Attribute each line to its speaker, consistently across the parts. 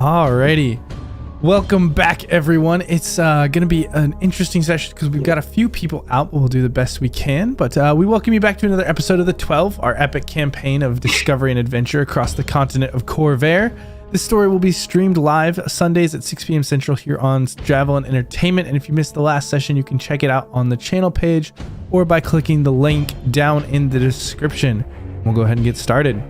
Speaker 1: Alrighty. Welcome back, everyone. It's going to be an interesting session because we've got a few people out, but we'll do the best we can. But we welcome you back to another episode of The 12, our epic campaign of discovery and adventure across the continent of Corvair. This story will be streamed live Sundays at 6 p.m. Central here on Javelin Entertainment. And if you missed the last session, you can check it out on the channel page or by clicking the link down in the description. We'll go ahead and get started.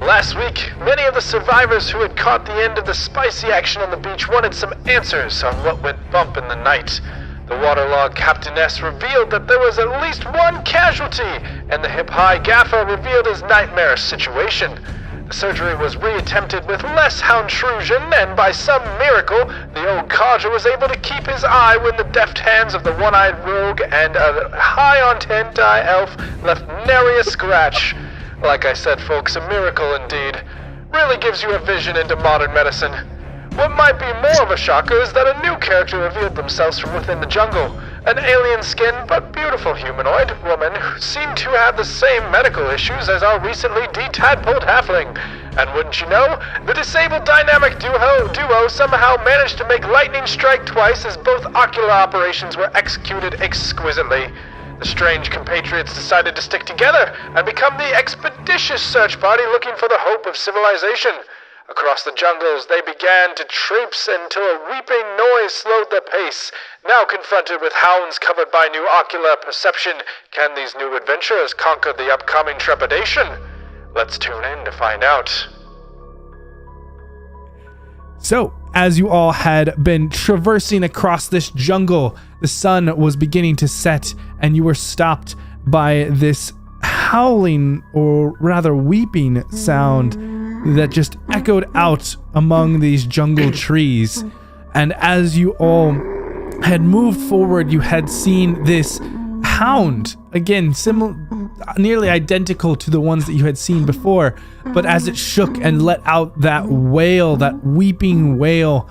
Speaker 2: Last week, many of the survivors who had caught the end of the spicy action on the beach wanted some answers on what went bump in the night. The Waterlogged Captainess revealed that there was at least one casualty, and the Hip-high Gaffer revealed his nightmarish situation. The surgery was reattempted with less hound-trusion, and by some miracle, the old codger was able to keep his eye when the deft hands of the one-eyed rogue and a high-on-hentai elf left nary a scratch. Like I said, folks, a miracle indeed. Really gives you a vision into modern medicine. What might be more of a shocker is that a new character revealed themselves from within the jungle. An alien-skinned but beautiful humanoid woman who seemed to have the same medical issues as our recently de-tadpoled halfling. And wouldn't you know, the disabled dynamic duo somehow managed to make lightning strike twice as both ocular operations were executed exquisitely. The strange compatriots decided to stick together and become the expeditious search party looking for the hope of civilization. Across the jungles, they began to traipse until a weeping noise slowed their pace. Now confronted with hounds covered by new ocular perception, can these new adventurers conquer the upcoming trepidation? Let's tune in to find out.
Speaker 1: So, as you all had been traversing across this jungle, the sun was beginning to set, and you were stopped by this howling, or rather weeping, sound that just echoed out among these jungle trees. And as you all had moved forward, you had seen this hound, again, nearly identical to the ones that you had seen before, but as it shook and let out that wail, that weeping wail,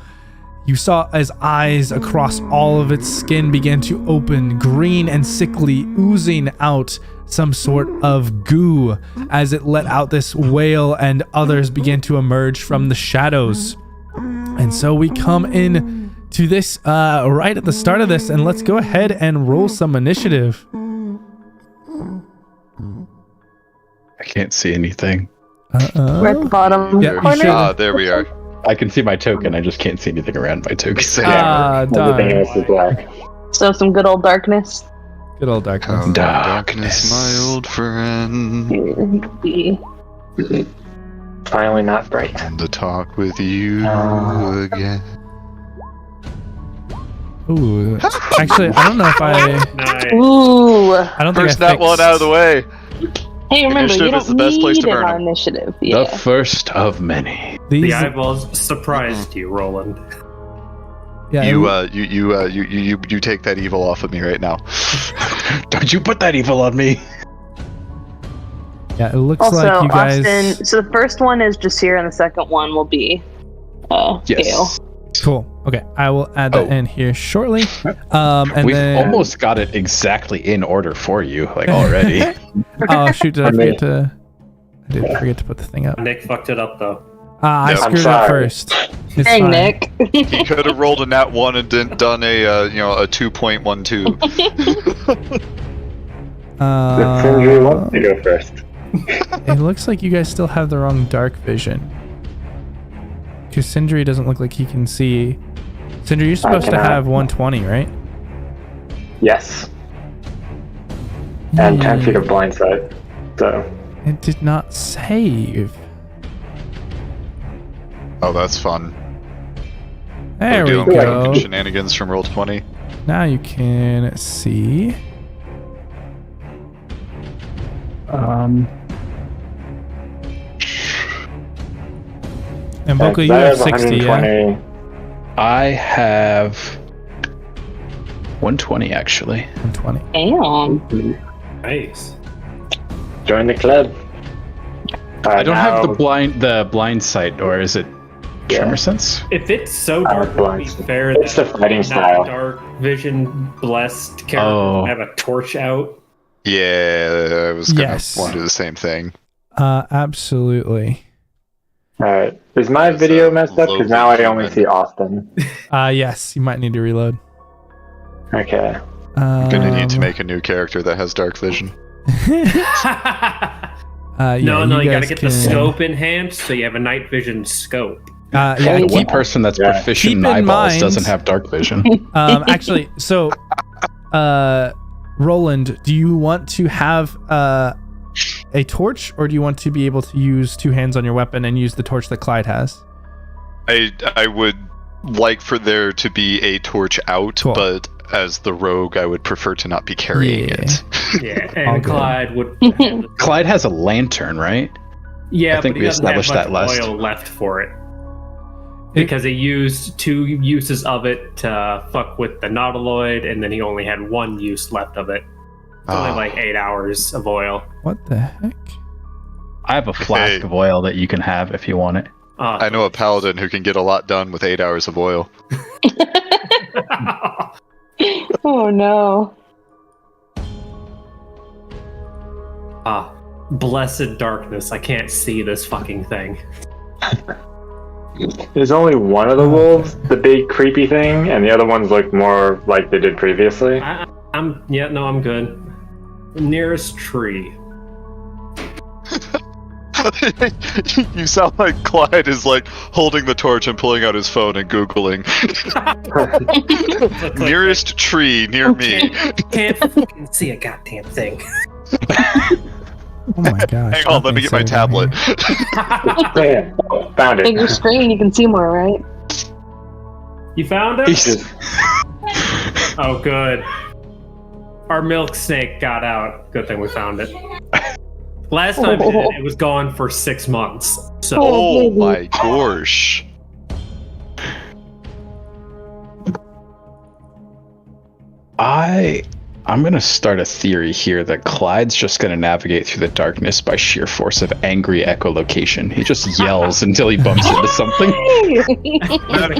Speaker 1: you saw as eyes across all of its skin began to open, green and sickly, oozing out some sort of goo as it let out this wail, and others began to emerge from the shadows. And so we come in to this right at the start of this, and let's go ahead and roll some initiative.
Speaker 3: I can't see anything.
Speaker 4: We're at the bottom corner.
Speaker 3: There we are. I can see my token, I just can't see anything around my token.
Speaker 4: Everything else is black. So some good old darkness.
Speaker 1: Good old darkness.
Speaker 3: Darkness, my old friend.
Speaker 5: Finally not bright.
Speaker 3: And to talk with you again.
Speaker 1: Ooh, actually, I don't know if
Speaker 4: Nice. Ooh.
Speaker 1: I don't think
Speaker 3: First that one out of the way.
Speaker 4: Hey, remember,
Speaker 3: Initiative
Speaker 4: you don't
Speaker 3: is the best place to
Speaker 4: need
Speaker 3: burn
Speaker 4: an
Speaker 3: 'em.
Speaker 4: initiative. Yeah.
Speaker 3: The first of many.
Speaker 6: The eyeballs surprised you, Roland.
Speaker 1: Yeah,
Speaker 3: You take that evil off of me right now. Don't you put that evil on me.
Speaker 1: Yeah, it looks
Speaker 4: Also,
Speaker 1: like you guys.
Speaker 4: Austin, so the first one is Jasir, and the second one will be Gale.
Speaker 3: Yes.
Speaker 1: Cool. Okay, I will add that in here shortly. And
Speaker 3: We've
Speaker 1: then
Speaker 3: almost got it exactly in order for you, like already.
Speaker 1: Oh shoot! Did I forget to? I did forget to put the thing up.
Speaker 6: Nick fucked it up though.
Speaker 1: I
Speaker 3: Yep.
Speaker 1: screwed up first. It's
Speaker 4: Dang,
Speaker 1: fine.
Speaker 4: Nick.
Speaker 3: He could have rolled a nat 1 and done a a 2.12.
Speaker 5: Sindri wants to go first.
Speaker 1: It looks like you guys still have the wrong dark vision. Because Sindri doesn't look like he can see. Sindri, you're supposed to
Speaker 5: cannot.
Speaker 1: have 120, right?
Speaker 5: Yes. And 10 feet of blind sight. So,
Speaker 1: It did not save.
Speaker 3: Oh, that's fun.
Speaker 1: There
Speaker 3: We're
Speaker 1: we
Speaker 3: doing
Speaker 1: go.
Speaker 3: shenanigans from Roll20.
Speaker 1: Now you can see. And Boca, you have 60, yeah?
Speaker 5: 120.
Speaker 3: I have 120 actually.
Speaker 1: 120.
Speaker 4: Damn.
Speaker 6: Nice.
Speaker 5: Join the club.
Speaker 3: I don't have the blind sight, or is it tremor sense?
Speaker 6: If it's so dark, to be
Speaker 5: blind.
Speaker 6: fair,
Speaker 5: It's
Speaker 6: that
Speaker 5: the fighting
Speaker 6: not
Speaker 5: style.
Speaker 6: dark vision blessed character
Speaker 3: Oh.
Speaker 6: have a torch out.
Speaker 3: Yeah, I was gonna
Speaker 1: Yes.
Speaker 3: want to do the same thing.
Speaker 1: Absolutely.
Speaker 5: Alright. Is my video messed up? Because now I only see Austin.
Speaker 1: Yes, you might need to reload.
Speaker 5: Okay.
Speaker 3: I'm gonna need to make a new character that has dark vision.
Speaker 6: No, you gotta get the scope enhanced so you have a night vision scope.
Speaker 7: The one person that's proficient in eyeballs doesn't have dark vision.
Speaker 1: Actually, so Roland, do you want to have a torch, or do you want to be able to use two hands on your weapon and use the torch that Clyde has?
Speaker 3: I would like for there to be a torch out, but as the rogue, I would prefer to not be carrying it.
Speaker 6: Yeah, and Clyde would.
Speaker 7: Clyde has a lantern, right?
Speaker 6: Yeah,
Speaker 7: I think
Speaker 6: but
Speaker 7: we
Speaker 6: he doesn't have
Speaker 7: established that
Speaker 6: much
Speaker 7: last.
Speaker 6: oil left for it. Because he used 2 uses of it to fuck with the nautiloid, and then he only had 1 use left of it. It's only like 8 hours of oil.
Speaker 1: What the heck?
Speaker 7: I have a flask of oil that you can have if you want it.
Speaker 3: I know a paladin who can get a lot done with 8 hours of oil.
Speaker 4: Oh no.
Speaker 6: Blessed darkness. I can't see this fucking thing.
Speaker 5: There's only one of the wolves, the big creepy thing, and the other ones look more like they did previously.
Speaker 6: I'm good. Nearest tree.
Speaker 3: You sound like Clyde is like holding the torch and pulling out his phone and Googling. Nearest tree near me.
Speaker 6: Can't fucking see a goddamn thing.
Speaker 1: Oh my gosh.
Speaker 3: Hang on, let me get my tablet.
Speaker 5: Damn, found it.
Speaker 4: Bigger screen, you can see more, right?
Speaker 6: You found it? Oh, good. Our milk snake got out. Good thing we found it. Last time it was gone for 6 months. So.
Speaker 3: Oh my gosh.
Speaker 7: I'm going to start a theory here that Clyde's just going to navigate through the darkness by sheer force of angry echolocation. He just yells until he bumps into something.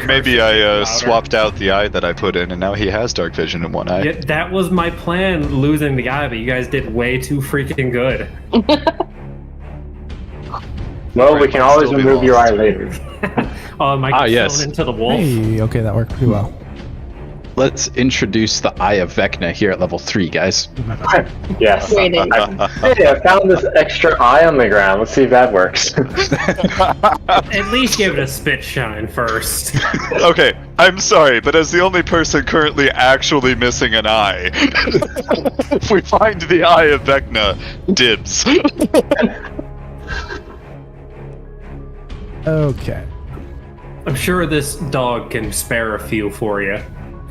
Speaker 3: Maybe I swapped out the eye that I put in, and now he has dark vision in one eye.
Speaker 6: Yeah, that was my plan, losing the eye, but you guys did way too freaking good.
Speaker 5: Well, we can always remove your eye later.
Speaker 6: Mike thrown into the wolf.
Speaker 1: Hey, okay, that worked pretty well.
Speaker 7: Let's introduce the Eye of Vecna here at level 3, guys.
Speaker 5: Yes.
Speaker 4: Great.
Speaker 5: Hey, I found this extra eye on the ground. Let's see if that works.
Speaker 6: At least give it a spit shine first.
Speaker 3: Okay, I'm sorry, but as the only person currently actually missing an eye, if we find the Eye of Vecna, dibs.
Speaker 1: Okay.
Speaker 6: I'm sure this dog can spare a few for you.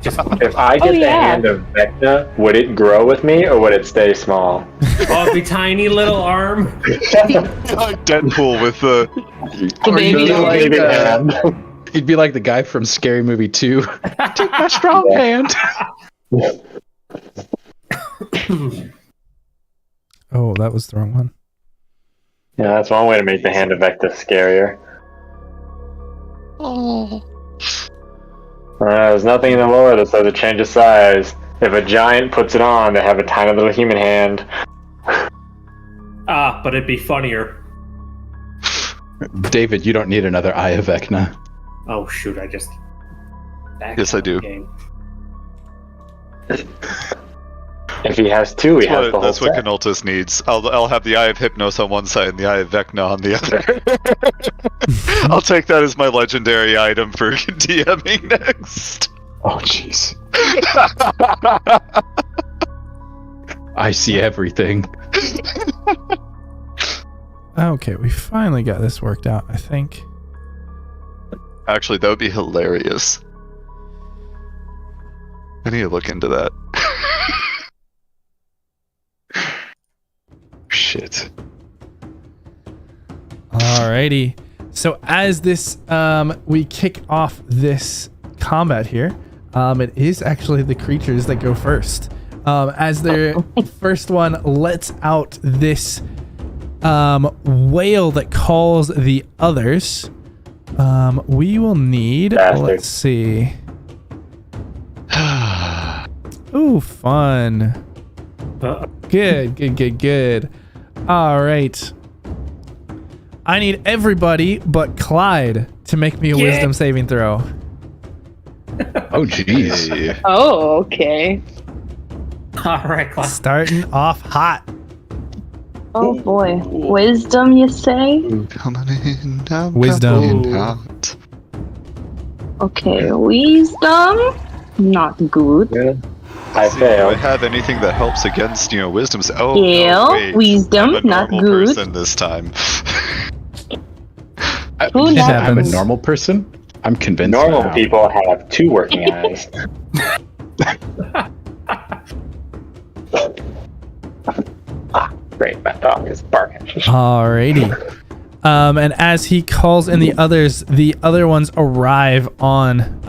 Speaker 6: Just
Speaker 5: If I get the hand of Vecna, would it grow with me or would it stay small?
Speaker 6: it'd be tiny little arm.
Speaker 3: Like Deadpool with the
Speaker 4: baby
Speaker 5: hand.
Speaker 7: He'd be like the guy from Scary Movie 2. Take my strong hand.
Speaker 1: Oh, that was the wrong one.
Speaker 5: Yeah, that's one way to make the hand of Vecna scarier. There's nothing in the lore that says it changes size. If a giant puts it on, they have a tiny little human hand.
Speaker 6: But it'd be funnier.
Speaker 7: David, you don't need another Eye of Vecna.
Speaker 6: Oh shoot, I just...
Speaker 3: Yes, I do.
Speaker 5: If he has 2, he has the whole
Speaker 3: That's what
Speaker 5: set.
Speaker 3: Canultus needs. I'll have the Eye of Hypnos on one side and the Eye of Vecna on the other. I'll take that as my legendary item for DMing next.
Speaker 7: Oh, jeez. I see everything.
Speaker 1: Okay, we finally got this worked out, I think.
Speaker 3: Actually, that would be hilarious. I need to look into that.
Speaker 7: Shit.
Speaker 1: Alrighty. So as this, we kick off this combat here, it is actually the creatures that go first. As their first one lets out this wail that calls the others. We will need, let's see. Ooh, fun. Good. All right. I need everybody but Clyde to make me a wisdom saving throw.
Speaker 7: Oh, jeez.
Speaker 3: Hey.
Speaker 4: Oh, okay.
Speaker 6: All right, Clyde.
Speaker 1: Starting off hot.
Speaker 4: Oh boy. Wisdom, you say?
Speaker 3: Coming in, I'm
Speaker 1: Wisdom.
Speaker 3: coming out.
Speaker 4: Okay, wisdom. Not good.
Speaker 5: Yeah. I
Speaker 3: See, do I
Speaker 5: failed.
Speaker 3: have anything that helps against, wisdom's? Oh,
Speaker 4: Yeah,
Speaker 3: no, wait.
Speaker 4: wisdom,
Speaker 3: I'm a
Speaker 4: not
Speaker 3: normal
Speaker 4: good.
Speaker 3: person this time.
Speaker 4: Who
Speaker 1: It
Speaker 4: knows?
Speaker 7: I'm a
Speaker 1: happens.
Speaker 7: normal person? I'm convinced
Speaker 5: Normal
Speaker 7: now.
Speaker 5: people have 2 working eyes. Great, that dog is barking.
Speaker 1: Alrighty. And as he calls in the other ones arrive on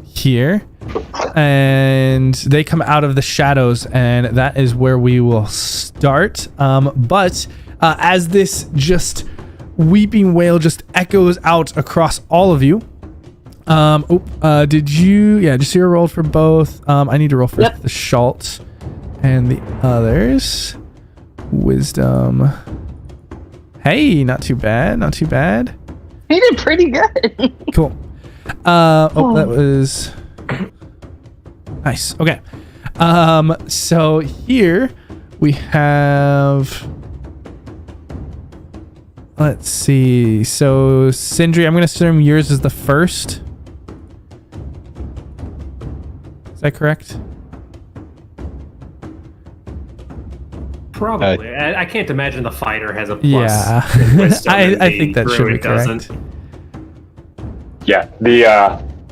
Speaker 1: here. And they come out of the shadows, and that is where we will start. But as this just weeping wail just echoes out across all of you. Did you? Yeah, just your roll for both. I need to roll for
Speaker 4: Yep.
Speaker 1: the Schalt and the others. Wisdom. Hey, not too bad. Not too bad.
Speaker 4: You did pretty good.
Speaker 1: Cool. That was nice. Okay. So here we have. Let's see. So Sindri, I'm gonna assume yours is the first. Is that correct?
Speaker 6: Probably. I can't imagine the fighter has a plus.
Speaker 1: Yeah.
Speaker 6: wisdom and
Speaker 1: I
Speaker 6: the
Speaker 1: think that should be
Speaker 6: druid doesn't.
Speaker 1: correct.
Speaker 5: Yeah,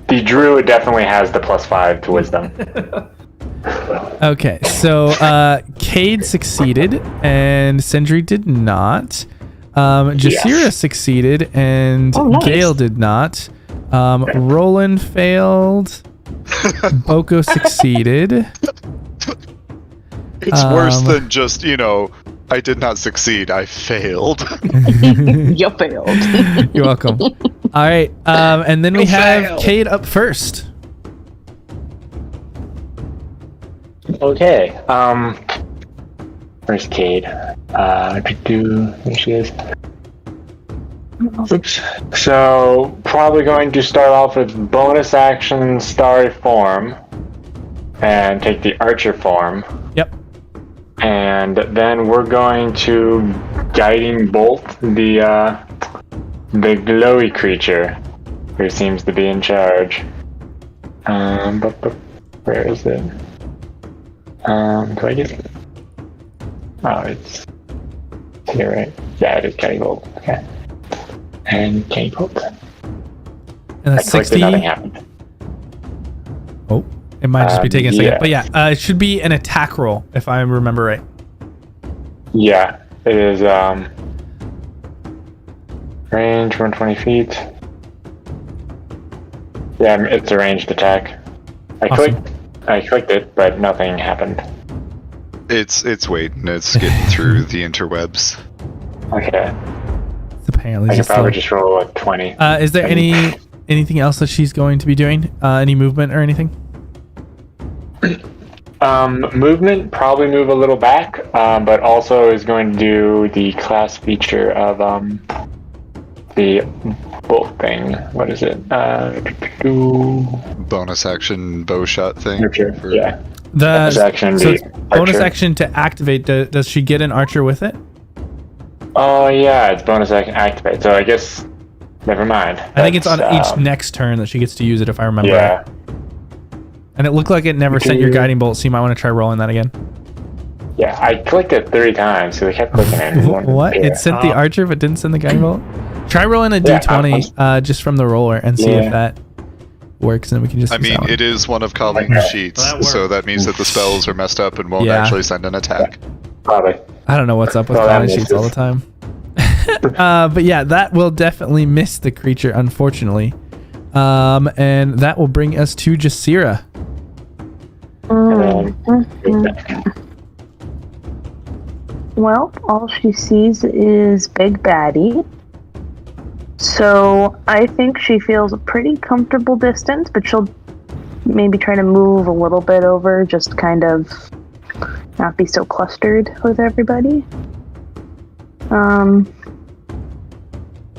Speaker 5: the druid definitely has the +5 to wisdom.
Speaker 1: Okay, so Cade succeeded and Sindri did not. Jasira succeeded and
Speaker 4: Oh, nice.
Speaker 1: Gale did not. Roland failed. Boko succeeded.
Speaker 3: It's worse
Speaker 1: Um,
Speaker 3: than just, I did not succeed. I failed.
Speaker 4: You failed.
Speaker 1: You're welcome. All right, and then we have Cade up first.
Speaker 5: Okay, where's Cade? There she is. Oops. So, probably going to start off with bonus action starry form and take the archer form.
Speaker 1: Yep.
Speaker 5: And then we're going to guiding bolt the glowy creature who seems to be in charge. But where is it? Do I get it? Oh, it's here, right? Yeah, it is guiding bolt. Okay. And guiding bolt.
Speaker 1: And
Speaker 5: I
Speaker 1: that's
Speaker 5: clicked
Speaker 1: 60.
Speaker 5: it, nothing happened.
Speaker 1: Oh, it might just be taking a second.
Speaker 5: yeah.
Speaker 1: But yeah, it should be an attack roll if I remember right.
Speaker 5: Yeah, it is range 120 feet. Yeah, it's a ranged attack.
Speaker 1: Awesome.
Speaker 5: I clicked it, but nothing happened.
Speaker 3: It's waiting. It's getting through the interwebs.
Speaker 5: Okay,
Speaker 1: It's apparently
Speaker 5: I can
Speaker 1: just
Speaker 5: probably
Speaker 1: slow.
Speaker 5: just roll a 20.
Speaker 1: Is there anything else that she's going to be doing? Any movement or anything?
Speaker 5: Movement, probably move a little back, but also is going to do the class feature of the bolt thing. What is it?
Speaker 3: Bonus action bow shot thing.
Speaker 5: Nurture.
Speaker 3: for-
Speaker 5: Yeah.
Speaker 1: Bonus
Speaker 5: action,
Speaker 1: So
Speaker 5: the
Speaker 1: it's bonus
Speaker 5: archer.
Speaker 1: action to activate. Does she get an archer with it?
Speaker 5: Oh yeah, it's bonus action activate. So I guess never mind.
Speaker 1: I think it's on
Speaker 5: That's,
Speaker 1: each next turn that she gets to use it, if I remember.
Speaker 5: Yeah.
Speaker 1: Right. And it looked like it never sent your guiding bolt, so you might want to try rolling that again.
Speaker 5: Yeah, I clicked it 3 times, so I kept clicking it.
Speaker 1: What? It sent the archer but didn't send the guiding bolt? Try rolling a
Speaker 5: Yeah,
Speaker 1: d20 just from the roller and see if that works, and we can just
Speaker 3: I
Speaker 1: use
Speaker 3: mean,
Speaker 1: that one.
Speaker 3: it is one of Colleen's
Speaker 5: Okay.
Speaker 3: sheets,
Speaker 6: That works.
Speaker 3: so that means that the spells are messed up and won't
Speaker 1: Yeah.
Speaker 3: actually send an attack.
Speaker 5: Probably.
Speaker 1: I don't know what's up with
Speaker 5: Well, that
Speaker 1: calling sheets all the time. But yeah, that will definitely miss the creature, unfortunately. And that will bring us to Jasira.
Speaker 5: And then
Speaker 4: Well, all she sees is Big Baddie. So I think she feels a pretty comfortable distance, but she'll maybe try to move a little bit over, just kind of not be so clustered with everybody.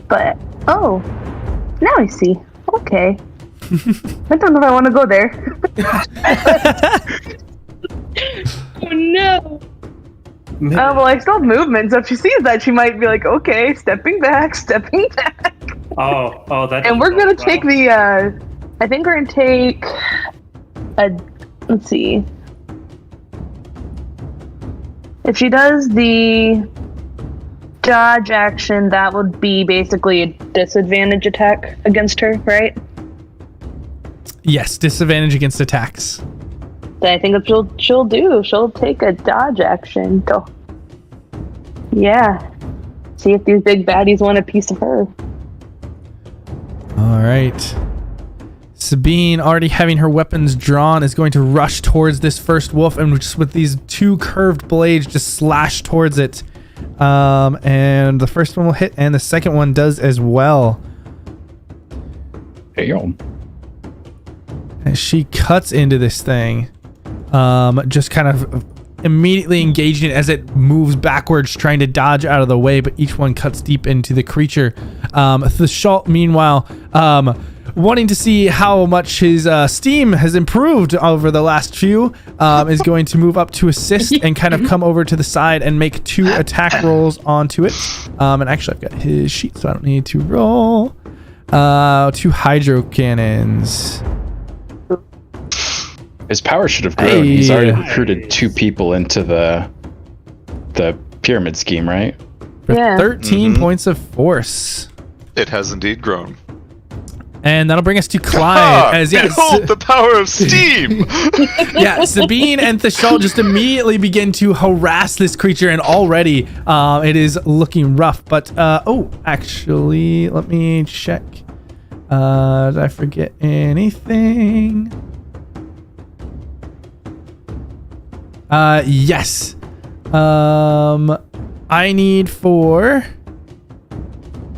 Speaker 4: But oh, now I see. Okay. I don't know if I want to go there.
Speaker 8: Oh no.
Speaker 4: Well, I still have movement, so if she sees that, she might be like, okay, stepping back.
Speaker 6: Oh, that.
Speaker 4: And we're gonna take the, I think we're gonna take let's see. If she does the dodge action, that would be basically a disadvantage attack against her, right?
Speaker 1: Yes, disadvantage against attacks.
Speaker 4: So I think what she'll do. She'll take a dodge action. Yeah. See if these big baddies want a piece of her.
Speaker 1: All right. Sabine, already having her weapons drawn, is going to rush towards this first wolf and just with these two curved blades just slash towards it. And the first one will hit and the second one does as well.
Speaker 7: Damn.
Speaker 1: And she cuts into this thing. Just kind of immediately engaging it as it moves backwards, trying to dodge out of the way, but each one cuts deep into the creature. The Schalt, meanwhile, wanting to see how much his steam has improved over the last few, is going to move up to assist and kind of come over to the side and make 2 attack rolls onto it. And actually, I've got his sheet, so I don't need to roll. 2 hydro cannons.
Speaker 7: His power should have grown. He's already recruited 2 people into the pyramid scheme, right?
Speaker 1: For 13 points of force.
Speaker 3: It has indeed grown.
Speaker 1: And that'll bring us to Clyde.
Speaker 3: Behold the power of steam!
Speaker 1: Yeah, Sabine and Thashal just immediately begin to harass this creature, and already it is looking rough. But, actually, let me check. Did I forget anything? Yes. I need for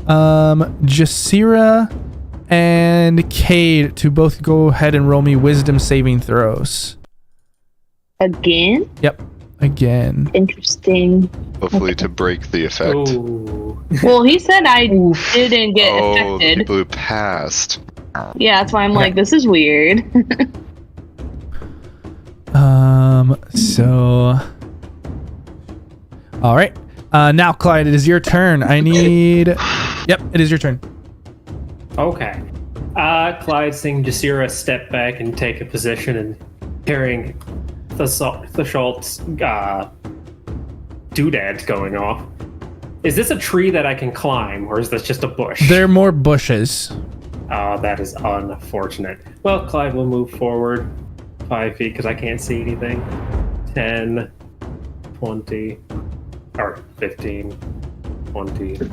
Speaker 1: Jasira and Cade to both go ahead and roll me wisdom saving throws.
Speaker 4: Again?
Speaker 1: Yep. Again.
Speaker 4: Interesting.
Speaker 3: Hopefully to break the effect.
Speaker 6: Ooh.
Speaker 4: Well, he said I didn't get
Speaker 3: The
Speaker 4: affected.
Speaker 3: people who passed.
Speaker 4: Yeah, that's why I'm like, this is weird.
Speaker 1: So all right. Now Clyde, it is your turn. I need Yep, it is your turn.
Speaker 6: Okay. Clyde seeing Jasira step back and take a position and carrying the Schultz doodads going off. Is this a tree that I can climb, or is this just a bush?
Speaker 1: There are more bushes.
Speaker 6: Oh, that is unfortunate. Well, Clyde will move forward 5 feet because I can't see anything. 10, 20, or 15, 20.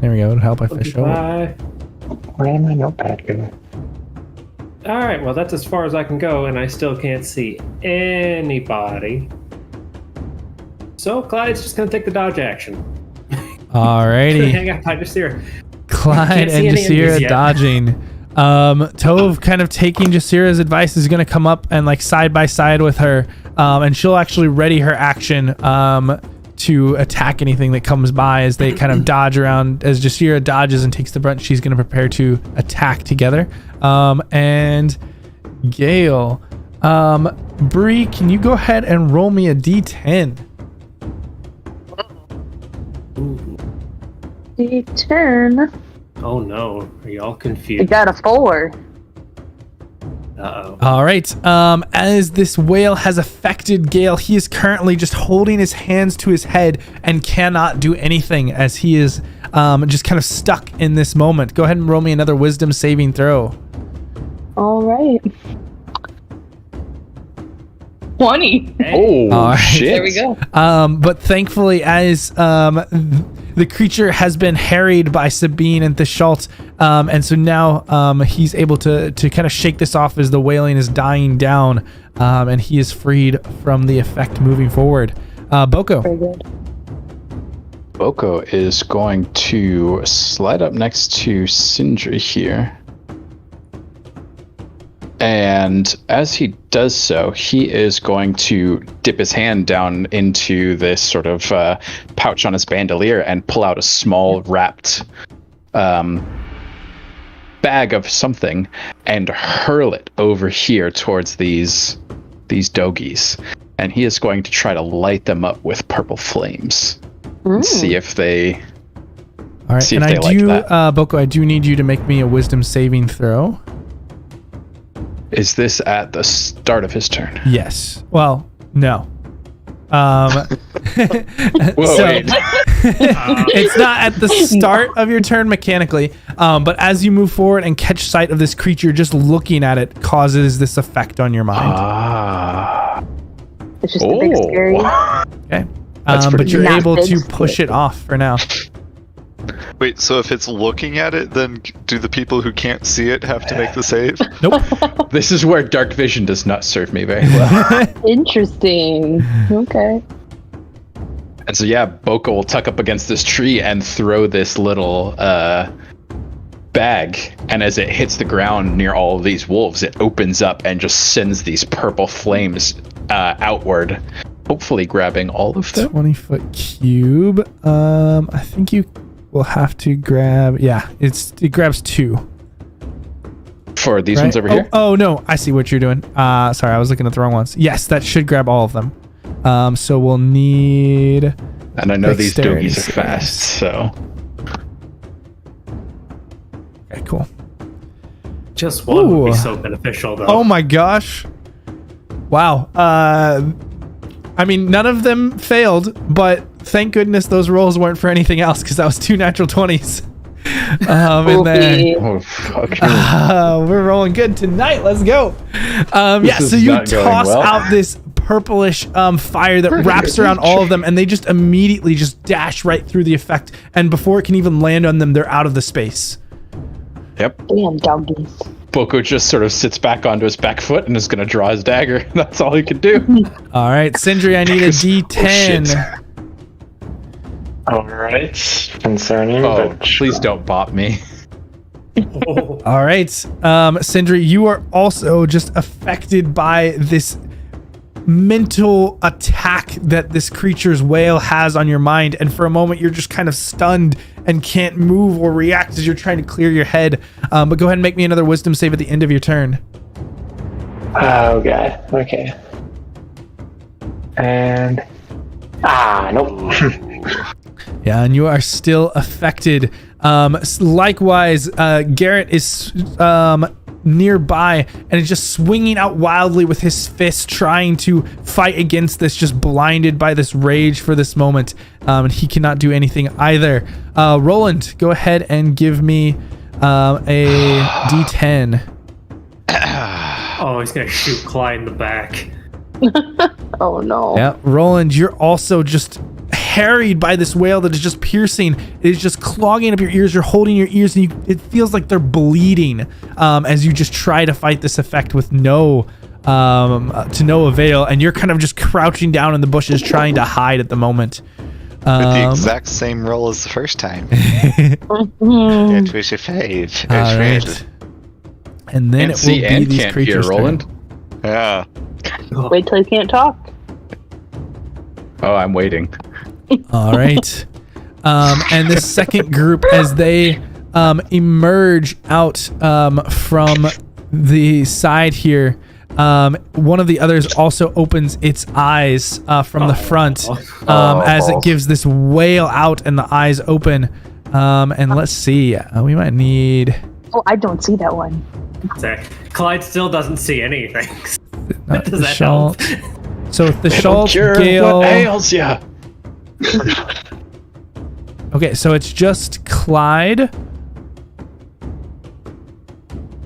Speaker 1: There we go. It'll help if I show it.
Speaker 5: Where am I notepad going?
Speaker 6: Alright, well, that's as far as I can go, and I still can't see anybody. So, Clyde's just going to take the dodge action.
Speaker 1: Alrighty.
Speaker 6: Hang out by Jasira.
Speaker 1: Clyde and Jasira dodging. Tove kind of taking Jasira's advice is going to come up and like side by side with her, and she'll actually ready her action to attack anything that comes by as they kind of dodge around. As Jasira dodges and takes the brunt, she's going to prepare to attack together. And Gale, Bree, can you go ahead and roll me a d10?
Speaker 4: D10.
Speaker 6: Oh no, are y'all
Speaker 4: I
Speaker 6: confused?
Speaker 4: got a 4.
Speaker 6: Uh-oh.
Speaker 1: All right. As this whale has affected Gale, he is currently just holding his hands to his head and cannot do anything as he is just kind of stuck in this moment. Go ahead and roll me another wisdom saving throw.
Speaker 4: All right. 20.
Speaker 7: Oh,
Speaker 1: All right.
Speaker 7: shit.
Speaker 4: There we go.
Speaker 1: But thankfully, as the creature has been harried by Sabine and Thashalt, and so now he's able to kind of shake this off as the wailing is dying down, and he is freed from the effect moving forward. Boko.
Speaker 4: Very good.
Speaker 7: Boko is going to slide up next to Sindri here. And as he does so, he is going to dip his hand down into this sort of pouch on his bandolier and pull out a small wrapped bag of something and hurl it over here towards these doggies. And he is going to try to light them up with purple flames. And see if they...
Speaker 1: All right, and Boko, I do need you to make me a wisdom saving throw.
Speaker 7: Is this at the start of his turn?
Speaker 1: Yes. Well, no.
Speaker 7: Whoa, wait.
Speaker 1: It's not at the start of your turn mechanically, but as you move forward and catch sight of this creature, just looking at it causes this effect on your mind.
Speaker 4: It's just a big scary.
Speaker 1: Okay.
Speaker 7: That's
Speaker 1: But you're
Speaker 4: Not
Speaker 1: able
Speaker 4: big
Speaker 1: to
Speaker 4: scary.
Speaker 1: push it off for now.
Speaker 3: Wait, so if it's looking at it, then do the people who can't see it have to make the save?
Speaker 1: Nope.
Speaker 7: This is where dark vision does not serve me very well.
Speaker 4: Interesting. Okay.
Speaker 7: And so yeah, Boko will tuck up against this tree and throw this little bag, and as it hits the ground near all of these wolves, it opens up and just sends these purple flames outward, hopefully grabbing all of them.
Speaker 1: 20-foot cube. I think you will have to grab... Yeah, it grabs 2.
Speaker 7: For these
Speaker 1: Right?
Speaker 7: ones over here?
Speaker 1: Oh, no, I see what you're doing. Sorry, I was looking at the wrong ones. Yes, that should grab all of them. So we'll need...
Speaker 7: And I know these
Speaker 1: dexterity
Speaker 7: doggies are fast, so...
Speaker 1: Okay, cool.
Speaker 6: Just one would
Speaker 1: Ooh.
Speaker 6: be so beneficial, though.
Speaker 1: Oh my gosh. Wow. I mean, none of them failed, but thank goodness those rolls weren't for anything else, because that was 2 natural 20s. And then
Speaker 7: Oh, fuck me.
Speaker 1: we're rolling good tonight. Let's go. Yeah,
Speaker 7: is
Speaker 1: so you
Speaker 7: not going
Speaker 1: toss
Speaker 7: well.
Speaker 1: out this purplish fire that wraps around all of them, and they just immediately just dash right through the effect. And before it can even land on them, they're out of the space.
Speaker 7: Yep.
Speaker 4: Damn doggies.
Speaker 7: Boko just sort of sits back onto his back foot and is going to draw his dagger. That's all he can do.
Speaker 1: All right, Sindri, I need a D10.
Speaker 7: shit.
Speaker 5: Alright. Concerning,
Speaker 7: Oh,
Speaker 5: but
Speaker 7: please don't bop me.
Speaker 1: All right, Sindri, you are also just affected by this mental attack that this creature's wail has on your mind, and for a moment you're just kind of stunned and can't move or react as you're trying to clear your head. But go ahead and make me another wisdom save at the end of your turn.
Speaker 5: Oh god. Okay. And nope.
Speaker 1: Yeah, and you are still affected. Likewise, Garrett is nearby and is just swinging out wildly with his fist, trying to fight against this, just blinded by this rage for this moment. And he cannot do anything either. Roland, go ahead and give me a D10.
Speaker 6: Oh, he's gonna shoot Clyde in the back.
Speaker 4: Oh no.
Speaker 1: Yeah, Roland, you're also just harried by this wail that is just piercing. It is just clogging up your ears. You're holding your ears, and it feels like they're bleeding as you just try to fight this effect with no avail. And you're kind of just crouching down in the bushes, trying to hide at the moment.
Speaker 3: With the exact same roll as the first time. That was a 5.
Speaker 1: All right. And then
Speaker 7: Can't
Speaker 1: it
Speaker 7: see
Speaker 1: will be
Speaker 7: and
Speaker 1: these
Speaker 7: can't hear,
Speaker 1: creatures'
Speaker 7: Roland.
Speaker 1: turn.
Speaker 3: Yeah.
Speaker 4: Wait till you can't talk.
Speaker 7: Oh, I'm waiting.
Speaker 1: All right. And the second group, as they emerge out from the side here, one of the others also opens its eyes from the front as it gives this wail out, and the eyes open. And let's see. We might need...
Speaker 4: Oh, I don't see that one.
Speaker 6: Clyde still doesn't see anything.
Speaker 1: not
Speaker 6: Does
Speaker 1: the
Speaker 6: that
Speaker 1: Shalt.
Speaker 6: help?
Speaker 1: So if the Shalt,
Speaker 7: Cure
Speaker 1: Gale...
Speaker 7: what ails ya?
Speaker 1: Okay, so it's just Clyde,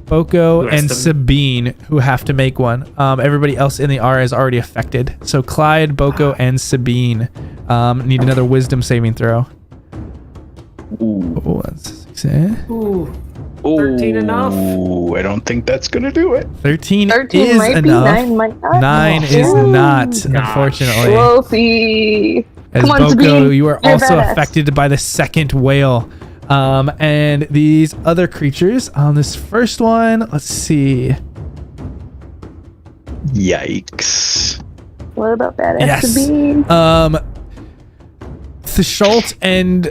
Speaker 1: Boko,
Speaker 6: Who has
Speaker 1: and
Speaker 6: to-
Speaker 1: Sabine who have to make one. Everybody else in the R is already affected. So Clyde, Boko, and Sabine need another wisdom saving throw. Oh, that's 6,
Speaker 6: Ooh. 13 enough?
Speaker 7: Ooh, I don't think that's gonna do it.
Speaker 1: 13
Speaker 4: 13
Speaker 1: is
Speaker 4: might be,
Speaker 1: enough.
Speaker 4: 9 might not.
Speaker 1: 9 is
Speaker 4: Ooh.
Speaker 1: not,
Speaker 6: Gosh.
Speaker 1: unfortunately.
Speaker 4: Trophy.
Speaker 1: As
Speaker 4: Come on,
Speaker 1: Boko,
Speaker 4: Sabine.
Speaker 1: you are
Speaker 4: You're
Speaker 1: also
Speaker 4: badass.
Speaker 1: affected by the second whale. And these other creatures on this first one, let's see.
Speaker 7: Yikes.
Speaker 4: What about badass
Speaker 1: Yes.
Speaker 4: Sabine?
Speaker 1: Theshault and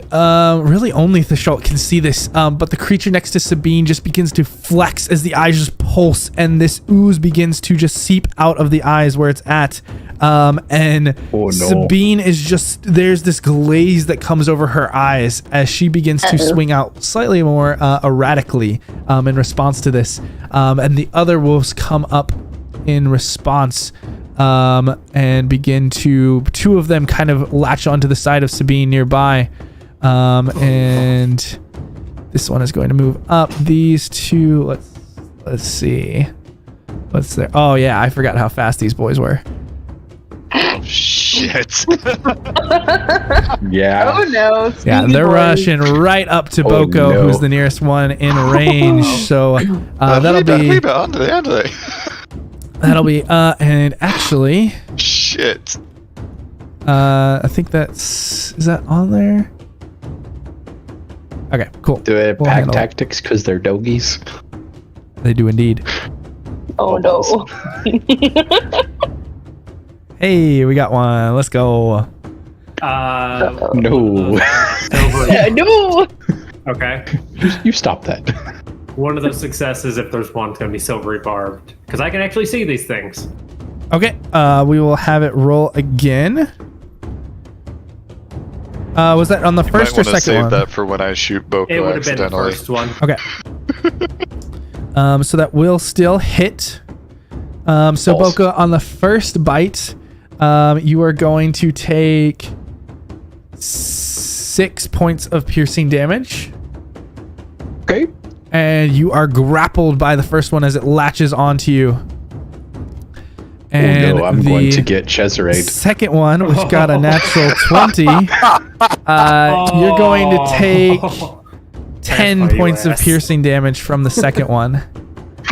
Speaker 1: really only Theshault can see this, but the creature next to Sabine just begins to flex as the eyes just pulse, and this ooze begins to just seep out of the eyes where it's at. And
Speaker 7: Oh, no.
Speaker 1: Sabine is just, there's this glaze that comes over her eyes as she begins to swing out slightly more erratically in response to this. And the other wolves come up in response. And begin to, two of them kind of latch onto the side of Sabine nearby. And this one is going to move up. These two, let's see. What's there? Oh yeah, I forgot how fast these boys were.
Speaker 3: Oh, shit.
Speaker 7: Yeah.
Speaker 4: Oh no.
Speaker 1: Yeah,
Speaker 4: Speedy
Speaker 1: they're
Speaker 4: boys.
Speaker 1: rushing right up to Boko,
Speaker 7: no.
Speaker 1: who's the nearest one in range. So that'll be,
Speaker 3: Rebound. They.
Speaker 1: and actually,
Speaker 3: Shit.
Speaker 1: I think is that on there? Okay, cool.
Speaker 7: Do it
Speaker 1: We'll
Speaker 7: pack
Speaker 1: handle it.
Speaker 7: tactics because they're doggies.
Speaker 1: They do indeed.
Speaker 4: Oh no.
Speaker 1: Hey, we got one. Let's go.
Speaker 7: No.
Speaker 6: Silver.
Speaker 4: No.
Speaker 6: Okay.
Speaker 7: You stop that.
Speaker 6: One of those successes, if there's one, it's going to be silvery barbed. Because I can actually see these things.
Speaker 1: Okay, we will have it roll again. Was that on the first or
Speaker 3: Might want to
Speaker 1: second
Speaker 3: save
Speaker 1: one?
Speaker 3: that for when I shoot Boko
Speaker 6: It would have been the
Speaker 3: accidentally.
Speaker 6: first one.
Speaker 1: Okay. So that will still hit. So
Speaker 7: False.
Speaker 1: Boko, on the first bite, you are going to take 6 points of piercing damage.
Speaker 7: Okay.
Speaker 1: And you are grappled by the first one as it latches onto you. And
Speaker 7: oh no, I'm going to get Cesarade.
Speaker 1: second one, which got a natural 20, you're going to take 10
Speaker 6: funny,
Speaker 1: points of
Speaker 6: Wes.
Speaker 1: piercing damage from the second one.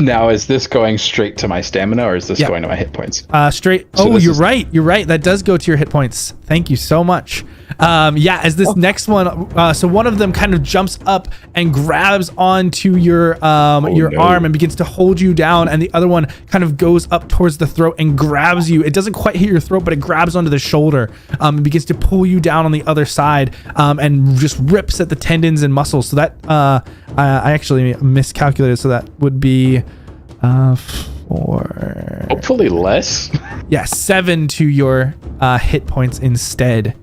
Speaker 7: Now, is this going straight to my stamina or is this
Speaker 1: Yep.
Speaker 7: going to my hit points?
Speaker 1: Straight.
Speaker 7: So
Speaker 1: Oh,
Speaker 7: this
Speaker 1: you're
Speaker 7: is-
Speaker 1: right. You're right. That does go to your hit points. Thank you so much. Yeah, as this next one, so one of them kind of jumps up and grabs onto your
Speaker 7: no.
Speaker 1: arm and begins to hold you down, and the other one kind of goes up towards the throat and grabs you. It doesn't quite hit your throat, but it grabs onto the shoulder and begins to pull you down on the other side and just rips at the tendons and muscles. So that I actually miscalculated. So that would be 4.
Speaker 7: Hopefully less.
Speaker 1: Yeah, 7 to your hit points instead.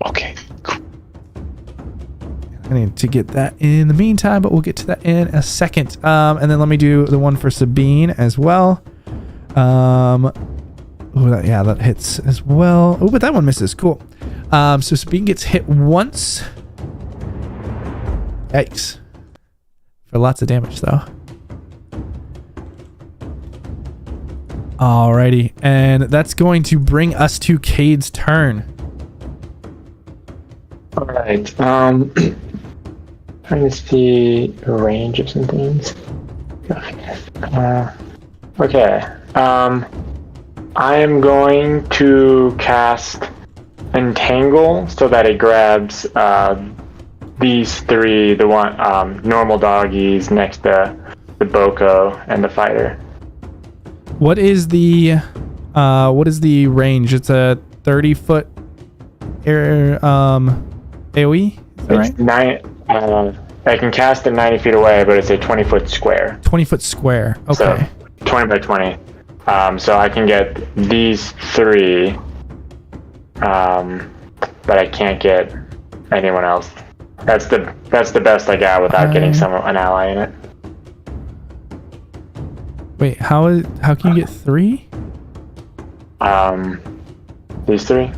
Speaker 7: Okay. Cool.
Speaker 1: I need to get that in the meantime, but we'll get to that in a second. And then let me do the one for Sabine as well. That hits as well. Oh, but that one misses. Cool. So Sabine gets hit once. Yikes. For lots of damage, though. Alrighty, and that's going to bring us to Cade's turn.
Speaker 5: Alright, trying to see the range of some things. Okay, I am going to cast Entangle so that it grabs these three, the one normal doggies next to the Boko and the fighter.
Speaker 1: What is the range? It's a 30-foot air AoE, is that right?
Speaker 5: It's 9. I can cast it 90 feet away, but it's a 20-foot square.
Speaker 1: 20-foot square. Okay.
Speaker 5: So 20 by 20. So I can get these three, but I can't get anyone else. That's the best I got without getting an ally in it.
Speaker 1: Wait, how can you get 3?
Speaker 5: These three.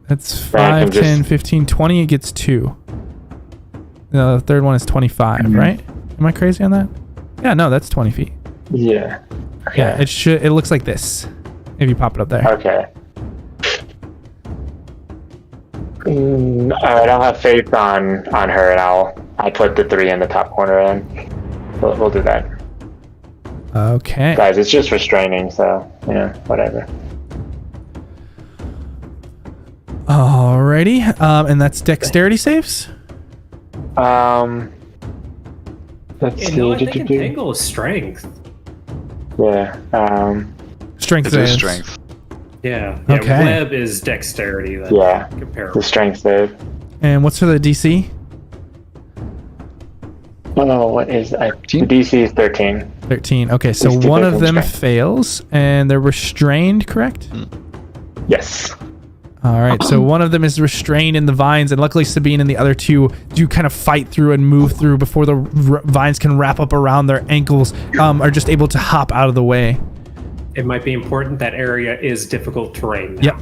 Speaker 1: That's
Speaker 5: Then I
Speaker 1: 5,
Speaker 5: can
Speaker 1: 10,
Speaker 5: just-
Speaker 1: 15, 20. It gets 2. No, the third one is 25,
Speaker 5: Mhm.
Speaker 1: right? Am I crazy on that? Yeah, no, that's 20 feet.
Speaker 5: Yeah. Okay.
Speaker 1: Yeah, it looks like this if you pop it up there.
Speaker 5: Okay. Alright, I'll have faith on her, and I'll put the three in the top corner, and we'll do that.
Speaker 1: Okay.
Speaker 5: Guys, it's just restraining, so whatever.
Speaker 1: Alrighty. And that's dexterity saves?
Speaker 5: Let's see.
Speaker 6: No, I think Entangle is strength.
Speaker 5: Yeah.
Speaker 1: Strength
Speaker 3: It is
Speaker 1: saves.
Speaker 3: strength.
Speaker 6: Yeah.
Speaker 1: Okay.
Speaker 6: Web is dexterity. Then
Speaker 5: Yeah.
Speaker 6: Comparable.
Speaker 5: The strength save.
Speaker 1: And what's for the DC?
Speaker 5: Oh, what is the DC is 13.
Speaker 1: 13. Okay, so
Speaker 5: It's
Speaker 1: one of
Speaker 5: difficult
Speaker 1: them
Speaker 5: strength.
Speaker 1: fails, and they're restrained, correct?
Speaker 5: Yes.
Speaker 1: All right, so one of them is restrained in the vines, and luckily Sabine and the other two do kind of fight through and move through before the vines can wrap up around their ankles, are just able to hop out of the way.
Speaker 6: It might be important that area is difficult terrain. Now.
Speaker 1: Yep.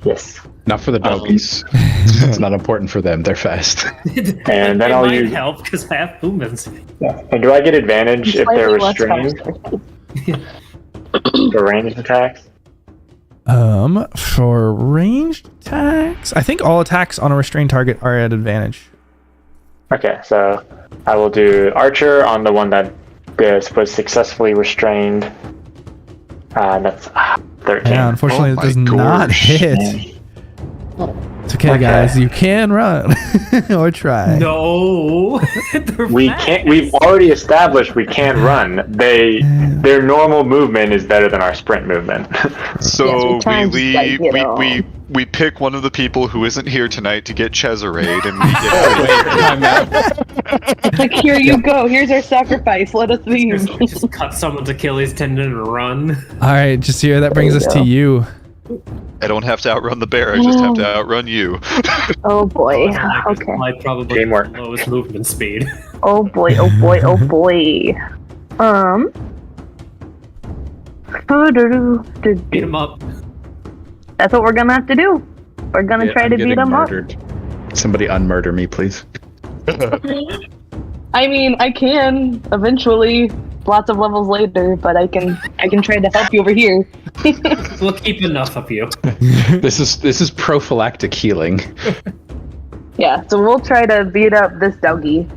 Speaker 5: Yes.
Speaker 7: Not for the doggies. It's not important for them. They're fast.
Speaker 5: And then
Speaker 6: it
Speaker 5: I'll
Speaker 6: might
Speaker 5: use.
Speaker 6: help because I have movements.
Speaker 5: Yeah. And do I get advantage if they're
Speaker 4: Slightly less
Speaker 5: restrained
Speaker 4: faster.
Speaker 5: for ranged attacks?
Speaker 1: For ranged attacks, I think all attacks on a restrained target are at advantage.
Speaker 5: Okay, so I will do Archer on the one that was successfully restrained. That's 13.
Speaker 1: Yeah, unfortunately,
Speaker 3: Oh
Speaker 1: it
Speaker 3: my
Speaker 1: does not
Speaker 3: gosh.
Speaker 1: hit. It's okay,
Speaker 5: Okay.
Speaker 1: guys. You can run or try.
Speaker 6: No. They're
Speaker 5: We
Speaker 6: fast.
Speaker 5: can't. We've already established we can't run. Their normal movement is better than our sprint movement.
Speaker 3: So
Speaker 4: Yes, we try
Speaker 3: we
Speaker 4: and just, like,
Speaker 3: leave.
Speaker 4: you know.
Speaker 3: We pick one of the people who isn't here tonight to get Cesarade, and we get
Speaker 4: Like, here you go. Here's our sacrifice. Let us leave.
Speaker 6: Just cut someone's Achilles tendon and run.
Speaker 1: All right, Jasira, that brings
Speaker 4: There
Speaker 1: us
Speaker 4: you
Speaker 1: to you.
Speaker 3: I don't have to outrun the bear. I just have to outrun you.
Speaker 4: Oh boy.
Speaker 6: Like,
Speaker 4: Okay.
Speaker 6: Like probably
Speaker 5: Teamwork.
Speaker 6: the lowest movement speed.
Speaker 4: Oh boy. Oh boy. Oh boy.
Speaker 6: Beat him up.
Speaker 4: That's what we're gonna have to do. We're gonna
Speaker 7: Yeah,
Speaker 4: try
Speaker 7: I'm
Speaker 4: to beat
Speaker 7: getting
Speaker 4: them up.
Speaker 7: murdered. Somebody unmurder me, please.
Speaker 4: I mean, I can eventually, lots of levels later, but I can try to help you over here.
Speaker 6: We'll keep enough of you.
Speaker 7: This is prophylactic healing.
Speaker 4: Yeah, so we'll try to beat up this doggy.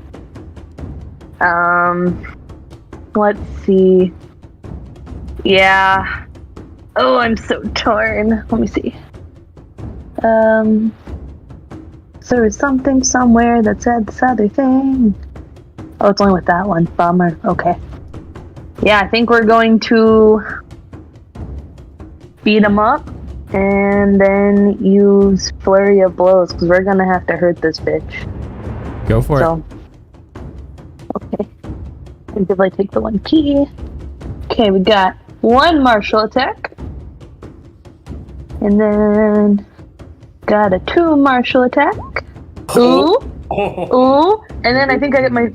Speaker 4: Let's see. Yeah. Oh, I'm so torn. Let me see. So there's something somewhere that said this other thing. Oh, it's only with that one. Bummer. Okay. Yeah, I think we're going to beat him up and then use flurry of blows because we're gonna have to hurt this bitch.
Speaker 1: Go for it.
Speaker 4: So, okay. And did I take the one key? Okay, we got one martial attack. And then got a 2 martial attack. Ooh.
Speaker 6: Oh.
Speaker 4: Ooh. And then I think I get my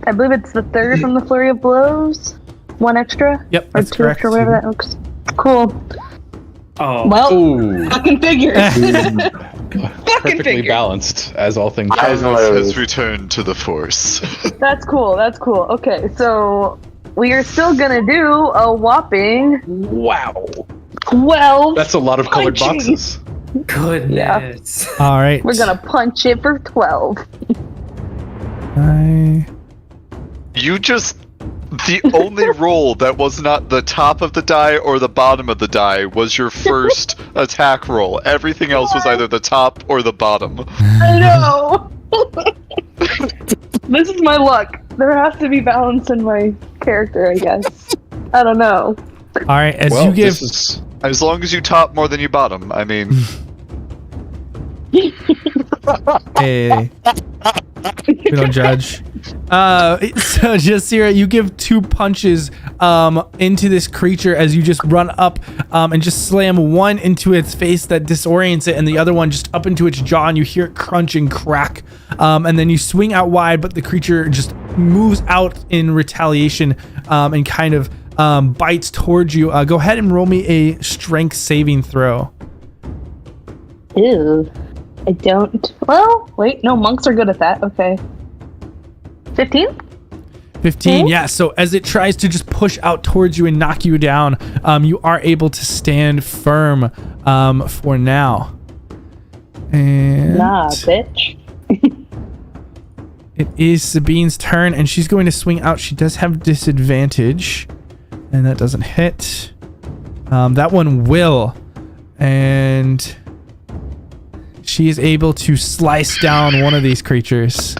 Speaker 4: I believe it's the 3rd from the flurry of blows. 1 extra?
Speaker 1: Yep,
Speaker 4: Or
Speaker 1: that's
Speaker 4: 2
Speaker 1: correct.
Speaker 4: extra, whatever that looks. Cool.
Speaker 6: Oh.
Speaker 4: Well,
Speaker 7: Ooh,
Speaker 4: fucking figures. Fucking
Speaker 7: perfectly
Speaker 4: figures.
Speaker 7: balanced as all things.
Speaker 5: Eyes
Speaker 3: Carlos
Speaker 5: low.
Speaker 3: has returned to the force.
Speaker 4: That's cool. That's cool. Okay, so we are still gonna do a whopping
Speaker 7: Wow,
Speaker 4: 12.
Speaker 7: that's a lot of colored
Speaker 4: punching.
Speaker 7: boxes.
Speaker 6: Goodness.
Speaker 1: All right.
Speaker 4: We're gonna punch it for 12.
Speaker 3: The only roll that was not the top of the die or the bottom of the die was your first attack roll. Everything else was either the top or the bottom.
Speaker 4: I know. This is my luck. There has to be balance in my character, I guess. I don't know.
Speaker 1: All right. As
Speaker 7: Well,
Speaker 1: you give
Speaker 7: this is
Speaker 3: As long as you top more than you bottom. I mean,
Speaker 1: a, we don't judge. So Jasira, you give 2 punches into this creature as you just run up and just slam one into its face that disorients it, and the other one just up into its jaw, and you hear it crunch and crack. And then you swing out wide, but the creature just moves out in retaliation and kind of bites towards you. Go ahead and roll me a strength saving throw.
Speaker 4: Ew. I don't. Well, wait. No, monks are good at that. Okay. 15?
Speaker 1: 15, yeah. So as it tries to just push out towards you and knock you down, you are able to stand firm for now. And
Speaker 4: Nah, bitch.
Speaker 1: it is Sabine's turn, and she's going to swing out. She does have disadvantage, and that doesn't hit. That one will, and she is able to slice down one of these creatures.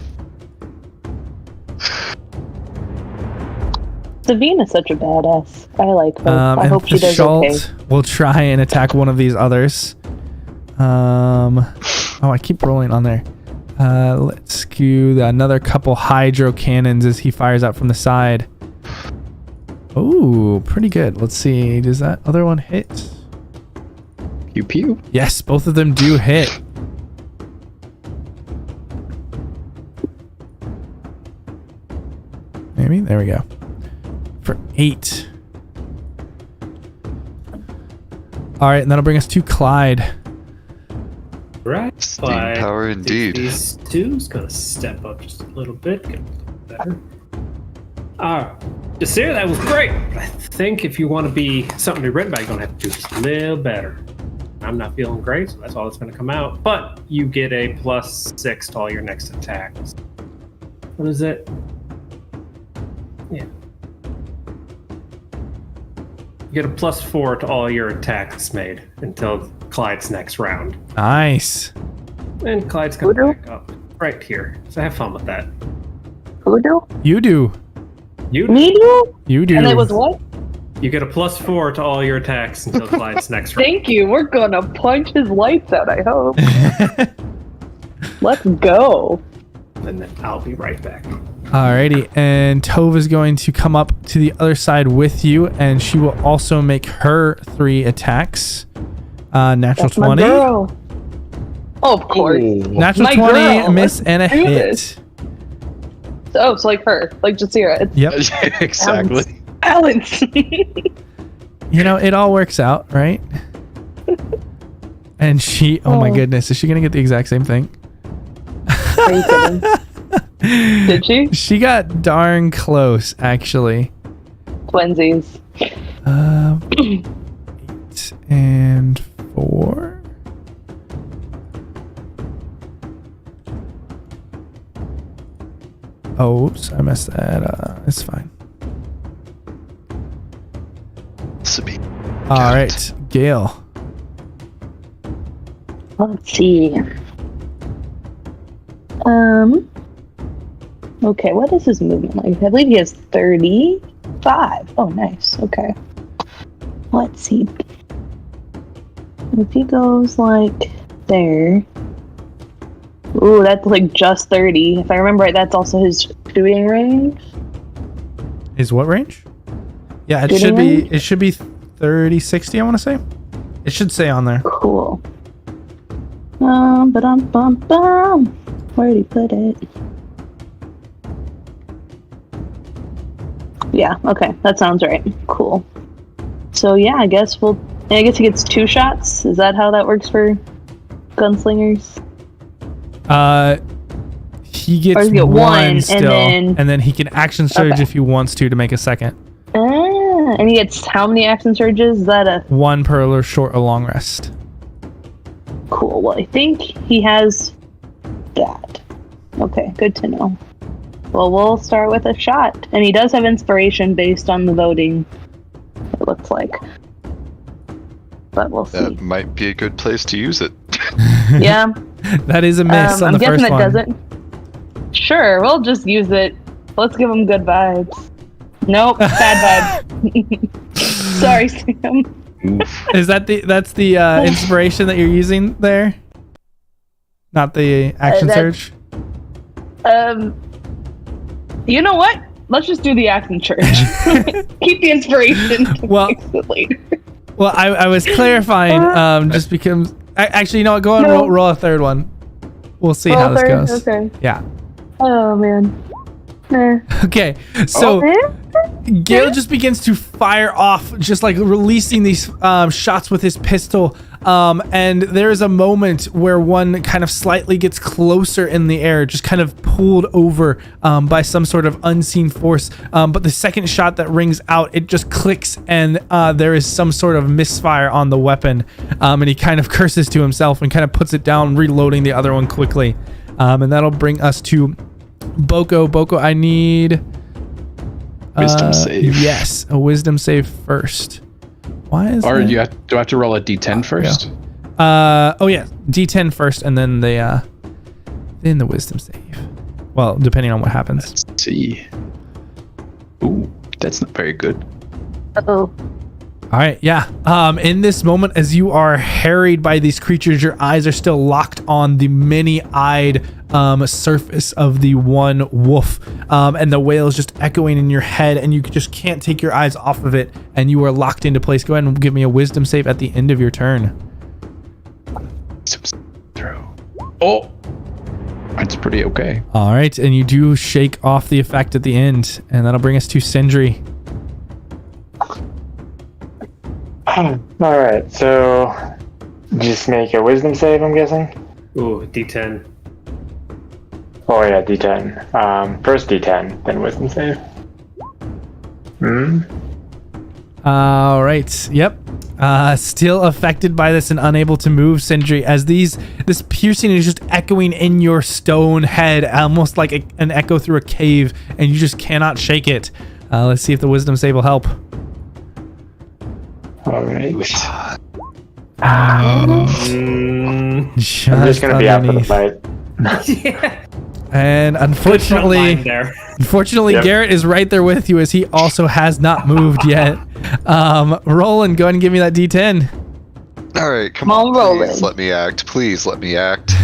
Speaker 4: Savina's such a badass. I like her. I hope she does okay.
Speaker 1: We'll try and attack one of these others. I keep rolling on there. Let's do another couple hydro cannons as he fires out from the side. Ooh, pretty good. Let's see. Does that other one hit?
Speaker 7: Pew pew.
Speaker 1: Yes, both of them do hit. Maybe. There we go. For 8. All right, and that'll bring us to Clyde.
Speaker 6: Right.
Speaker 3: Steam power indeed.
Speaker 6: These two's gonna step up just a little bit, get a little better. Desir, that was great. I think if you want to be something to be written about, you're gonna have to do just a little better. I'm not feeling great, so that's all that's gonna come out. But you get a +6 to all your next attacks. What is it? Yeah. You get a +4 to all your attacks made until Clyde's next round.
Speaker 1: Nice.
Speaker 6: And Clyde's gonna back up right here. So have fun with that.
Speaker 4: Who do?
Speaker 1: You do.
Speaker 4: Me do?
Speaker 1: You do.
Speaker 4: And it was what?
Speaker 6: You get a +4 to all your attacks until Clyde's next round.
Speaker 4: Thank you. We're gonna punch his lights out, I hope. Let's go.
Speaker 6: And then I'll be right back.
Speaker 1: Alrighty, and Tove is going to come up to the other side with you, and she will also make her 3 attacks. Natural
Speaker 4: That's my
Speaker 1: 20.
Speaker 4: girl. Oh, of course.
Speaker 1: Natural
Speaker 4: My
Speaker 1: 20,
Speaker 4: girl.
Speaker 1: miss, and a
Speaker 4: Let's do
Speaker 1: hit.
Speaker 4: this. Oh, it's like her. Like Jasira. It's
Speaker 1: Yep.
Speaker 7: Exactly.
Speaker 4: balance.
Speaker 1: You know, it all works out, right? And she, oh my goodness, is she going to get the exact same thing?
Speaker 4: Are you kidding? Did she?
Speaker 1: She got darn close, actually.
Speaker 4: Twinsies.
Speaker 1: 8 and 4. Oh, oops, I messed that up. It's fine. All right, Gale.
Speaker 4: Let's see. Okay, what is his movement like? I believe he has 35. Oh, nice. Okay. Let's see. If he goes like there. Ooh, that's like just 30. If I remember right, that's also his shooting range.
Speaker 1: Is what range? Yeah, it should be 30, 60, I want to say. It should say on there.
Speaker 4: Cool. Ba-dum-bum-bum. Where did he put it? Yeah, okay. That sounds right. Cool. So yeah, I guess he gets 2 shots. Is that how that works for gunslingers?
Speaker 1: He gets
Speaker 4: Or
Speaker 1: one still,
Speaker 4: and
Speaker 1: then he can action surge if he wants to make a second.
Speaker 4: And he gets how many action surges? Is that a
Speaker 1: 1 per short or long rest.
Speaker 4: cool? Well, I think he has that. Okay, good to know. Well, we'll start with a shot, and he does have inspiration based on the voting. It looks like, but we'll see.
Speaker 3: That might be a good place to use it.
Speaker 4: Yeah.
Speaker 1: That is a miss on
Speaker 4: I'm
Speaker 1: the first
Speaker 4: guessing
Speaker 1: one.
Speaker 4: it doesn't. Sure, we'll just use it. Let's give him good vibes. Nope, bad vibes. Sorry, Sam.
Speaker 1: Is that that's the inspiration that you're using there? Not the action surge?
Speaker 4: You know what? Let's just do the action surge. Keep the inspiration.
Speaker 1: Well,
Speaker 4: later.
Speaker 1: Well, I was clarifying just because... Actually, you know what? Go ahead and roll a third one. We'll see how this goes.
Speaker 4: Okay.
Speaker 1: Yeah.
Speaker 4: Oh, man.
Speaker 1: Okay, so Gale just begins to fire off, just like releasing these shots with his pistol. And there's a moment where one kind of slightly gets closer in the air, just kind of pulled over by some sort of unseen force. But the second shot that rings out, it just clicks, and there is some sort of misfire on the weapon. And he kind of curses to himself and kind of puts it down, reloading the other one quickly. And that'll bring us to Boko. Boko, I need
Speaker 7: wisdom save.
Speaker 1: Yes, a wisdom save first. Why is
Speaker 7: or
Speaker 1: that?
Speaker 7: do I have to roll a d10 first?
Speaker 1: Yeah. Oh yeah, d10 first, and then the wisdom save. Well, depending on what happens.
Speaker 7: Let's see. Ooh, That's not very good.
Speaker 4: Uh-oh.
Speaker 1: All right, yeah. In this moment, as you are harried by these creatures, your eyes are still locked on the many-eyed surface of the one wolf, and the wail is just echoing in your head, and you just can't take your eyes off of it, and you are locked into place. Go ahead and give me a wisdom save at the end of your turn.
Speaker 7: Throw. Oh, that's pretty okay.
Speaker 1: All right, and you do shake off the effect at the end, and that'll bring us to Sindri.
Speaker 5: Alright, so just make a wisdom save, I'm guessing?
Speaker 6: Ooh, D10.
Speaker 5: Oh yeah, D10. First D10, then wisdom save.
Speaker 1: All right, yep. Still affected by this and unable to move, Sindri, as this piercing is just echoing in your stone head, almost like an echo through a cave, and you just cannot shake it. Let's see if the wisdom save will help.
Speaker 5: Alright.
Speaker 6: Mm,
Speaker 5: I'm just gonna be out for the fight.
Speaker 6: yeah.
Speaker 1: And unfortunately,
Speaker 6: There.
Speaker 5: Yep.
Speaker 1: Garrett is right there with you, as he also has not moved yet. Roland, go ahead and give me that D10.
Speaker 3: All right, come
Speaker 4: Come on,
Speaker 3: on,
Speaker 4: Roland.
Speaker 3: please let me act. Please let me act.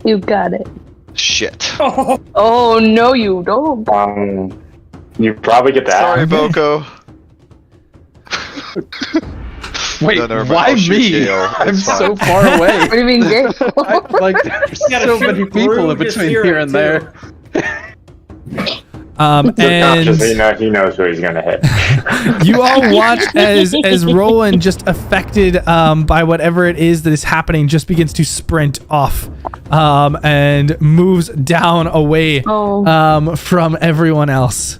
Speaker 4: You got it.
Speaker 3: Shit.
Speaker 4: Oh, no, you don't.
Speaker 5: You probably get that.
Speaker 3: Sorry, Boko.
Speaker 7: Wait,
Speaker 3: No, never mind.
Speaker 7: why
Speaker 3: I'll shoot
Speaker 7: me?
Speaker 3: Gale.
Speaker 7: I'm
Speaker 3: It's
Speaker 7: so
Speaker 3: fine.
Speaker 7: far away.
Speaker 4: What do you mean, Gale?
Speaker 7: Like, there's
Speaker 6: gotta
Speaker 7: so
Speaker 6: shoot
Speaker 7: many people
Speaker 6: through
Speaker 7: in between
Speaker 6: Jasira,
Speaker 7: here and
Speaker 6: too.
Speaker 7: there.
Speaker 5: Just so
Speaker 1: And
Speaker 5: he knows who he's gonna hit.
Speaker 1: you all watch as Roland, just affected by whatever it is that is happening, just begins to sprint off and moves down away from everyone else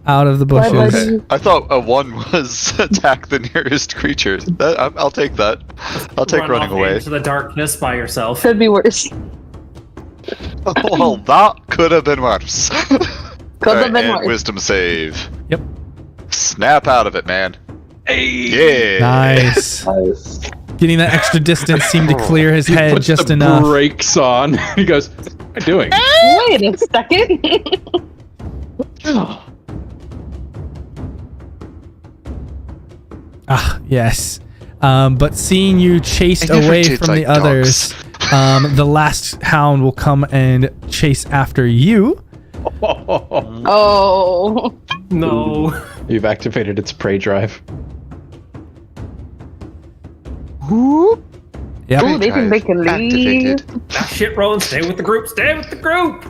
Speaker 1: out of the bushes.
Speaker 3: Okay. I thought a 1 was attack the nearest creature. I'll take that. I'll take
Speaker 6: Run
Speaker 3: running
Speaker 6: off
Speaker 3: away.
Speaker 6: into the darkness by yourself.
Speaker 4: Could be worse.
Speaker 3: Well, that could have been worse.
Speaker 4: Could have been
Speaker 3: and
Speaker 4: worse.
Speaker 3: wisdom save.
Speaker 1: Yep.
Speaker 3: Snap out of it, man. Hey. Yeah.
Speaker 1: Nice.
Speaker 5: Nice.
Speaker 1: Getting that extra distance seemed to clear his
Speaker 7: He
Speaker 1: head
Speaker 7: puts
Speaker 1: just
Speaker 7: the
Speaker 1: enough.
Speaker 7: brakes on. He goes, "What are you doing?"
Speaker 4: Wait a second.
Speaker 1: Ah, yes. But seeing you chased
Speaker 3: I never
Speaker 1: away
Speaker 3: did
Speaker 1: from
Speaker 3: like
Speaker 1: the others, the last hound will come and chase after you.
Speaker 4: Oh.
Speaker 6: No.
Speaker 7: You've activated its prey drive.
Speaker 1: Yep.
Speaker 4: Ooh, they think they can leave.
Speaker 3: Activated.
Speaker 6: Shit, Roland, stay with the group. Stay with the group.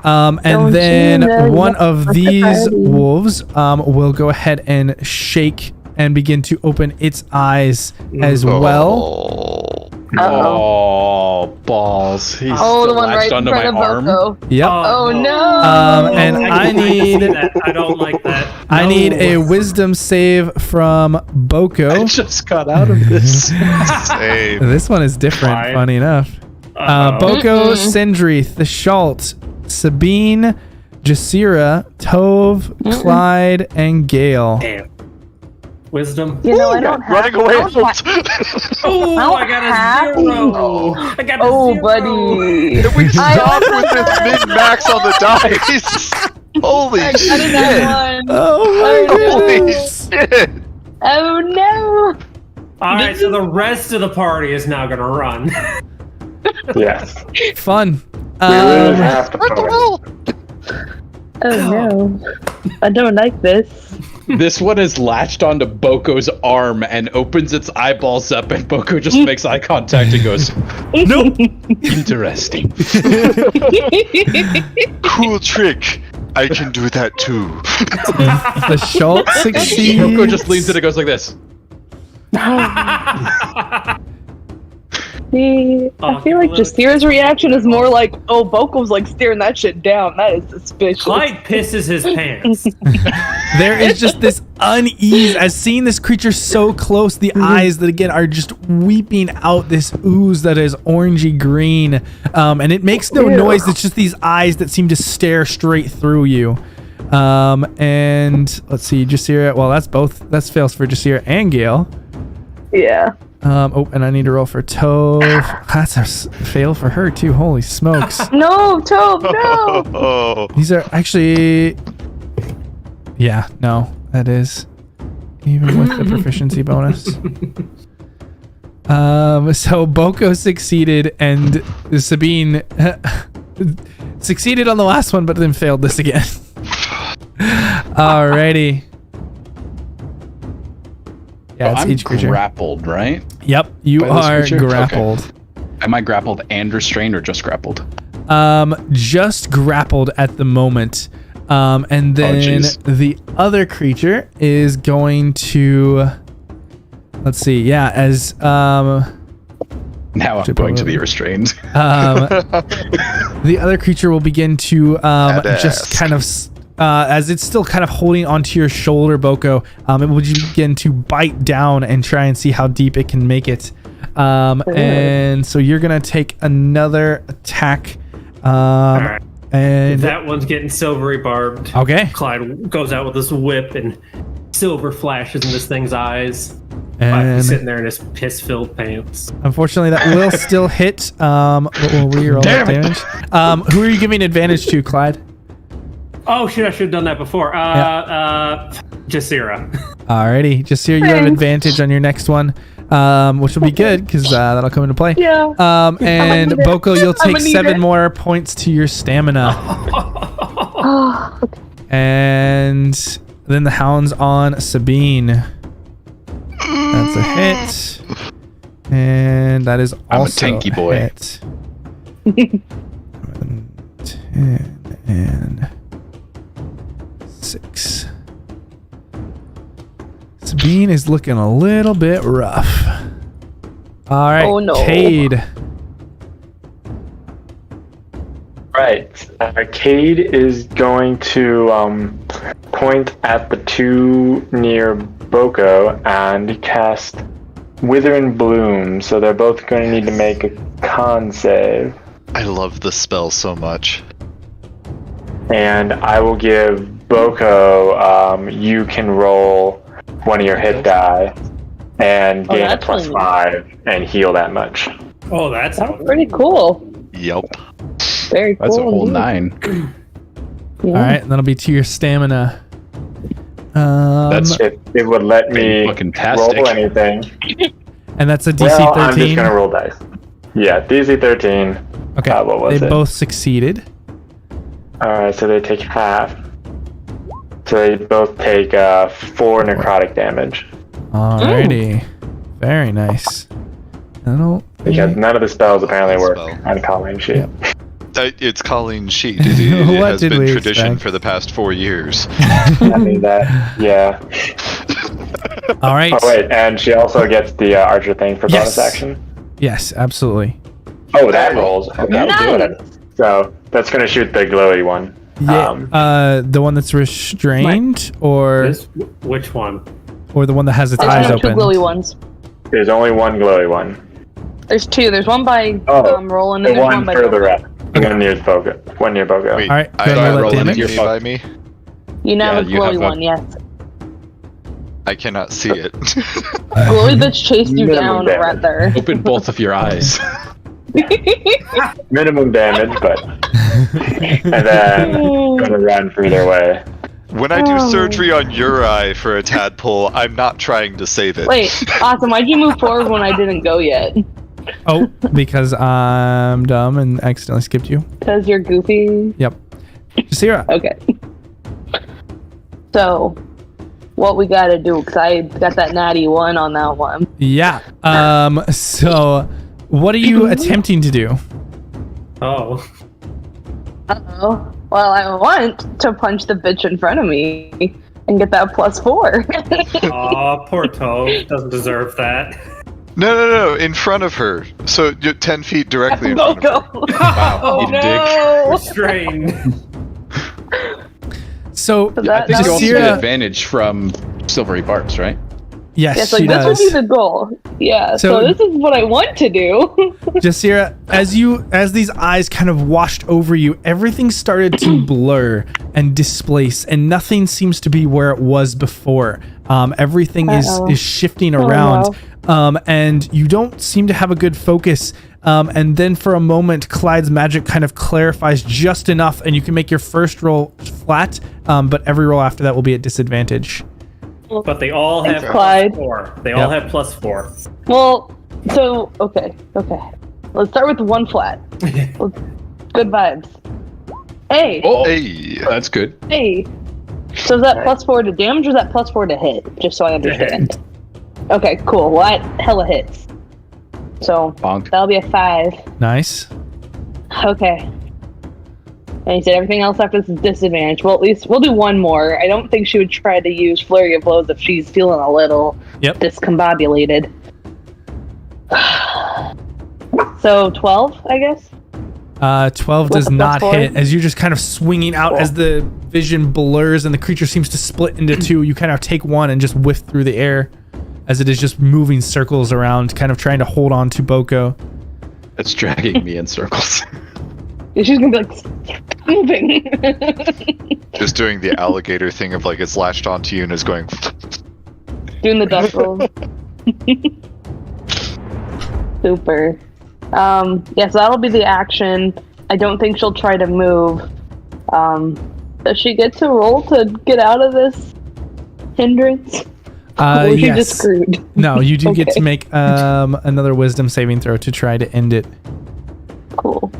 Speaker 1: And
Speaker 4: Don't
Speaker 1: then
Speaker 4: you know
Speaker 1: one
Speaker 4: you're
Speaker 1: of
Speaker 4: the
Speaker 1: these
Speaker 4: party?
Speaker 1: wolves will go ahead and shake and begin to open its eyes as well.
Speaker 3: Oh.
Speaker 7: Oh, balls. He's
Speaker 4: Oh, the
Speaker 7: still
Speaker 4: one
Speaker 7: latched
Speaker 4: right in
Speaker 7: onto
Speaker 4: front
Speaker 7: my
Speaker 4: of
Speaker 7: arm.
Speaker 4: Boko.
Speaker 1: Yep.
Speaker 4: Oh, no.
Speaker 1: And I
Speaker 6: can see
Speaker 1: need
Speaker 6: that. I don't like that.
Speaker 1: I
Speaker 6: No.
Speaker 1: need a wisdom save from Boko.
Speaker 7: I just got out of this.
Speaker 3: Save.
Speaker 1: This one is different,
Speaker 6: Fine.
Speaker 1: funny enough.
Speaker 6: Uh-oh.
Speaker 1: Boko, Sindri, Thashalt, Sabine, Jasira, Tove, Clyde, and Gale.
Speaker 6: Damn. Wisdom.
Speaker 4: You know, I don't have.
Speaker 3: Running away.
Speaker 4: I don't
Speaker 6: Oh,
Speaker 4: How
Speaker 6: I got a
Speaker 4: happy.
Speaker 6: 0. I got a
Speaker 4: Oh,
Speaker 6: 0.
Speaker 4: buddy.
Speaker 3: Can we stop
Speaker 4: I
Speaker 3: with this min-max on the dice? Holy
Speaker 4: I got
Speaker 3: shit.
Speaker 4: that one.
Speaker 1: Oh my
Speaker 3: Holy
Speaker 1: goodness.
Speaker 3: shit.
Speaker 4: Oh, no.
Speaker 6: All right, so the rest of the party is now gonna run.
Speaker 5: Yes.
Speaker 1: Fun.
Speaker 5: We really have to
Speaker 3: What the
Speaker 5: focus.
Speaker 3: hell?
Speaker 4: Oh, no. I don't like this.
Speaker 7: This one is latched onto Boko's arm and opens its eyeballs up, and Boko just makes eye contact and goes, "Nope." Interesting.
Speaker 3: Cool trick. I can do that too.
Speaker 1: Thashalt succeeds.
Speaker 7: Boko just leans in and goes like this.
Speaker 4: See, I feel like Jasira's reaction is more like, oh, Boko's like staring that shit down. That is suspicious.
Speaker 6: Clyde pisses his pants.
Speaker 1: There is just this unease as seeing this creature so close, the eyes that again are just weeping out this ooze that is orangey green, and it makes no noise. It's just these eyes that seem to stare straight through you. And let's see, Jasira. Well, that's fails for Jasira and Gale.
Speaker 4: Yeah.
Speaker 1: Oh, and I need to roll for Tove. That's a fail for her too. Holy smokes!
Speaker 4: No, Tobe, no.
Speaker 3: Oh.
Speaker 1: These are actually Yeah, no, that is even with the proficiency bonus. So Boko succeeded and Sabine succeeded on the last one, but then failed this again. Alrighty. Yeah, it's
Speaker 7: I'm
Speaker 1: each creature.
Speaker 7: grappled, right?
Speaker 1: Yep, you
Speaker 7: By this
Speaker 1: are
Speaker 7: creature?
Speaker 1: grappled.
Speaker 7: Okay. Am I grappled and restrained or just grappled?
Speaker 1: Just grappled at the moment. And then
Speaker 7: jeez.
Speaker 1: the other creature is going to, let's see. Yeah, as
Speaker 7: Now I'm going to be restrained.
Speaker 1: the other creature will begin to just kind of as it's still kind of holding onto your shoulder, Boko, it will begin to bite down and try and see how deep it can make it. And so you're gonna take another attack.
Speaker 6: Alright.
Speaker 1: And
Speaker 6: That one's getting silvery barbed.
Speaker 1: okay.
Speaker 6: Clyde goes out with his whip and silver flashes in this thing's eyes.
Speaker 1: And
Speaker 6: Sitting there in his piss-filled pants.
Speaker 1: unfortunately, that will still hit. We'll reroll that damage. Who are you giving advantage to, Clyde?
Speaker 6: Oh shit! I should have done that before. Jasira.
Speaker 1: Alrighty, just here you have advantage on your next one, which will be good because that'll come into play.
Speaker 4: Yeah.
Speaker 1: And Boko, you'll take 7 more points to your stamina.
Speaker 4: Oh, okay.
Speaker 1: And then the hounds on Sabine. That's a hit. And that is
Speaker 7: I'm a
Speaker 1: also
Speaker 7: tanky boy.
Speaker 1: hit. 11, 10, and 6. Sabine is looking a little bit rough. All right,
Speaker 4: Oh, no.
Speaker 1: Cade.
Speaker 5: Right. Cade is going to point at the two near Boko and cast Wither and Bloom. So they're both going to need to make a con save.
Speaker 3: I love this spell so much.
Speaker 5: And I will give Boko, you can roll one of your hit die and gain a
Speaker 4: that's
Speaker 5: plus
Speaker 4: really
Speaker 5: 5 and heal that much.
Speaker 6: Oh, that's
Speaker 4: That's pretty cool.
Speaker 3: Yup.
Speaker 4: Very cool.
Speaker 7: That's a whole
Speaker 4: indeed.
Speaker 7: 9.
Speaker 1: All right, that'll be to your stamina.
Speaker 7: That's
Speaker 5: It would let me
Speaker 7: fucking tastic.
Speaker 5: roll anything.
Speaker 1: And that's a DC
Speaker 5: Well,
Speaker 1: 13.
Speaker 5: I'm just going to roll dice. Yeah, DC 13.
Speaker 1: Okay,
Speaker 5: what was
Speaker 1: they
Speaker 5: it?
Speaker 1: both succeeded.
Speaker 5: Alright, so they take half. So they both take 4 necrotic damage.
Speaker 1: Alrighty, very nice.
Speaker 5: Because none of the spells apparently work
Speaker 3: Spell.
Speaker 5: on calling sheet.
Speaker 1: Yep.
Speaker 3: It's calling sheet. It
Speaker 1: What
Speaker 3: has
Speaker 1: did
Speaker 3: been
Speaker 1: we
Speaker 3: tradition
Speaker 1: expect?
Speaker 3: for the past 4 years.
Speaker 5: I mean that, yeah.
Speaker 1: All right.
Speaker 5: Oh wait, and she also gets the archer thing for bonus
Speaker 1: Yes.
Speaker 5: action.
Speaker 1: Yes, absolutely.
Speaker 5: Oh, that rolls. Okay,
Speaker 4: Nice.
Speaker 5: I'll do it. So that's gonna shoot the glowy one.
Speaker 1: Yeah. The one that's restrained, or
Speaker 6: which one?
Speaker 1: the one that has its
Speaker 4: There's
Speaker 1: eyes
Speaker 4: only two
Speaker 1: open.
Speaker 4: glowy ones.
Speaker 5: There's only one glowy one.
Speaker 4: There's 2. There's one by Roland,
Speaker 5: the
Speaker 4: and there's
Speaker 5: one
Speaker 4: one by
Speaker 5: further up. The one near Boko. One near Boko.
Speaker 3: Wait,
Speaker 1: All right,
Speaker 3: I
Speaker 1: go ahead and roll
Speaker 3: roll
Speaker 1: that
Speaker 3: it
Speaker 1: damage.
Speaker 3: by me.
Speaker 4: You now have a
Speaker 7: you have
Speaker 4: glowy
Speaker 7: a-
Speaker 4: one, yes.
Speaker 3: I cannot see it.
Speaker 4: Glowy bitch chased you
Speaker 5: Minimum
Speaker 4: down
Speaker 5: damage.
Speaker 4: right there.
Speaker 7: Open both of your eyes.
Speaker 5: Minimum damage, but and then gonna run through their way.
Speaker 3: When I do surgery on your eye for a tadpole, I'm not trying to save it.
Speaker 4: Wait, awesome. Why'd you move forward when I didn't go yet?
Speaker 1: Oh, because I'm dumb and accidentally skipped you.
Speaker 4: Because you're goofy.
Speaker 1: Yep. Jasira.
Speaker 4: Okay. So, what we gotta do? Because I got that natty 1 on that one.
Speaker 1: Yeah. So, what are you attempting to do?
Speaker 6: Oh.
Speaker 4: Uh-oh. Well, I want to punch the bitch in front of me and get that +4.
Speaker 6: Aw, poor Toe. Doesn't deserve that.
Speaker 3: No, in front of her. So you're 10 feet directly in front of her.
Speaker 7: Wow,
Speaker 4: Oh,
Speaker 7: you dick.
Speaker 4: no.
Speaker 6: Restrained.
Speaker 1: So,
Speaker 4: So
Speaker 7: I
Speaker 4: that,
Speaker 7: think
Speaker 4: that
Speaker 7: you also
Speaker 4: was-
Speaker 7: get
Speaker 1: Jasira,
Speaker 7: advantage from silvery barbs, right?
Speaker 1: yes,
Speaker 4: Yes,
Speaker 1: she
Speaker 4: like this
Speaker 1: does.
Speaker 4: would be the goal. Yeah,
Speaker 1: So-
Speaker 4: so this is what I want to do.
Speaker 1: Jasira, as these eyes kind of washed over you, everything started to blur and displace, and nothing seems to be where it was before. Everything is shifting around, and you don't seem to have a good focus. And then for a moment, Clyde's magic kind of clarifies just enough, and you can make your first roll flat, but every roll after that will be at disadvantage.
Speaker 6: But they all have
Speaker 4: Thanks, Clyde.
Speaker 6: +4. They all have +4.
Speaker 4: Well, so okay. Let's start with one flat. Good vibes. Hey.
Speaker 7: Oh,
Speaker 3: Hey.
Speaker 7: that's good.
Speaker 4: Hey. So is that +4 to damage or is that +4 to hit? Just so I understand. Okay, cool. Well, that hella hits. So
Speaker 7: Bonk.
Speaker 4: that'll be a 5.
Speaker 1: Nice.
Speaker 4: Okay. And you said everything else after this is disadvantage. Well, at least we'll do one more. I don't think she would try to use Flurry of Blows if she's feeling a little discombobulated. So 12, I guess?
Speaker 1: 12 does
Speaker 4: With a
Speaker 1: not
Speaker 4: +4?
Speaker 1: hit. As you're just kind of swinging out as the vision blurs and the creature seems to split into two, you kind of take one and just whiff through the air as it is just moving circles around, kind of trying to hold on to Boko.
Speaker 7: It's dragging me in circles.
Speaker 4: She's gonna be like, moving.
Speaker 3: Just doing the alligator thing of like it's latched onto you and is going.
Speaker 4: Doing the duck rolls. Super. So that'll be the action. I don't think she'll try to move. Does she get to roll to get out of this hindrance? Or is she
Speaker 1: Yes.
Speaker 4: just screwed?
Speaker 1: No, you do get to
Speaker 4: Okay.
Speaker 1: make another wisdom saving throw to try to end it.
Speaker 4: Cool.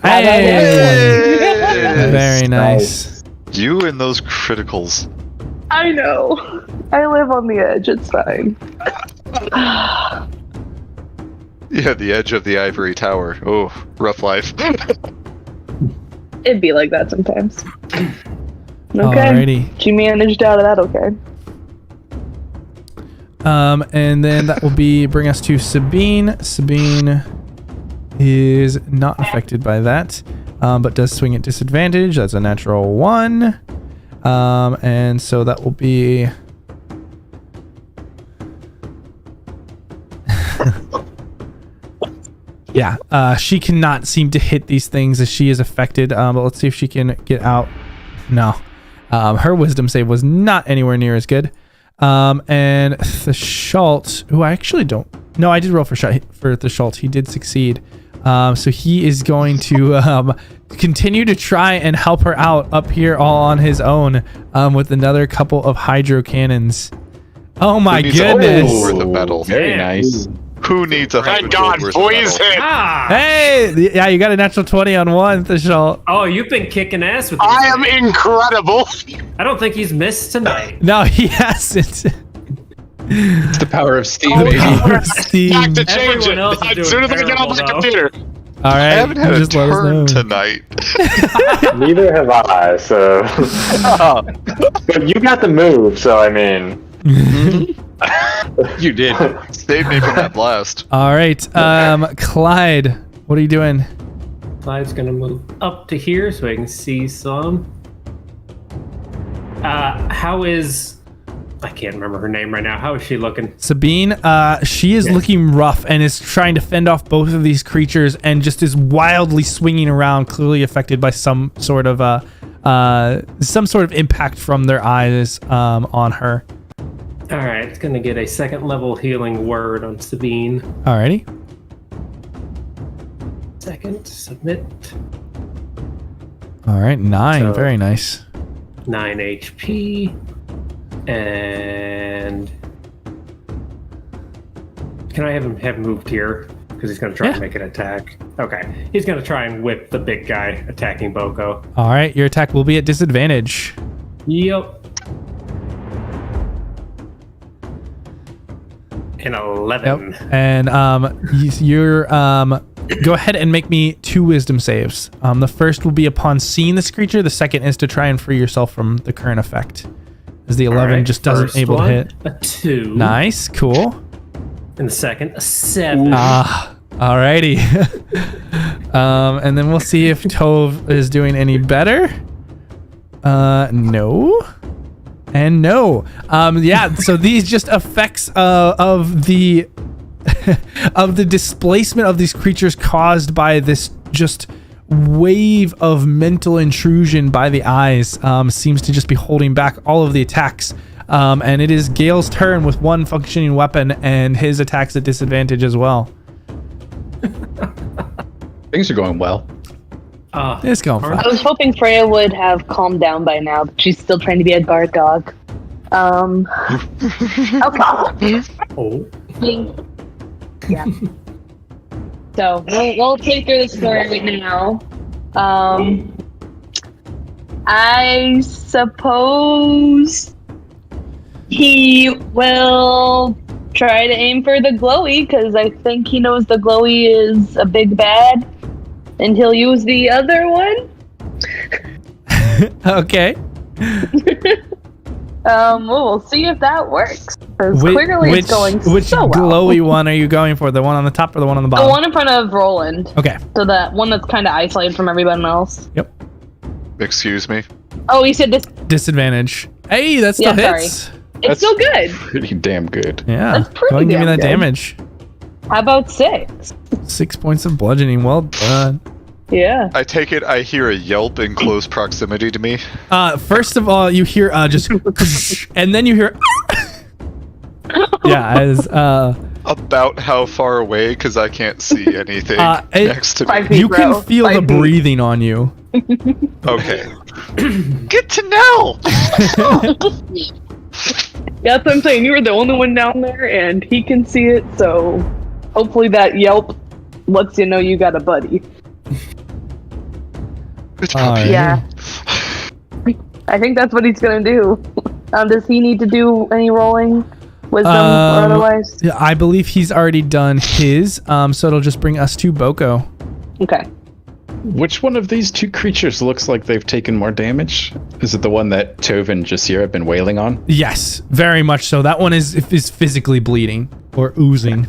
Speaker 1: Hey! Very nice.
Speaker 3: You and those criticals.
Speaker 4: I know. I live on the edge. It's fine.
Speaker 3: Yeah, the edge of the ivory tower. Oh, rough life.
Speaker 4: It'd be like that sometimes. Okay.
Speaker 1: Alrighty.
Speaker 4: She managed out of that okay.
Speaker 1: And then that will bring us to Sabine. Sabine is not affected by that, but does swing at disadvantage. That's a natural 1. And so that will be... Yeah, she cannot seem to hit these things as she is affected, but let's see if she can get out. No. Her wisdom save was not anywhere near as good. And the Schalt, who I actually don't... No, I did roll for the Schalt. He did succeed. So he is going to continue to try and help her out up here all on his own with another couple of hydro cannons. Oh my goodness.
Speaker 3: Over the metal.
Speaker 7: Very nice.
Speaker 3: Who needs a
Speaker 9: Thank God,
Speaker 3: worth of
Speaker 9: boys.
Speaker 3: metal?
Speaker 6: Ah!
Speaker 1: Hey! Yeah, you got a natural 20 on one, the Schalt.
Speaker 6: Oh, you've been kicking ass with these
Speaker 9: I am
Speaker 6: things.
Speaker 9: incredible.
Speaker 6: I don't think he's missed tonight.
Speaker 1: No, he hasn't.
Speaker 7: It's the power of Steam,
Speaker 1: The
Speaker 7: baby.
Speaker 1: power of Steam.
Speaker 9: Back to change
Speaker 6: Everyone else is
Speaker 9: it.
Speaker 6: doing
Speaker 9: As soon as I get on my
Speaker 6: terrible,
Speaker 9: computer.
Speaker 1: All right,
Speaker 3: I haven't had a
Speaker 1: just let us know.
Speaker 3: turn tonight.
Speaker 5: Neither have I, so. But you got the move, so I mean.
Speaker 7: You did.
Speaker 3: Saved me from that blast.
Speaker 1: All right, Clyde, what are you doing?
Speaker 6: Clyde's gonna move up to here so I can see some. How is... I can't remember her name right now. How is she looking?
Speaker 1: Sabine, she is looking rough and is trying to fend off both of these creatures and just is wildly swinging around, clearly affected by some sort of impact from their eyes on her.
Speaker 6: All right, it's gonna get a 2nd level healing word on Sabine.
Speaker 1: Alrighty.
Speaker 6: 2nd, submit.
Speaker 1: All right, 9.
Speaker 6: So-
Speaker 1: Very nice.
Speaker 6: 9 HP. And can I have him moved here? Because he's going to try and make an attack. Okay. He's going to try and whip the big guy attacking Boko.
Speaker 1: All right, your attack will be at disadvantage.
Speaker 6: Yep. An 11.
Speaker 1: Yep. And you're go ahead and make me 2 wisdom saves. The first will be upon seeing this creature. The second is to try and free yourself from the current effect. As the 11
Speaker 6: Alright,
Speaker 1: just doesn't
Speaker 6: first
Speaker 1: able to
Speaker 6: one,
Speaker 1: hit.
Speaker 6: A 2.
Speaker 1: Nice, cool.
Speaker 6: And the second, a 7.
Speaker 1: Alrighty. And then we'll see if Tove is doing any better. No. And no. Yeah, so these just effects of the of the displacement of these creatures caused by this just wave of mental intrusion by the eyes seems to just be holding back all of the attacks. And it is Gale's turn with 1 functioning weapon and his attacks at disadvantage as well.
Speaker 7: Things are going well.
Speaker 1: It's going fine.
Speaker 4: I was hoping Freya would have calmed down by now, but she's still trying to be a guard dog. Okay.
Speaker 6: Oh.
Speaker 4: Yeah. So we'll take through the story right now. I suppose he will try to aim for the glowy because I think he knows the glowy is a big bad, and he'll use the other one.
Speaker 1: Okay.
Speaker 4: We'll see if that works. Because clearly it's going
Speaker 1: which
Speaker 4: so well.
Speaker 1: glowy one are you going for? The one on the top or the one on the bottom?
Speaker 4: The one in front of Roland.
Speaker 1: Okay.
Speaker 4: So that one that's kind of isolated from everyone else.
Speaker 1: Yep.
Speaker 3: Excuse me.
Speaker 4: Oh, you said this.
Speaker 1: Disadvantage. Hey, that still
Speaker 4: Yeah,
Speaker 1: hits.
Speaker 4: sorry. It's still good.
Speaker 7: Pretty damn good.
Speaker 1: Yeah.
Speaker 4: That's pretty
Speaker 1: Go ahead and give me
Speaker 4: damn
Speaker 1: that
Speaker 4: good.
Speaker 1: damage.
Speaker 4: How about 6?
Speaker 1: 6 points of bludgeoning. Well done.
Speaker 4: Yeah.
Speaker 3: I take it I hear a yelp in close proximity to me.
Speaker 1: First of all, you hear just, and then you hear. Yeah, as
Speaker 3: About how far away? Because I can't see anything next to
Speaker 4: 5
Speaker 3: me.
Speaker 1: you can
Speaker 4: bro.
Speaker 1: feel the
Speaker 4: 5 feet.
Speaker 1: breathing on you.
Speaker 3: Okay. Get to know!
Speaker 4: Yeah, that's what I'm saying. You were the only one down there, and he can see it, so hopefully that yelp lets you know you got a buddy.
Speaker 3: It's
Speaker 1: Alright.
Speaker 4: Yeah. I think that's what he's gonna do. Does he need to do any rolling? Wisdom or otherwise?
Speaker 1: Yeah, I believe he's already done his, so it'll just bring us to Boko.
Speaker 4: Okay.
Speaker 7: Which one of these two creatures looks like they've taken more damage? Is it the one that Tove and Jasir have been wailing on?
Speaker 1: Yes, very much so. That one is physically bleeding or oozing,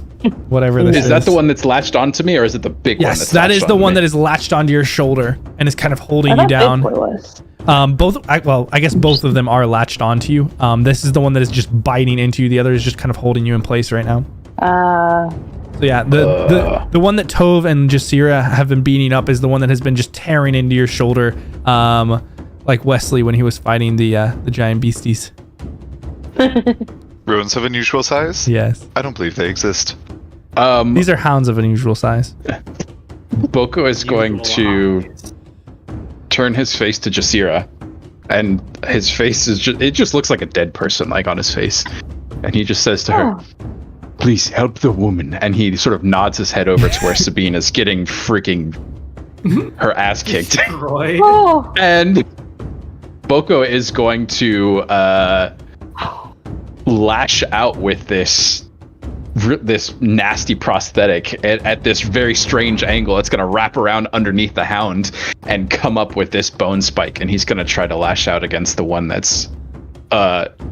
Speaker 1: whatever this is.
Speaker 7: Is that the one that's latched onto me, or is it the big one?
Speaker 1: Yes,
Speaker 7: That's
Speaker 1: that is
Speaker 7: latched
Speaker 1: the
Speaker 7: onto
Speaker 1: one
Speaker 7: me?
Speaker 1: that is latched onto your shoulder and is kind of holding
Speaker 4: I
Speaker 1: you
Speaker 4: thought
Speaker 1: down.
Speaker 4: Big Boy was.
Speaker 1: I guess both of them are latched onto you. This is the one that is just biting into you. The other is just kind of holding you in place right now. So yeah, the one that Tove and Jasira have been beating up is the one that has been just tearing into your shoulder, like Wesley when he was fighting the giant beasties.
Speaker 3: Ruins of unusual size?
Speaker 1: Yes,
Speaker 3: I don't believe they exist.
Speaker 1: these are hounds of unusual size.
Speaker 7: Boko is going to turn his face to Jasira, and his face is it just looks like a dead person, like on his face, and he just says to her, "Please help the woman," and he sort of nods his head over to where Sabine is getting freaking her ass kicked.
Speaker 6: Roy.
Speaker 4: Oh,
Speaker 7: And Boko is going to lash out with this nasty prosthetic at this very strange angle. It's going to wrap around underneath the hound and come up with this bone spike, and he's going to try to lash out against the one that's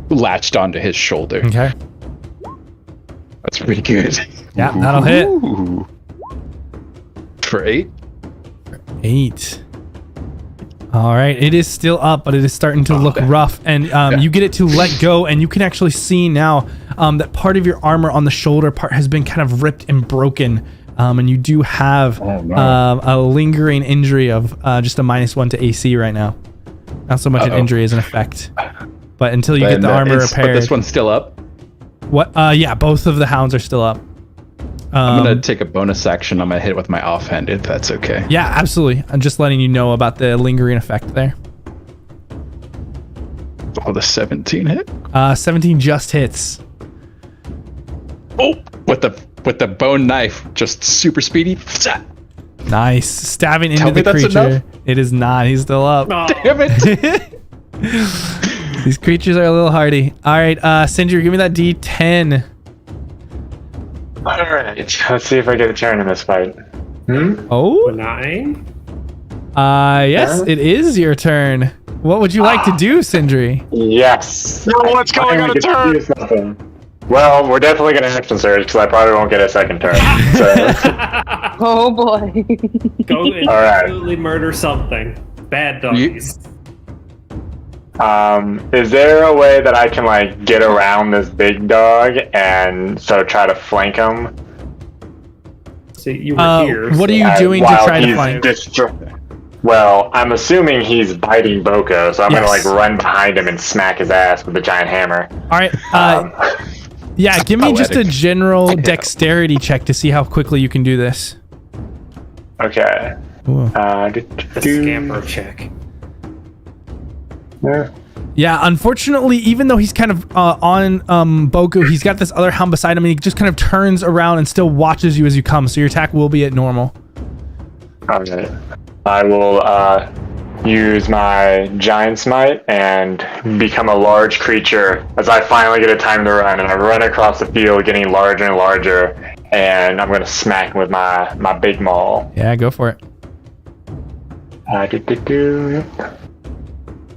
Speaker 7: latched onto his shoulder.
Speaker 1: Okay.
Speaker 7: That's pretty good.
Speaker 1: Yeah, that'll hit.
Speaker 7: Ooh. For 8.
Speaker 1: 8. All right, it is still up, but it is starting to look rough, and you get it to let go, and you can actually see now that part of your armor on the shoulder part has been kind of ripped and broken, and you do have a lingering injury of just a -1 to AC right now. Not so much an injury as an effect, but until you get the armor
Speaker 7: But
Speaker 1: repaired.
Speaker 7: this one's still up.
Speaker 1: What? Yeah, both of the hounds are still up.
Speaker 7: I'm gonna take a bonus action. I'm gonna hit with my offhand if that's okay.
Speaker 1: Yeah, absolutely. I'm just letting you know about the lingering effect there.
Speaker 7: Oh, the 17 hit.
Speaker 1: 17 just hits.
Speaker 7: Oh, with the bone knife, just super speedy.
Speaker 1: Nice. Stabbing into
Speaker 7: Tell me
Speaker 1: the
Speaker 7: that's
Speaker 1: creature.
Speaker 7: enough?
Speaker 1: It is not. He's still up.
Speaker 6: Oh,
Speaker 7: Damn it!
Speaker 1: These creatures are a little hardy. All right, Sindri, give me that D10.
Speaker 5: Alright, let's see if I get a turn in this fight.
Speaker 1: Oh?
Speaker 6: 9.
Speaker 1: Yes, it is your turn. What would you like to do, Sindri?
Speaker 5: Yes!
Speaker 3: what's going on a turn?
Speaker 5: Well, we're definitely going to action surge because I probably won't get a second turn. So,
Speaker 4: oh boy.
Speaker 6: Go and
Speaker 5: Alright.
Speaker 6: absolutely murder something. Bad doggies.
Speaker 5: is there a way that I can like get around this big dog and so try to flank him?
Speaker 6: See, you were here.
Speaker 1: What are you doing to
Speaker 5: while
Speaker 1: try to
Speaker 5: he's
Speaker 1: flank?
Speaker 5: Well, I'm assuming he's biting Boko, so I'm
Speaker 1: Yes.
Speaker 5: gonna like run behind him and smack his ass with a giant hammer.
Speaker 1: All right. Yeah, give me just a general dexterity check to see how quickly you can do this.
Speaker 5: Okay.
Speaker 1: Ooh.
Speaker 6: A scamper check.
Speaker 1: Yeah, unfortunately, even though he's kind of on Boko, he's got this other hound beside him, and he just kind of turns around and still watches you as you come. So your attack will be at normal.
Speaker 5: Okay. I will use my giant smite and become a large creature as I finally get a time to run, and I run across the field, getting larger and larger, and I'm going to smack him with my big maul.
Speaker 1: Yeah, go for it.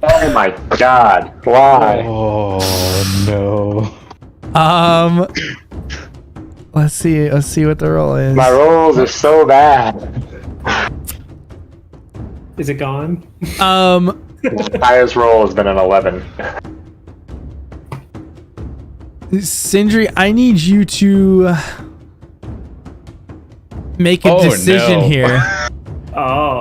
Speaker 5: Oh my god! Why?
Speaker 7: Oh no.
Speaker 1: Let's see what the roll is.
Speaker 5: My rolls are so bad.
Speaker 6: Is it gone?
Speaker 5: The highest roll has been an 11.
Speaker 1: Sindri, I need you to make a decision here.
Speaker 6: Oh.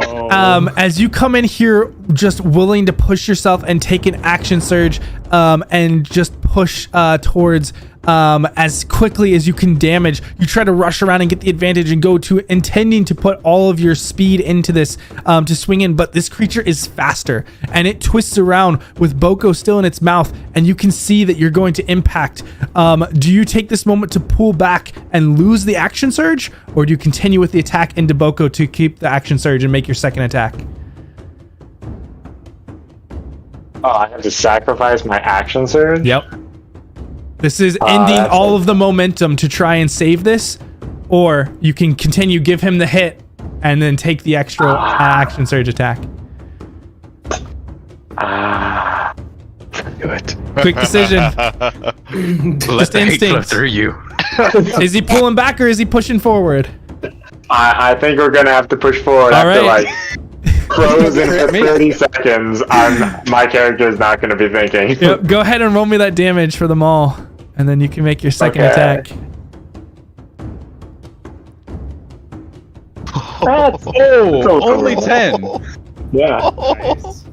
Speaker 1: As you come in here just willing to push yourself and take an action surge and just push towards as quickly as you can damage, you try to rush around and get the advantage and go to intending to put all of your speed into this to swing in, but this creature is faster and it twists around with Boko still in its mouth, and you can see that you're going to impact. Do you take this moment to pull back and lose the action surge, or do you continue with the attack into Boko to keep the action surge and make your second attack?
Speaker 5: Oh, I have to sacrifice my action surge?
Speaker 1: Yep. This is ending all of the momentum to try and save this, or you can continue, give him the hit, and then take the extra action surge attack.
Speaker 7: Do it.
Speaker 1: Quick decision. Just instinct.
Speaker 7: Through you.
Speaker 1: Is he pulling back or is he pushing forward?
Speaker 5: I think we're gonna have to push forward
Speaker 1: All
Speaker 5: after
Speaker 1: right.
Speaker 5: like frozen for 30 seconds. My character is not gonna be thinking.
Speaker 1: Yep. Go ahead and roll me that damage for them all, and then you can make your second attack.
Speaker 7: Only 10.
Speaker 5: Yeah.
Speaker 6: Nice.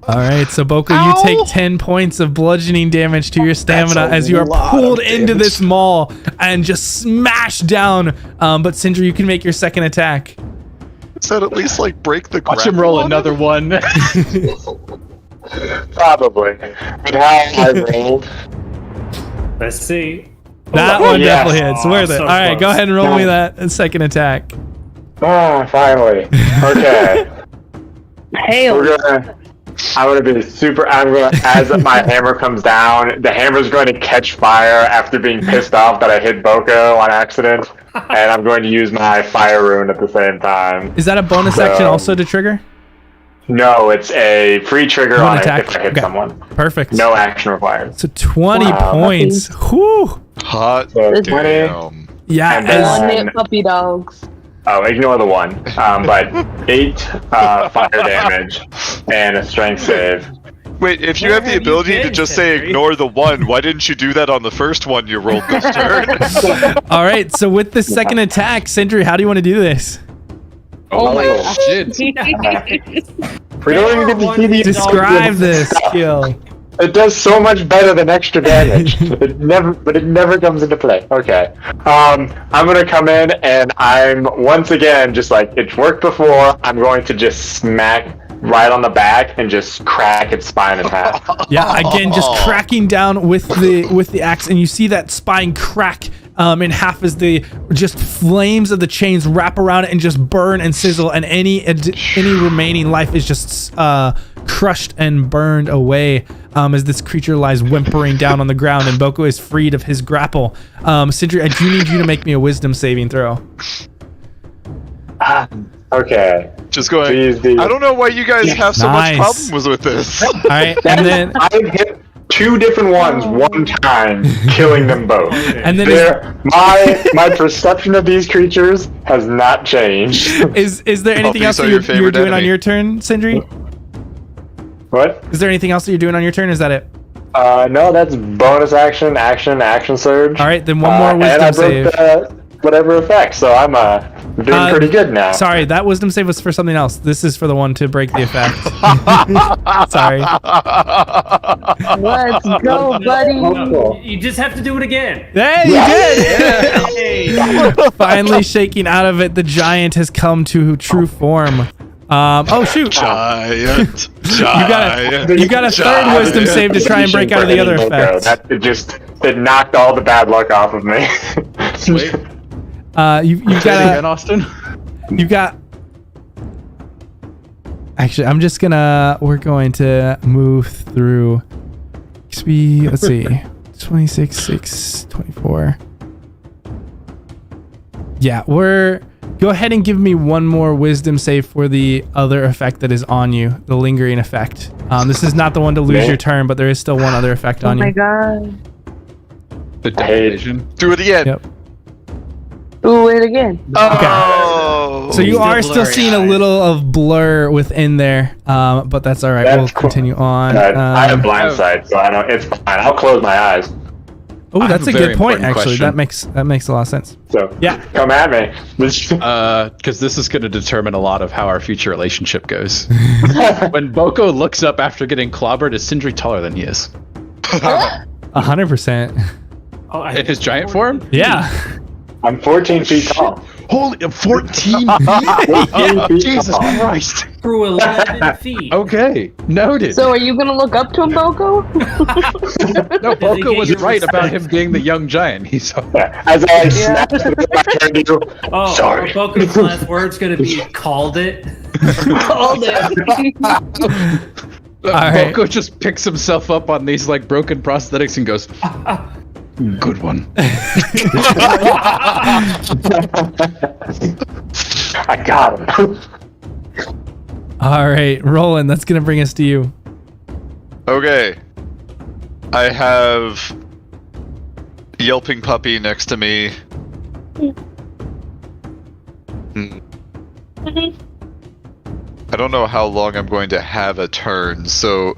Speaker 1: All right, so Boko, you take 10 points of bludgeoning damage to your stamina as you are pulled into this maul and just smashed down. But Sindri, you can make your second attack.
Speaker 3: Does that at least like break the
Speaker 7: Watch him roll another one.
Speaker 5: Probably. But how I rolled.
Speaker 6: Let's see.
Speaker 1: That one
Speaker 5: yes.
Speaker 1: definitely hits. Worth it.
Speaker 6: So
Speaker 1: All right, go
Speaker 6: close.
Speaker 1: ahead and roll me that second attack.
Speaker 5: Oh, finally. Okay.
Speaker 4: Hail.
Speaker 5: I'm gonna be super. As my hammer comes down, the hammer's going to catch fire after being pissed off that I hit Boko on accident, and I'm going to use my fire rune at the same time.
Speaker 1: Is that a bonus action also to trigger?
Speaker 5: No, it's a free trigger
Speaker 1: One
Speaker 5: on
Speaker 1: attack?
Speaker 5: it if I hit
Speaker 1: Okay.
Speaker 5: someone.
Speaker 1: Perfect.
Speaker 5: No action required.
Speaker 1: So 20
Speaker 5: Wow.
Speaker 1: points. Whew.
Speaker 3: Hot
Speaker 5: So
Speaker 4: This-
Speaker 5: 20.
Speaker 3: damn.
Speaker 1: Yeah,
Speaker 5: And
Speaker 1: as,
Speaker 4: One
Speaker 5: then-
Speaker 4: hit puppy dogs.
Speaker 5: Oh, ignore the one. But 8 fire damage and a strength save.
Speaker 3: Wait, if you
Speaker 6: Where
Speaker 3: have the
Speaker 6: have you
Speaker 3: ability to
Speaker 6: been,
Speaker 3: just say
Speaker 6: Henry?
Speaker 3: ignore the one, why didn't you do that on the first one you rolled this turn?
Speaker 1: all right, so with the second attack, Sindri, how do you want to do this?
Speaker 7: Oh my shit.
Speaker 5: We don't even get to see the
Speaker 1: Describe this skill.
Speaker 5: It does so much better than extra damage. It never comes into play. Okay. I'm gonna come in and I'm once again just like it's worked before. I'm going to just smack right on the back and just crack its spine in half.
Speaker 1: Yeah, again, just cracking down with the axe, and you see that spine crack in half as the just flames of the chains wrap around it and just burn and sizzle, and any remaining life is just crushed and burned away as this creature lies whimpering down on the ground, and Boko is freed of his grapple. Sindri, I do need you to make me a wisdom saving throw.
Speaker 5: Okay.
Speaker 3: Just going,
Speaker 5: Please do.
Speaker 3: I don't know why you guys have so
Speaker 1: Nice.
Speaker 3: much problems with this.
Speaker 1: All right, and then
Speaker 5: I've hit 2 different ones one time, killing them both.
Speaker 1: and then
Speaker 5: My perception of these creatures has not changed.
Speaker 1: is there anything else
Speaker 3: these
Speaker 1: that
Speaker 3: are your
Speaker 1: you're
Speaker 3: favorite
Speaker 1: doing on
Speaker 3: enemy.
Speaker 1: your turn, Sindri?
Speaker 5: What?
Speaker 1: Is there anything else that you're doing on your turn? Or is that it?
Speaker 5: No, that's bonus action, action surge.
Speaker 1: All right, then one more wisdom save.
Speaker 5: whatever effect, so I'm doing pretty good now.
Speaker 1: Sorry, that wisdom save was for something else. This is for the one to break the effect. Sorry.
Speaker 4: Let's go, buddy.
Speaker 6: No, you just have to do it again.
Speaker 1: Hey, you did! Finally shaking out of it, the giant has come to true form. Oh shoot!
Speaker 3: Giant.
Speaker 1: You got a third wisdom save to try and break out of the other effect.
Speaker 5: It knocked all the bad luck off of me.
Speaker 7: Wait,
Speaker 1: You've
Speaker 7: again,
Speaker 1: got
Speaker 7: Austin?
Speaker 1: you've got. Actually, we're going to move through. Let's see, 26, 6, 24. Yeah, go ahead and give me one more wisdom save for the other effect that is on you, the lingering effect. This is not the one to lose your turn, but there is still one other effect on
Speaker 4: Oh my
Speaker 1: you.
Speaker 4: god.
Speaker 7: The degradation.
Speaker 3: Do it again.
Speaker 1: Yep.
Speaker 4: Ooh, wait again.
Speaker 3: Oh.
Speaker 1: So you
Speaker 6: Still
Speaker 1: are still
Speaker 6: blurry
Speaker 1: seeing a
Speaker 6: eyes.
Speaker 1: little of blur within there, but that's all right.
Speaker 5: That's
Speaker 1: We'll
Speaker 5: cool.
Speaker 1: continue on.
Speaker 5: I have blindsight, so I know it's fine. I'll close my eyes.
Speaker 1: Oh,
Speaker 7: I
Speaker 1: that's
Speaker 7: have
Speaker 1: a
Speaker 7: a very
Speaker 1: good point.
Speaker 7: important
Speaker 1: Actually,
Speaker 7: question.
Speaker 1: that makes a lot of sense.
Speaker 5: So
Speaker 1: Yeah.
Speaker 5: come at me.
Speaker 7: Because this is going to determine a lot of how our future relationship goes. When Boko looks up after getting clobbered, is Sindri taller than he is?
Speaker 1: 100%.
Speaker 6: Oh,
Speaker 7: In his giant form?
Speaker 1: Yeah.
Speaker 5: I'm 14 feet tall.
Speaker 7: Holy, 14
Speaker 5: 14 feet
Speaker 7: Jesus
Speaker 5: tall.
Speaker 7: Christ.
Speaker 6: through 11 feet.
Speaker 7: Okay, noted.
Speaker 4: So are you gonna look up to him, Boko?
Speaker 7: No, Boko was
Speaker 6: your
Speaker 7: right about
Speaker 6: respect?
Speaker 7: him being the young giant. He's
Speaker 5: As I snap my hand to you.
Speaker 6: Oh,
Speaker 5: Sorry.
Speaker 6: Boku's last word's gonna be called it.
Speaker 4: Called it.
Speaker 1: right.
Speaker 7: Boko just picks himself up on these like broken prosthetics and goes, good one.
Speaker 5: I got him.
Speaker 1: All right, Roland, that's going to bring us to you.
Speaker 3: Okay. I have yelping puppy next to me. I don't know how long I'm going to have a turn, so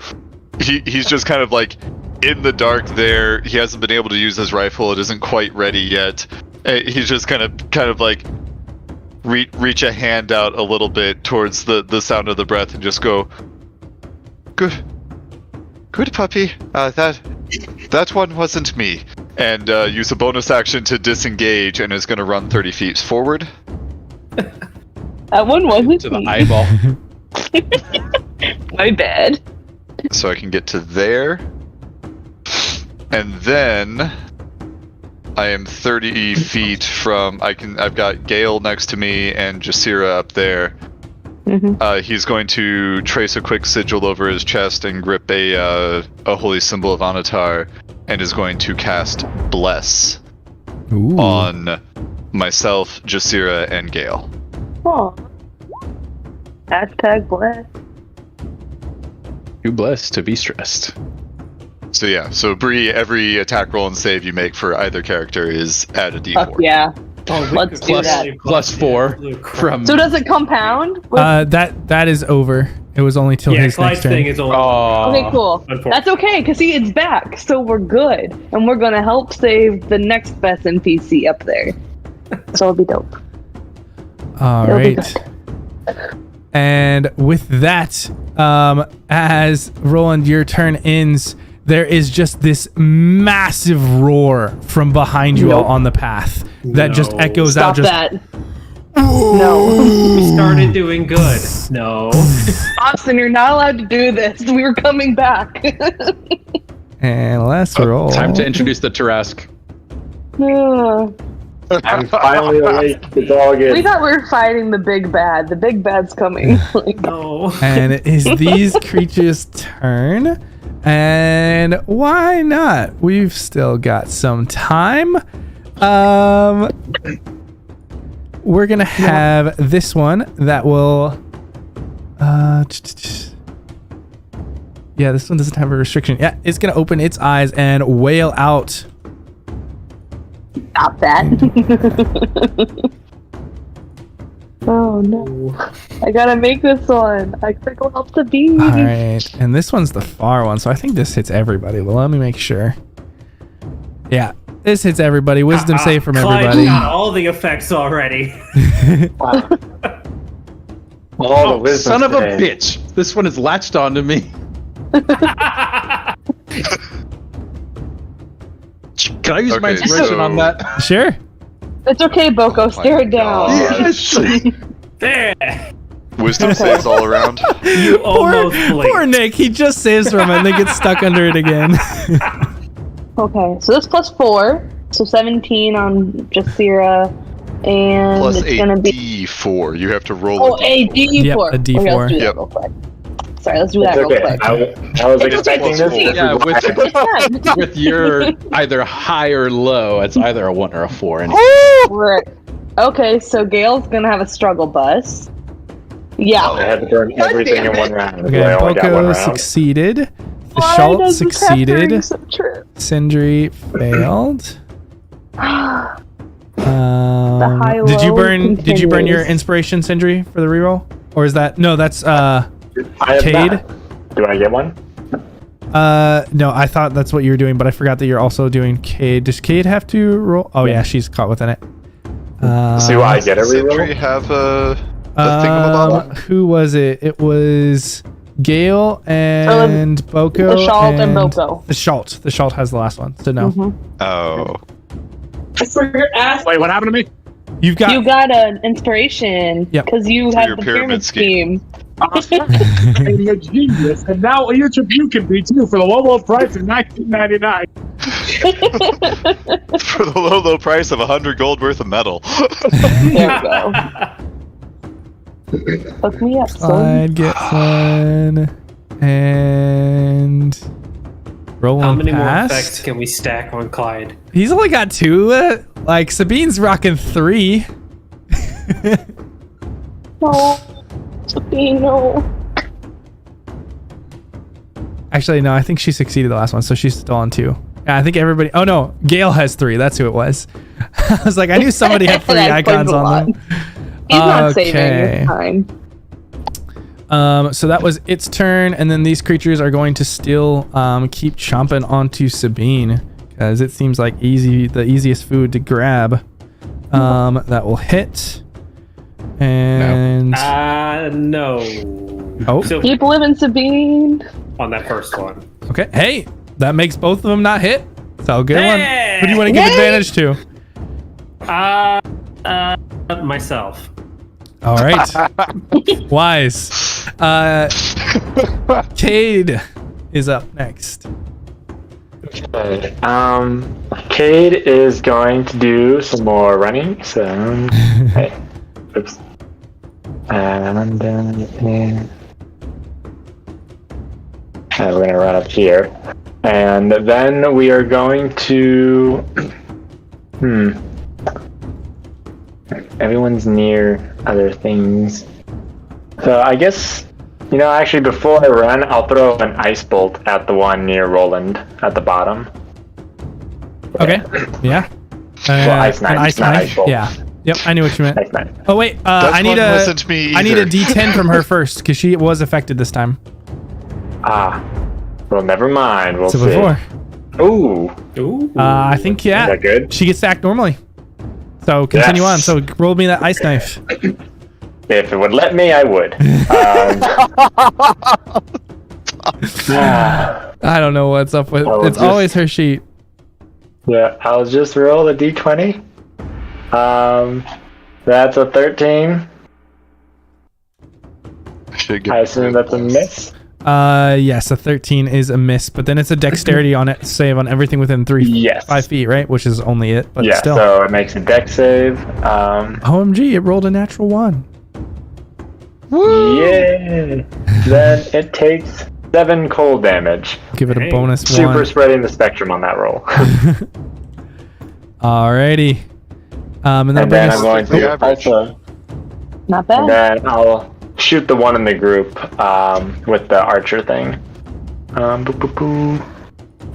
Speaker 3: he's just kind of like in the dark there. He hasn't been able to use his rifle. It isn't quite ready yet. He's just kind of like reach a hand out a little bit towards the sound of the breath and just go, good puppy. That one wasn't me. And use a bonus action to disengage, and is going to run 30 feet forward.
Speaker 4: That one wasn't
Speaker 7: To the
Speaker 4: me.
Speaker 7: eyeball.
Speaker 4: My bad.
Speaker 3: So I can get to there. And then I am 30 feet from I've got Gale next to me and Jasira up there. He's going to trace a quick sigil over his chest and grip a holy symbol of Anatar, and is going to cast Bless
Speaker 1: Ooh.
Speaker 3: on myself, Jasira, and Gale.
Speaker 4: Oh. Hashtag bless.
Speaker 7: Too blessed to be stressed.
Speaker 3: So yeah, so Bree, every attack roll and save you make for either character is add a d4.
Speaker 4: Fuck yeah.
Speaker 6: Oh,
Speaker 4: Let's do that.
Speaker 7: Plus 4 from.
Speaker 4: So does it compound?
Speaker 1: That is over. It was only till
Speaker 6: Yeah,
Speaker 1: his
Speaker 6: Clyde's
Speaker 1: next turn.
Speaker 6: thing is over.
Speaker 4: Okay, cool. That's okay, because see, it's back, so we're good. And we're gonna help save the next best NPC up there. So it'll be dope.
Speaker 1: All
Speaker 4: It'll be
Speaker 1: right. And with that, as Roland, your turn ends, there is just this massive roar from behind you all on the path that just
Speaker 6: No.
Speaker 1: echoes
Speaker 4: Stop
Speaker 1: out. Just
Speaker 4: that. No.
Speaker 6: We started doing good. No.
Speaker 4: Austin, you're not allowed to do this. We were coming back.
Speaker 1: and let's roll.
Speaker 7: Time to introduce the Tarask.
Speaker 5: I'm finally awake. It's all
Speaker 4: We
Speaker 5: good.
Speaker 4: thought we were fighting the big bad. The big bad's coming. Like,
Speaker 6: No.
Speaker 1: And it is these creatures' turn. And why not? We've still got some time. We're gonna have this one that will. Yeah, this one doesn't have a restriction. Yeah, it's gonna open its eyes and wail out.
Speaker 4: Stop that. Oh no. I gotta make this one. I gotta go help the bee.
Speaker 1: All right, and this one's the far one, so I think this hits everybody. Well, let me make sure. Yeah, This hits everybody. Wisdom save from
Speaker 6: Clyde
Speaker 1: everybody.
Speaker 6: got all the effects already.
Speaker 5: All the wisdom
Speaker 7: Son of a
Speaker 5: save.
Speaker 7: bitch! This one is latched onto me. Can I use my
Speaker 3: Okay,
Speaker 7: inspiration on
Speaker 3: so-
Speaker 7: that?
Speaker 1: Sure.
Speaker 4: It's okay, Boko. Stare it down.
Speaker 7: Yes.
Speaker 6: There.
Speaker 3: Wisdom saves all around.
Speaker 6: You almost blinked.
Speaker 1: Poor Nick. He just saves from it and then gets stuck under it again.
Speaker 4: Okay, so that's plus 4. So 17 on Jathira. And
Speaker 3: Plus
Speaker 4: it's
Speaker 3: a
Speaker 4: gonna be.
Speaker 3: D4. You have to roll
Speaker 4: Oh,
Speaker 3: a
Speaker 4: a D4.
Speaker 1: Yep, a
Speaker 4: Okay,
Speaker 1: D4.
Speaker 4: let's do that
Speaker 3: Yep.
Speaker 4: real quick. Sorry, let's do that
Speaker 5: It's
Speaker 4: real
Speaker 5: okay.
Speaker 4: quick.
Speaker 5: I was
Speaker 4: It's
Speaker 5: expecting
Speaker 3: okay.
Speaker 5: this.
Speaker 7: Yeah, with,
Speaker 4: Yeah.
Speaker 7: with your either high or low, it's either a 1 or a 4. And
Speaker 4: Right. Okay, so Gail's gonna have a struggle bus. Yeah.
Speaker 5: I had to burn everything in one round.
Speaker 1: Okay,
Speaker 5: I only got one
Speaker 1: Boko
Speaker 5: round.
Speaker 1: succeeded. The
Speaker 4: Why
Speaker 1: Schalt
Speaker 4: does this have to
Speaker 1: succeeded.
Speaker 4: be so true?
Speaker 1: Sindri failed.
Speaker 4: high
Speaker 1: Did you
Speaker 4: low
Speaker 1: burn? Did you burn your
Speaker 4: continues.
Speaker 1: inspiration, Sindri, for the reroll? Or is that no? That's
Speaker 5: I have
Speaker 1: Cade?
Speaker 5: that. Do I get one?
Speaker 1: no. I thought that's what you were doing, but I forgot that you're also doing Cade. Does Cade have to roll? Oh yeah, she's caught within it.
Speaker 5: So do I get a
Speaker 3: Sentry
Speaker 5: reroll?
Speaker 3: have a thingamabob?
Speaker 1: Who was it? It was Gale and Boko.
Speaker 4: The Schalt and Boko.
Speaker 1: The Schalt. The Schalt has the last one. So no.
Speaker 4: Mhm.
Speaker 3: Oh.
Speaker 5: Wait, what happened to me?
Speaker 1: You've got.
Speaker 4: You got an inspiration
Speaker 1: Yep.
Speaker 4: because you
Speaker 3: For
Speaker 4: have
Speaker 3: your
Speaker 4: the
Speaker 3: pyramid
Speaker 4: pyramid scheme.
Speaker 5: I'm a genius, and now each of you can be too for the low price of $19.99.
Speaker 3: For the low price of 100 gold worth of metal.
Speaker 4: There we go. Hook me up, son.
Speaker 1: Clyde gets one. And. Rolling
Speaker 6: How many more
Speaker 1: past.
Speaker 6: effects can we stack on Clyde?
Speaker 1: He's only got 2. Like Sabine's rocking 3.
Speaker 4: No. Sabine, no.
Speaker 1: Actually, no. I think she succeeded the last one, so she's still on 2. Yeah, I think everybody. Oh no, Gale has 3. That's who it was. I was like, I knew somebody had 3
Speaker 4: That explains
Speaker 1: icons
Speaker 4: a
Speaker 1: on
Speaker 4: lot.
Speaker 1: them.
Speaker 4: He's not
Speaker 1: Okay.
Speaker 4: saving his time.
Speaker 1: So that was its turn, and then these creatures are going to still keep chomping onto Sabine because it seems like the easiest food to grab. That will hit, and
Speaker 6: No.
Speaker 1: oh,
Speaker 6: So
Speaker 4: Keep living, Sabine.
Speaker 6: on that first one.
Speaker 1: okay. Hey, that makes both of them not hit. So good one.
Speaker 6: Hey!
Speaker 1: Who do you want to give
Speaker 4: Yay!
Speaker 1: advantage to?
Speaker 6: Myself.
Speaker 1: All right, wise. Cade is up next.
Speaker 5: Okay. Cade is going to do some more running. So, hey, oops. And I'm down here. And we're gonna run up here, and then we are going to. Everyone's near other things. So I guess, actually before I run, I'll throw an ice bolt at the one near Roland at the bottom.
Speaker 1: Okay. Yeah.
Speaker 5: Well, ice knife,
Speaker 1: An ice
Speaker 5: not
Speaker 1: knife.
Speaker 5: ice bolt.
Speaker 1: Yeah. Yep. I knew what you meant.
Speaker 5: Ice knife.
Speaker 1: Oh wait.
Speaker 3: That
Speaker 1: I need
Speaker 3: one
Speaker 1: a.
Speaker 3: wasn't me
Speaker 1: I need a
Speaker 3: either.
Speaker 1: D10 from her first because she was affected this time.
Speaker 5: Well, never mind. We'll
Speaker 1: So
Speaker 5: see.
Speaker 1: before.
Speaker 5: Ooh,
Speaker 6: Ooh.
Speaker 1: I think
Speaker 5: is
Speaker 1: yeah.
Speaker 5: that good?
Speaker 1: She gets to act normally. So continue
Speaker 5: Yes.
Speaker 1: on. So roll me that ice knife.
Speaker 5: If it would let me, I would.
Speaker 1: I don't know what's up with.
Speaker 5: Oh,
Speaker 1: It's
Speaker 5: just-
Speaker 1: always her sheet.
Speaker 5: Yeah, I'll just roll a d20. That's a 13.
Speaker 3: Should get
Speaker 5: I assume that's a miss.
Speaker 1: Yes, a 13 is a miss, but then it's a dexterity on it save on everything within
Speaker 5: Yes.
Speaker 1: 5 feet, right? Which is only it, but
Speaker 5: Yeah,
Speaker 1: still.
Speaker 5: so it makes a dex save.
Speaker 1: OMG, it rolled a natural 1.
Speaker 5: Yay! Then it takes 7 cold damage.
Speaker 1: Give it a
Speaker 6: Hey.
Speaker 1: bonus
Speaker 5: Super
Speaker 1: 1.
Speaker 5: spreading the spectrum on that roll.
Speaker 1: Alrighty. And that
Speaker 5: And then
Speaker 1: brings
Speaker 5: I'm going
Speaker 3: the
Speaker 5: to
Speaker 3: average.
Speaker 5: also.
Speaker 4: Not
Speaker 5: And
Speaker 4: bad.
Speaker 5: then I'll shoot the one in the group with the archer thing. Boop, boop, boop.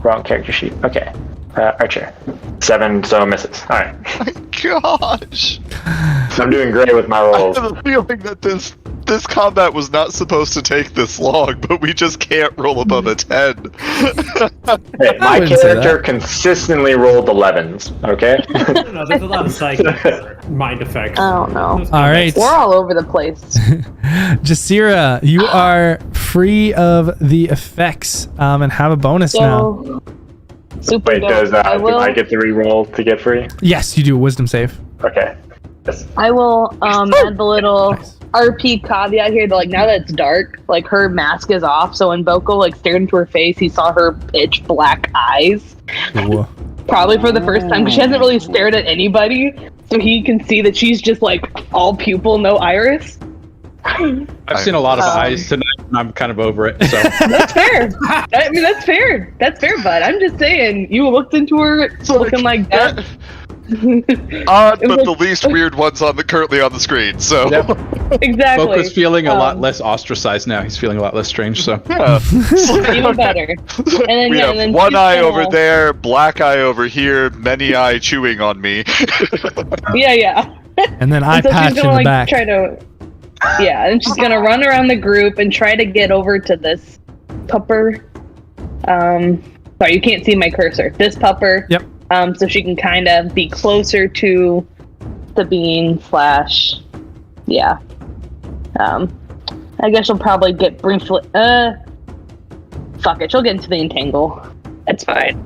Speaker 5: Wrong character sheet. Okay. Archer. 7, so misses. Alright.
Speaker 3: Gosh.
Speaker 5: I'm doing great with my
Speaker 3: I
Speaker 5: rolls.
Speaker 3: have a feeling that this This combat was not supposed to take this long, but we just can't roll above a 10.
Speaker 5: Hey, my
Speaker 1: wouldn't say
Speaker 5: character
Speaker 1: that.
Speaker 5: consistently rolled 11s, okay?
Speaker 6: I don't know, there's a lot of psychic mind effects.
Speaker 4: I don't know.
Speaker 1: All right.
Speaker 4: We're all over the place.
Speaker 1: Jasira, you are free of the effects and have a bonus now.
Speaker 4: So, super
Speaker 5: Wait,
Speaker 4: dope.
Speaker 5: do I get to re-roll to get free?
Speaker 1: Yes, you do a wisdom save.
Speaker 5: Okay. Yes.
Speaker 4: I will add the little RP caveat here that like now that it's dark, like her mask is off, so when Boko like stared into her face, he saw her pitch black eyes.
Speaker 1: Ooh.
Speaker 4: Probably for the first time, because she hasn't really stared at anybody, so he can see that she's just like all pupil, no iris.
Speaker 7: I've seen a lot of eyes tonight, and I'm kind of over it. So
Speaker 4: That's fair. I mean, that's fair. That's fair, bud. I'm just saying, you looked into her looking like that.
Speaker 3: Odd,
Speaker 4: It was
Speaker 3: but the
Speaker 4: like-
Speaker 3: least weird one's currently on the screen. So
Speaker 7: Yep.
Speaker 4: Exactly.
Speaker 7: Boko's feeling a lot less ostracized now. He's feeling a lot less strange. So
Speaker 3: yeah.
Speaker 4: Even better. And then,
Speaker 3: We
Speaker 4: yeah,
Speaker 3: have
Speaker 4: and then
Speaker 3: one
Speaker 4: she's
Speaker 3: eye
Speaker 4: gonna-
Speaker 3: over there, black eye over here, many eye chewing on me.
Speaker 4: Yeah.
Speaker 1: And then eye
Speaker 4: And so
Speaker 1: patch
Speaker 4: she's
Speaker 1: in
Speaker 4: gonna
Speaker 1: the
Speaker 4: like
Speaker 1: back.
Speaker 4: try to. Yeah, and she's gonna run around the group and try to get over to this pupper. Sorry, you can't see my cursor. This pupper.
Speaker 1: Yep.
Speaker 4: So she can kind of be closer to the bean / yeah. I guess she'll probably get briefly. Fuck it, she'll get into the entangle. That's fine.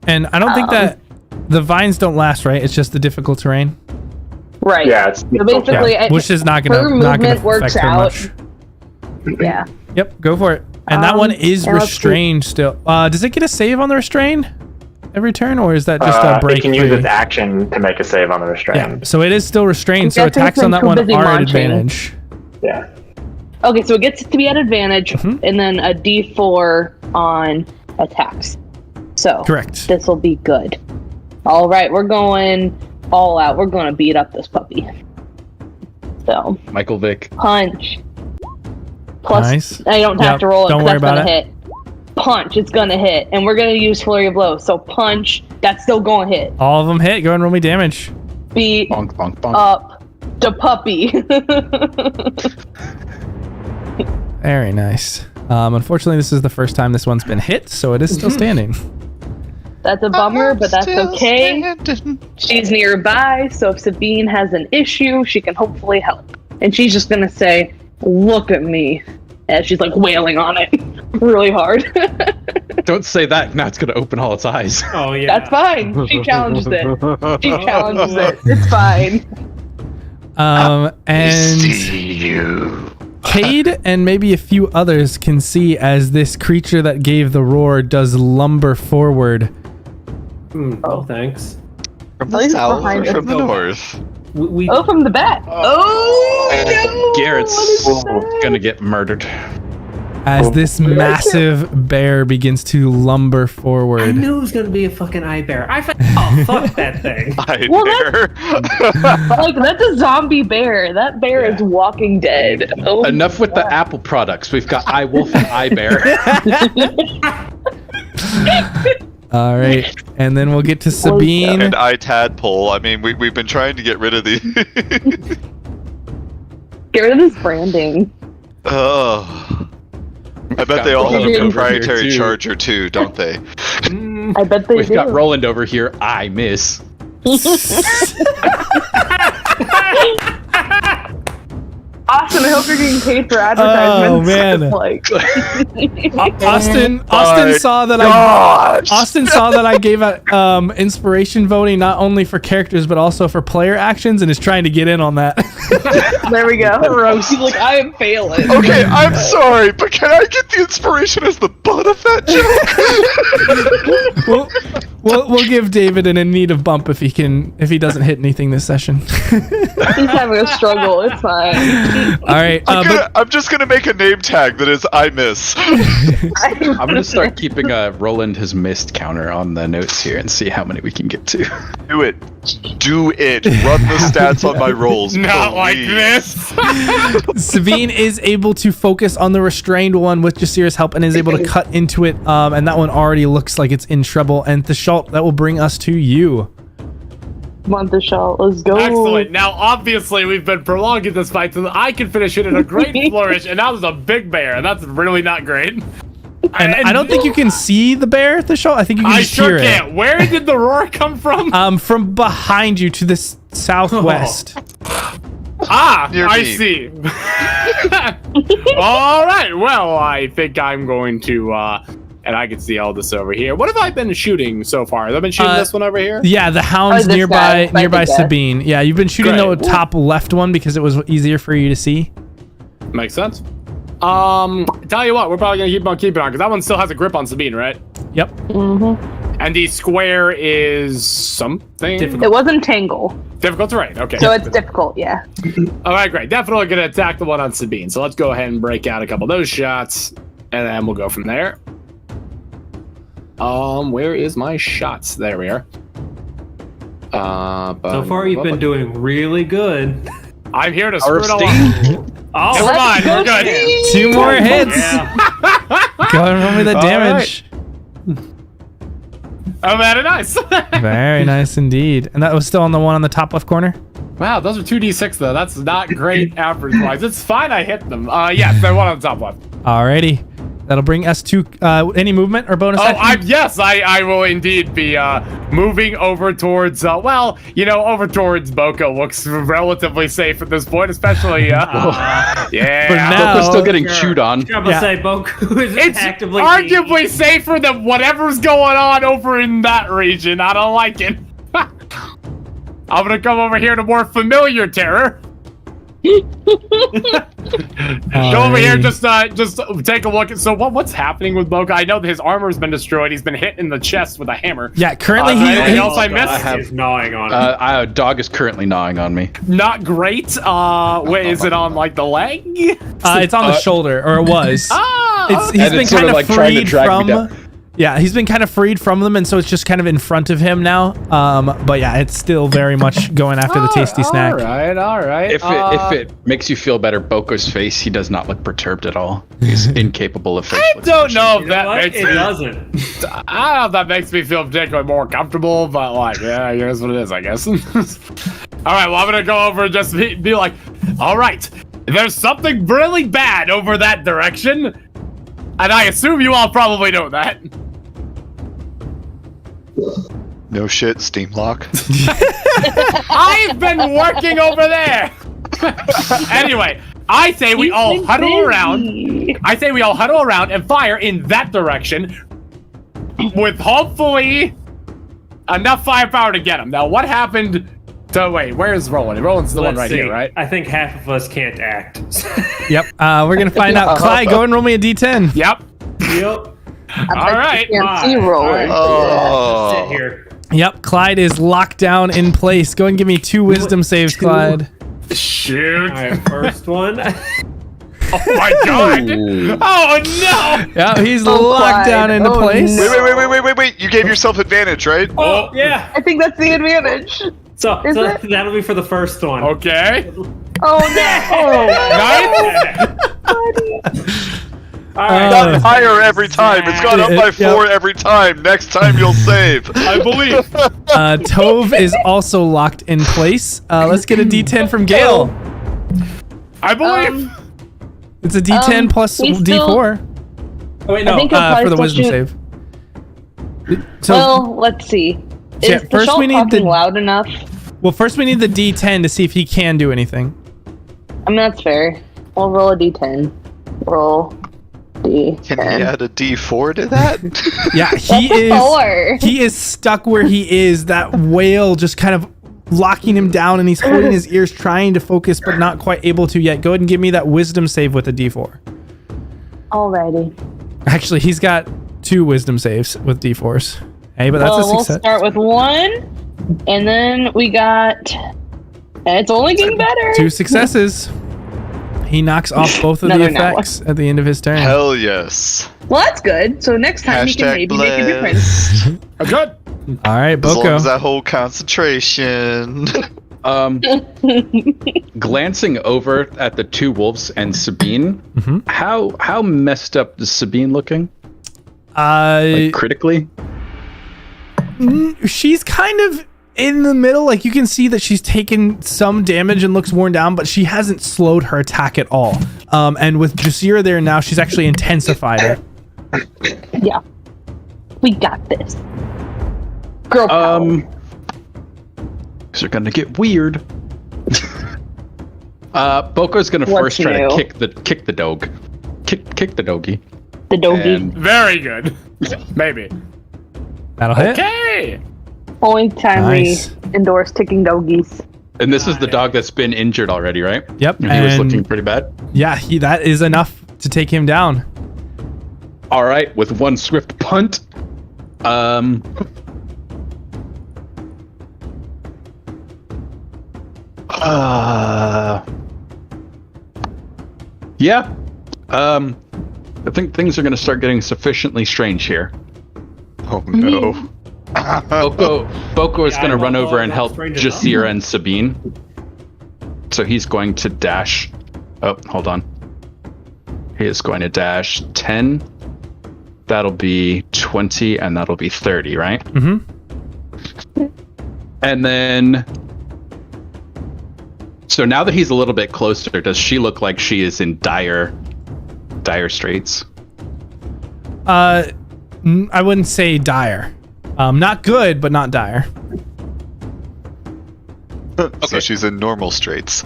Speaker 1: And I don't think that the vines don't last, right? It's just the difficult terrain.
Speaker 4: Right.
Speaker 5: Yeah, it's
Speaker 4: So basically,
Speaker 1: Which is not
Speaker 4: her
Speaker 1: gonna
Speaker 4: movement works
Speaker 1: affect her
Speaker 4: out.
Speaker 1: much.
Speaker 4: Yeah.
Speaker 1: Yep, go for it. And that one is
Speaker 4: and let's see.
Speaker 1: restrained still. Does it get a save on the restrain every turn, or is that just a break?
Speaker 5: It can use
Speaker 1: free?
Speaker 5: its action to make a save on the restraint.
Speaker 1: Yeah, so it is still restrained.
Speaker 4: I'm
Speaker 1: So
Speaker 4: guessing
Speaker 1: attacks
Speaker 4: it's
Speaker 1: on
Speaker 4: been
Speaker 1: that
Speaker 4: too
Speaker 1: one
Speaker 4: busy
Speaker 1: are at
Speaker 4: munching.
Speaker 1: advantage.
Speaker 5: Yeah.
Speaker 4: Okay, so it gets to be at advantage,
Speaker 1: Mhm.
Speaker 4: and then a D4 on attacks. So
Speaker 1: Correct.
Speaker 4: this will be good. All right, we're going all out. We're going to beat up this puppy. So
Speaker 7: Michael Vick.
Speaker 4: punch. Plus,
Speaker 1: Nice.
Speaker 4: I don't have
Speaker 1: Yep,
Speaker 4: to roll it.
Speaker 1: don't
Speaker 4: 'cause
Speaker 1: worry
Speaker 4: that's
Speaker 1: about
Speaker 4: gonna
Speaker 1: it.
Speaker 4: hit. Punch, it's gonna hit, and we're gonna use flurry of blows. So punch, that's still gonna hit.
Speaker 1: All of them hit. Go ahead and roll me damage.
Speaker 4: Beat
Speaker 7: Bonk, bonk, bonk.
Speaker 4: up the puppy.
Speaker 1: Very nice. Unfortunately, this is the first time this one's been hit, so it is still standing.
Speaker 4: That's a bummer, but that's okay. She's nearby, so if Sabine has an issue, she can hopefully help. And she's just gonna say, "Look at me," as she's like wailing on it really hard.
Speaker 7: Don't say that. Now it's going to open all its eyes.
Speaker 6: Oh yeah.
Speaker 4: That's fine. She challenges it. She challenges it. It's fine.
Speaker 1: And
Speaker 3: you.
Speaker 1: Cade and maybe a few others can see as this creature that gave the roar does lumber forward.
Speaker 6: Oh, thanks.
Speaker 3: From
Speaker 4: At
Speaker 3: the
Speaker 4: least
Speaker 3: south
Speaker 4: behind
Speaker 3: or
Speaker 4: us.
Speaker 3: from the north?
Speaker 6: We
Speaker 4: Oh, from the back. Oh, no!
Speaker 7: Garrett's
Speaker 4: What is that?
Speaker 7: going to get murdered.
Speaker 1: As this massive bear begins to lumber
Speaker 6: I
Speaker 1: forward.
Speaker 6: knew it was gonna be a fucking eye bear. Fuck that thing.
Speaker 3: I
Speaker 4: Well,
Speaker 3: dare.
Speaker 4: Like, that's a zombie bear. That bear is walking dead. Oh,
Speaker 7: Enough with the Apple products. We've got Eye Wolf and Eye Bear.
Speaker 1: All right, and then we'll get to Sabine.
Speaker 3: And de-tadpoled. I mean, we've been trying to get rid of the.
Speaker 4: get rid of this branding.
Speaker 3: Oh. I bet they all have a proprietary charger too, don't they?
Speaker 4: I bet they
Speaker 7: We've
Speaker 4: do.
Speaker 7: got Roland over here. I miss.
Speaker 4: Austin, I hope you're getting paid for advertisements.
Speaker 1: man.
Speaker 4: Like,
Speaker 1: Austin
Speaker 3: My
Speaker 1: saw that Austin saw that I gave out inspiration voting not only for characters but also for player actions and is trying to get in on that.
Speaker 4: there we go. Rogue. She's like, I am failing.
Speaker 3: Okay, I'm sorry, but can I get the inspiration as the butt of that joke?
Speaker 1: we'll give David an in need of bump if he doesn't hit anything this session.
Speaker 4: He's having a struggle. It's fine.
Speaker 1: All right,
Speaker 3: I'm just gonna make a name tag that is I miss.
Speaker 7: I'm going to start keeping a Roland has missed counter on the notes here and see how many we can get to.
Speaker 3: Do it. Run the stats on my rolls.
Speaker 9: Not like this.
Speaker 1: Sabine is able to focus on the restrained one with Jasira's help and is able to cut into it. And that one already looks like it's in trouble. And Thashalt, that will bring us to you.
Speaker 4: Come on, the shot. Let's go.
Speaker 9: Excellent. Now, obviously, we've been prolonging this fight so that I can finish it in a great flourish, and now there's a big bear, and that's really not great.
Speaker 1: And I don't think you can see the bear at the show. I think you can just
Speaker 9: sure
Speaker 1: hear
Speaker 9: can't.
Speaker 1: it.
Speaker 9: Where did the roar come from?
Speaker 1: From behind you to the southwest.
Speaker 3: Near
Speaker 9: I
Speaker 3: me.
Speaker 9: see. All right. Well, I think I'm going to, and I can see all this over here. What have I been shooting so far? Have I been shooting this one over here?
Speaker 1: Yeah, the hounds
Speaker 4: this
Speaker 1: nearby
Speaker 4: guy, by
Speaker 1: nearby
Speaker 4: the death.
Speaker 1: Sabine. Yeah, you've been shooting the
Speaker 9: Great.
Speaker 1: top left one because it was easier for you to see.
Speaker 9: Makes sense. Tell you what, we're probably gonna keep on keeping on because that one still has a grip on Sabine, right?
Speaker 1: Yep.
Speaker 9: And the square is something
Speaker 4: It wasn't Tangle,
Speaker 9: difficult terrain. Okay.
Speaker 4: so it's difficult, yeah.
Speaker 9: All right, great. Definitely gonna attack the one on Sabine. So let's go ahead and break out a couple of those shots, and then we'll go from there. Where is my shots? There we are.
Speaker 6: So far, you've been doing really good.
Speaker 9: I'm here to
Speaker 7: Power
Speaker 9: screw
Speaker 7: of
Speaker 9: it along.
Speaker 6: Oh,
Speaker 9: Never mind, we're good.
Speaker 4: Steve.
Speaker 1: 2 more hits.
Speaker 6: yeah.
Speaker 1: Go and roll me the
Speaker 9: All
Speaker 1: damage.
Speaker 9: Oh, very nice.
Speaker 1: Very nice indeed. And that was still on the one on the top left corner?
Speaker 9: Wow, those are 2d6 though. That's not great average wise. It's fine. I hit them. Yes, they're one on the top left.
Speaker 1: Alrighty. That'll bring us to any movement or bonus
Speaker 9: Oh,
Speaker 1: action?
Speaker 9: yes, I will indeed be moving over towards, over towards Boko. Looks relatively safe at this point, especially, yeah.
Speaker 1: For now.
Speaker 7: Boko's still getting chewed on.
Speaker 6: I'm gonna say Boku is
Speaker 9: It's
Speaker 6: actively
Speaker 9: arguably safer than whatever's going on over in that region. I don't like it. I'm gonna come over here to more familiar terror. Go over here, just take a look at. So what's happening with Boka? I know that his armor's been destroyed. He's been hit in the chest with a hammer.
Speaker 1: Yeah, currently
Speaker 9: Anything
Speaker 1: he,
Speaker 9: else I missed?
Speaker 6: He's gnawing on it.
Speaker 7: A dog is currently gnawing on me.
Speaker 9: Not great. Wait, is it on like the leg?
Speaker 1: it's on the shoulder, or it was.
Speaker 9: Ah,
Speaker 1: He's
Speaker 7: And
Speaker 1: been
Speaker 7: it's sort
Speaker 1: kind
Speaker 7: of
Speaker 1: of
Speaker 7: like trying to
Speaker 1: freed
Speaker 7: drag me
Speaker 1: from.
Speaker 7: down.
Speaker 1: Yeah, he's been kind of freed from them, and so it's just kind of in front of him now. But yeah, it's still very much going after the tasty snack.
Speaker 9: All right.
Speaker 7: If it makes you feel better, Boko's face, he does not look perturbed at all. He's incapable of facial
Speaker 9: I don't know if
Speaker 6: You know
Speaker 9: that
Speaker 6: what?
Speaker 9: makes
Speaker 6: It
Speaker 9: me.
Speaker 6: doesn't.
Speaker 9: I don't know if that makes me feel particularly more comfortable, but like, yeah, here's what it is, I guess. All right, well, I'm gonna go over and just be like, all right, there's something really bad over that direction, and I assume you all probably know that.
Speaker 3: No shit, steam lock.
Speaker 9: I've been working over there. Anyway, I say we all huddle around. I say we all huddle around and fire in that direction, with hopefully enough firepower to get him. Now, what happened? So wait, where's Roland? Roland's the one right
Speaker 6: see.
Speaker 9: here, right?
Speaker 6: I think half of us can't act.
Speaker 1: Yep. We're gonna find out. Clyde, go and roll me a d10.
Speaker 9: Yep.
Speaker 6: Yep.
Speaker 9: All right.
Speaker 4: Can't see
Speaker 6: All
Speaker 4: Roland.
Speaker 6: right. Sit here.
Speaker 1: Yep. Clyde is locked down in place. Go and give me 2 wisdom saves, Clyde.
Speaker 9: Shoot.
Speaker 6: All right, first one.
Speaker 9: Oh my god. Oh no.
Speaker 1: Yeah, he's
Speaker 4: Oh,
Speaker 1: locked
Speaker 4: Clyde.
Speaker 1: down into
Speaker 4: Oh,
Speaker 1: place.
Speaker 4: no.
Speaker 3: Wait. You gave yourself advantage, right?
Speaker 6: Oh, yeah.
Speaker 4: I think that's the advantage.
Speaker 6: So
Speaker 4: Is it?
Speaker 6: that'll be for the first one.
Speaker 9: Okay.
Speaker 4: Oh no!
Speaker 9: Nice.
Speaker 6: All right.
Speaker 3: Not higher every time. It's gone up by
Speaker 1: Yep.
Speaker 3: 4 every time. Next time you'll save.
Speaker 9: I believe.
Speaker 1: Tove is also locked in place. Let's get a d10 from Gale.
Speaker 9: I believe.
Speaker 1: It's a d10 plus
Speaker 4: we still-
Speaker 1: d4. Oh, wait, no,
Speaker 4: I think he'll probably
Speaker 1: for the
Speaker 4: still
Speaker 1: wisdom
Speaker 4: shoot.
Speaker 1: save. So,
Speaker 4: Well, let's see.
Speaker 1: Yeah,
Speaker 4: Is
Speaker 1: first
Speaker 4: Michelle
Speaker 1: we need
Speaker 4: talking
Speaker 1: the-
Speaker 4: loud enough?
Speaker 1: first we need the d10 to see if he can do anything.
Speaker 4: I mean, that's fair. We'll roll a d10. Roll d10.
Speaker 3: Can he add a D4 to that?
Speaker 1: Yeah,
Speaker 4: That's a 4.
Speaker 1: he is stuck where he is. That whale just kind of locking him down, and he's holding his ears, trying to focus, but not quite able to yet. Go ahead and give me that wisdom save with a d4.
Speaker 4: Alrighty.
Speaker 1: Actually, he's got 2 wisdom saves with d4s. Hey, but that's
Speaker 4: Well,
Speaker 1: a
Speaker 4: we'll
Speaker 1: success.
Speaker 4: start with 1, and then we got. It's only getting better.
Speaker 1: 2 successes. He knocks off both of
Speaker 4: No,
Speaker 1: the
Speaker 4: they're not.
Speaker 1: effects at the end of his turn.
Speaker 3: Hell yes.
Speaker 4: Well, that's good. So next time you can
Speaker 3: Hashtag
Speaker 4: maybe make a difference.
Speaker 3: blessed.
Speaker 9: Good.
Speaker 1: All right,
Speaker 3: As long
Speaker 1: Boko.
Speaker 3: as that whole concentration.
Speaker 7: Glancing over at the 2 wolves and Sabine,
Speaker 1: Mhm.
Speaker 7: how messed up is Sabine looking? Like critically?
Speaker 1: She's kind of in the middle, like you can see that she's taken some damage and looks worn down, but she hasn't slowed her attack at all. And with Jasira there now, she's actually intensified it.
Speaker 4: Yeah. We got this. Girl power.
Speaker 7: These are gonna get weird. Boko's gonna
Speaker 4: What's
Speaker 7: first try
Speaker 4: new?
Speaker 7: to kick the dog. Kick the doggy.
Speaker 4: The doggy.
Speaker 7: And
Speaker 9: Very good. Maybe.
Speaker 1: That'll hit.
Speaker 9: Okay.
Speaker 4: Only time
Speaker 1: Nice.
Speaker 4: we endorse ticking doggies.
Speaker 7: this is the dog that's been injured already, right?
Speaker 1: Yep.
Speaker 7: And he was
Speaker 1: and
Speaker 7: looking pretty bad.
Speaker 1: yeah, that is enough to take him down.
Speaker 7: All right, with one swift punt. Yeah. I think things are going to start getting sufficiently strange here.
Speaker 3: Oh no.
Speaker 7: Boko is
Speaker 6: Yeah,
Speaker 7: going to
Speaker 6: I
Speaker 7: run
Speaker 6: love
Speaker 7: over
Speaker 6: all
Speaker 7: and
Speaker 6: that
Speaker 7: help
Speaker 6: strange
Speaker 7: Jasira and Sabine. So he's going to dash. Oh, hold on. He is going to dash 10. That'll be 20, and that'll be 30, right?
Speaker 1: Mm-hmm.
Speaker 7: And then... So now that he's a little bit closer, does she look like she is in dire straits?
Speaker 1: I wouldn't say dire. Not good, but not dire.
Speaker 3: So she's in normal straits.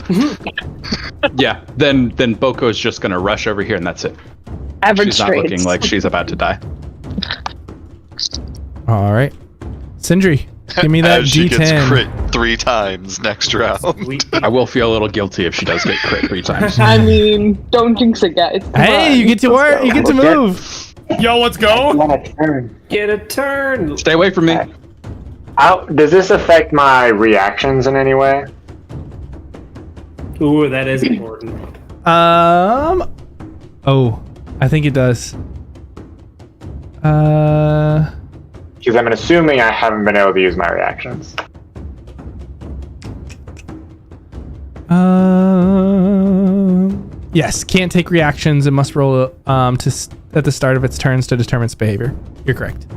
Speaker 7: Yeah, then Boko is just going to rush over here, and that's it.
Speaker 4: Average
Speaker 7: She's not
Speaker 4: straits.
Speaker 7: looking like she's about to die.
Speaker 1: All right. Sindri, give me that
Speaker 3: As she gets
Speaker 1: D10.
Speaker 3: crit 3 times next round.
Speaker 7: I will feel a little guilty if she does get crit 3 times.
Speaker 4: I mean, don't jinx it, guys. Come
Speaker 1: Hey,
Speaker 4: on.
Speaker 1: you get to work. You get to move.
Speaker 9: Yo, let's go.
Speaker 6: Get a turn.
Speaker 7: Stay away from me.
Speaker 5: Does this affect my reactions in any way?
Speaker 6: Ooh, that is important.
Speaker 1: Oh, I think it does.
Speaker 5: Because I'm assuming I haven't been able to use my reactions.
Speaker 1: Yes, can't take reactions. It must roll at the start of its turns to determine its behavior. You're correct.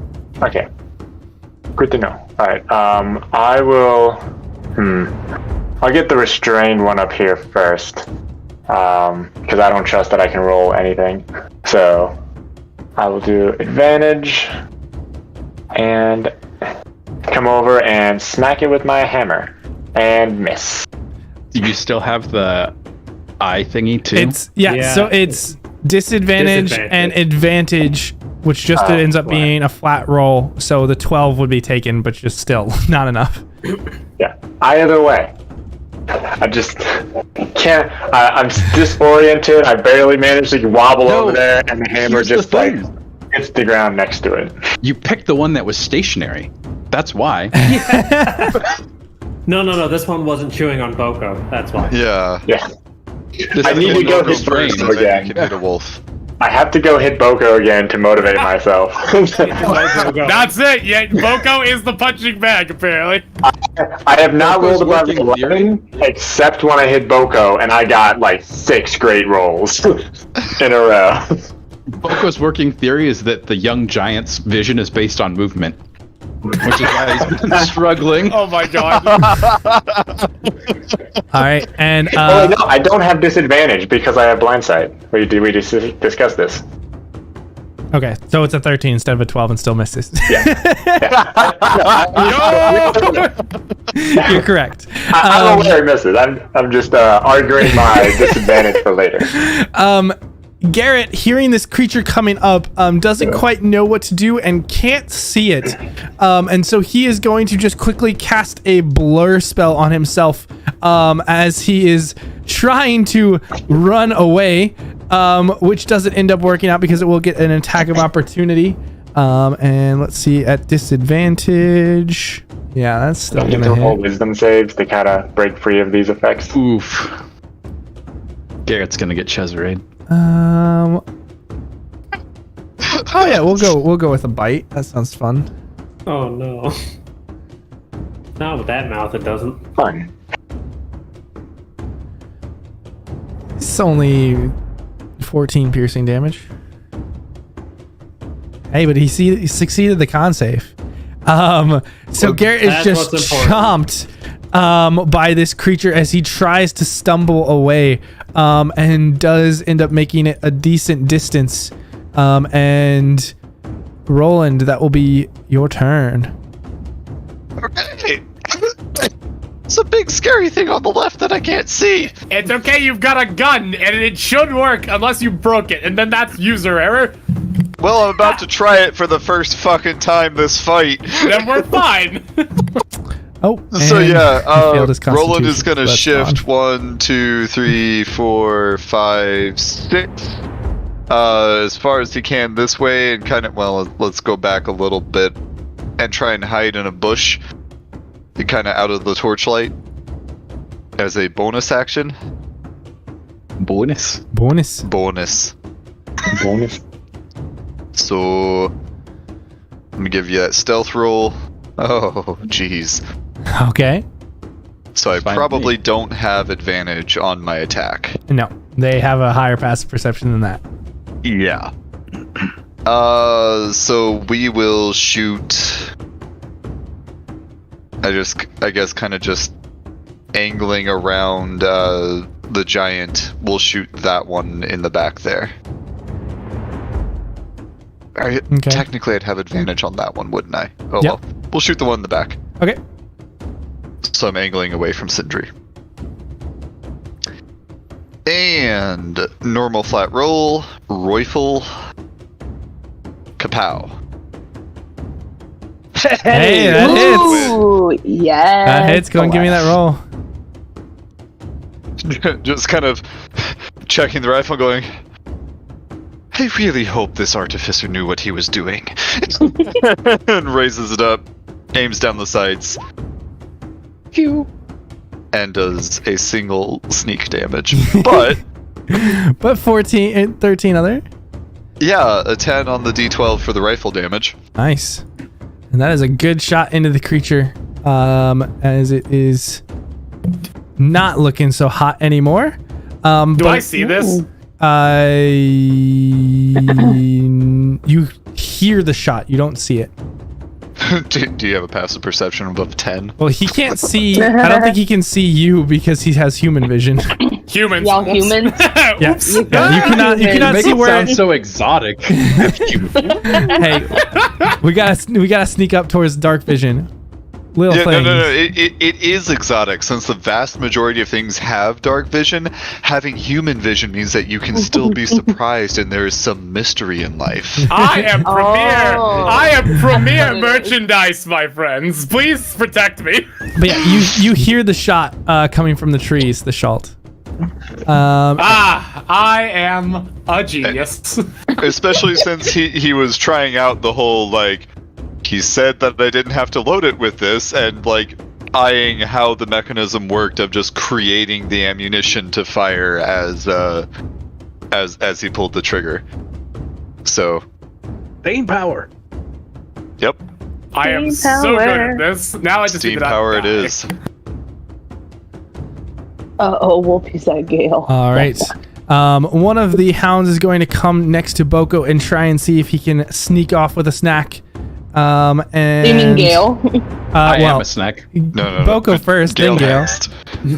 Speaker 5: Okay. Good to know. Alright, I will... I'll get the restrained one up here first. Because I don't trust that I can roll anything. So, I will do advantage. And come over and smack it with my hammer. And miss.
Speaker 7: Do you still have the eye thingy too?
Speaker 1: It's
Speaker 6: Yeah.
Speaker 1: So it's disadvantage and advantage, which just ends up
Speaker 5: flat.
Speaker 1: being a flat roll. So the 12 would be taken, but just still not enough.
Speaker 5: Yeah. Either way. I just can't. I'm disoriented. I barely managed to wobble over there, and the hammer
Speaker 7: here's the
Speaker 5: just like
Speaker 7: thing.
Speaker 5: hits the ground next to it.
Speaker 7: You picked the one that was stationary. That's why.
Speaker 6: No. This one wasn't chewing on Boko. That's why.
Speaker 3: Yeah.
Speaker 5: Yeah.
Speaker 7: This
Speaker 5: I
Speaker 7: is
Speaker 5: need
Speaker 7: the
Speaker 5: to go
Speaker 7: normal
Speaker 5: hit
Speaker 7: brain.
Speaker 5: first.
Speaker 3: And then
Speaker 5: Again.
Speaker 3: you can hit a wolf.
Speaker 5: I have to go hit Boko again to motivate myself.
Speaker 9: That's it. Yeah, Boko is the punching bag, apparently.
Speaker 5: I have not
Speaker 7: Boko's
Speaker 5: rolled above
Speaker 7: working
Speaker 5: 11, except when I hit Boko, and I got like 6 great rolls in a row.
Speaker 7: Boko's working theory is that the young giant's vision is based on movement, which is why he's been struggling.
Speaker 9: Oh my god.
Speaker 1: All right, and
Speaker 5: Oh, wait, no, I don't have disadvantage because I have blindsight. We discuss this?
Speaker 1: okay, so it's a 13 instead of a 12 and still misses. You're correct.
Speaker 5: I'm aware it misses. I'm just arguing my disadvantage for later.
Speaker 1: Garrett, hearing this creature coming up, doesn't quite know what to do and can't see it. And so he is going to just quickly cast a blur spell on himself as he is trying to run away, which doesn't end up working out because it will get an attack of opportunity. And let's see, at disadvantage. Yeah, that's still
Speaker 5: Don't you
Speaker 1: going to
Speaker 5: roll
Speaker 1: hit.
Speaker 5: wisdom saves to kind of break free of these effects?
Speaker 7: Oof. Garrett's gonna get Cesarade.
Speaker 1: Oh yeah, we'll go with a bite. That sounds fun.
Speaker 6: Oh no. Not with that mouth, it doesn't.
Speaker 5: Fun.
Speaker 1: It's only 14 piercing damage. Hey, but he succeeded the con save. So Garrett is
Speaker 6: That's
Speaker 1: just
Speaker 6: what's important.
Speaker 1: chomped by this creature as he tries to stumble away, and does end up making it a decent distance. And Roland, that will be your turn.
Speaker 3: Okay. It's a big scary thing on the left that I can't see.
Speaker 9: It's okay, you've got a gun, and it should work unless you broke it, and then that's user error.
Speaker 3: Well, I'm about to try it for the first fucking time this fight.
Speaker 9: Then we're fine.
Speaker 1: Oh,
Speaker 3: So
Speaker 1: and
Speaker 3: yeah,
Speaker 1: he failed his
Speaker 3: Roland is
Speaker 1: constitution,
Speaker 3: gonna
Speaker 1: so that's
Speaker 3: shift
Speaker 1: gone.
Speaker 3: 1, 2, 3, 4, 5, 6. As far as he can this way, and kind of let's go back a little bit and try and hide in a bush, kind of out of the torchlight, as a bonus action.
Speaker 7: Bonus.
Speaker 1: Bonus.
Speaker 3: Bonus.
Speaker 5: Bonus.
Speaker 3: So I'm gonna give you that stealth roll. Oh, jeez.
Speaker 1: Okay.
Speaker 3: So I
Speaker 7: Fine.
Speaker 3: probably don't have advantage on my attack.
Speaker 1: No, they have a higher passive perception than that.
Speaker 3: Yeah. So we will shoot. I guess kind of just angling around the giant. We'll shoot that one in the back there. Technically, I'd have advantage on that one, wouldn't I? Oh
Speaker 1: Yep.
Speaker 3: well. We'll shoot the one in the back.
Speaker 1: Okay.
Speaker 3: So I'm angling away from Sindri. And normal flat roll, rifle, kapow.
Speaker 1: Hey, that hits.
Speaker 4: Ooh, yes.
Speaker 1: That hits. Go and give me that roll.
Speaker 3: Just kind of checking the rifle, going, I really hope this artificer knew what he was doing. And raises it up, aims down the sights, and does a single sneak damage. But
Speaker 1: But 14 and 13 other.
Speaker 3: yeah, a 10 on the d12 for the rifle damage.
Speaker 1: Nice. And that is a good shot into the creature, as it is not looking so hot anymore.
Speaker 9: Do I see this?
Speaker 1: You hear the shot. You don't see it.
Speaker 3: Do you have a passive perception of 10?
Speaker 1: Well, he can't see. I don't think he can see you because he has human vision.
Speaker 9: Humans.
Speaker 4: Y'all humans?
Speaker 1: Yes.
Speaker 9: Oops.
Speaker 1: Yeah, you cannot
Speaker 7: Make
Speaker 1: see
Speaker 7: it
Speaker 1: where.
Speaker 7: sound so exotic.
Speaker 1: Hey, we gotta sneak up towards dark vision. Little
Speaker 3: Yeah,
Speaker 1: things.
Speaker 3: no. It is exotic since the vast majority of things have dark vision. Having human vision means that you can still be surprised and there is some mystery in life.
Speaker 9: I am premier.
Speaker 4: Oh.
Speaker 9: I am premier merchandise, my friends. Please protect me.
Speaker 1: But yeah, you hear the shot coming from the trees. The shalt.
Speaker 9: I am a genius.
Speaker 3: Especially since he was trying out the whole, like, he said that I didn't have to load it with this, and, like, eyeing how the mechanism worked of just creating the ammunition to fire as he pulled the trigger. So,
Speaker 7: Steam power.
Speaker 3: yep,
Speaker 9: I am
Speaker 4: Steam
Speaker 9: so good
Speaker 4: power.
Speaker 9: at this. Now I just
Speaker 3: steam
Speaker 9: need that
Speaker 3: power it
Speaker 9: die.
Speaker 3: is.
Speaker 4: We'll piece that Gale.
Speaker 1: All right. One of the hounds is going to come next to Boko and try and see if he can sneak off with a snack. And
Speaker 4: You mean Gale?
Speaker 7: I am a snack.
Speaker 3: No.
Speaker 1: Boko first,
Speaker 3: Gale
Speaker 1: then Gale.
Speaker 3: next.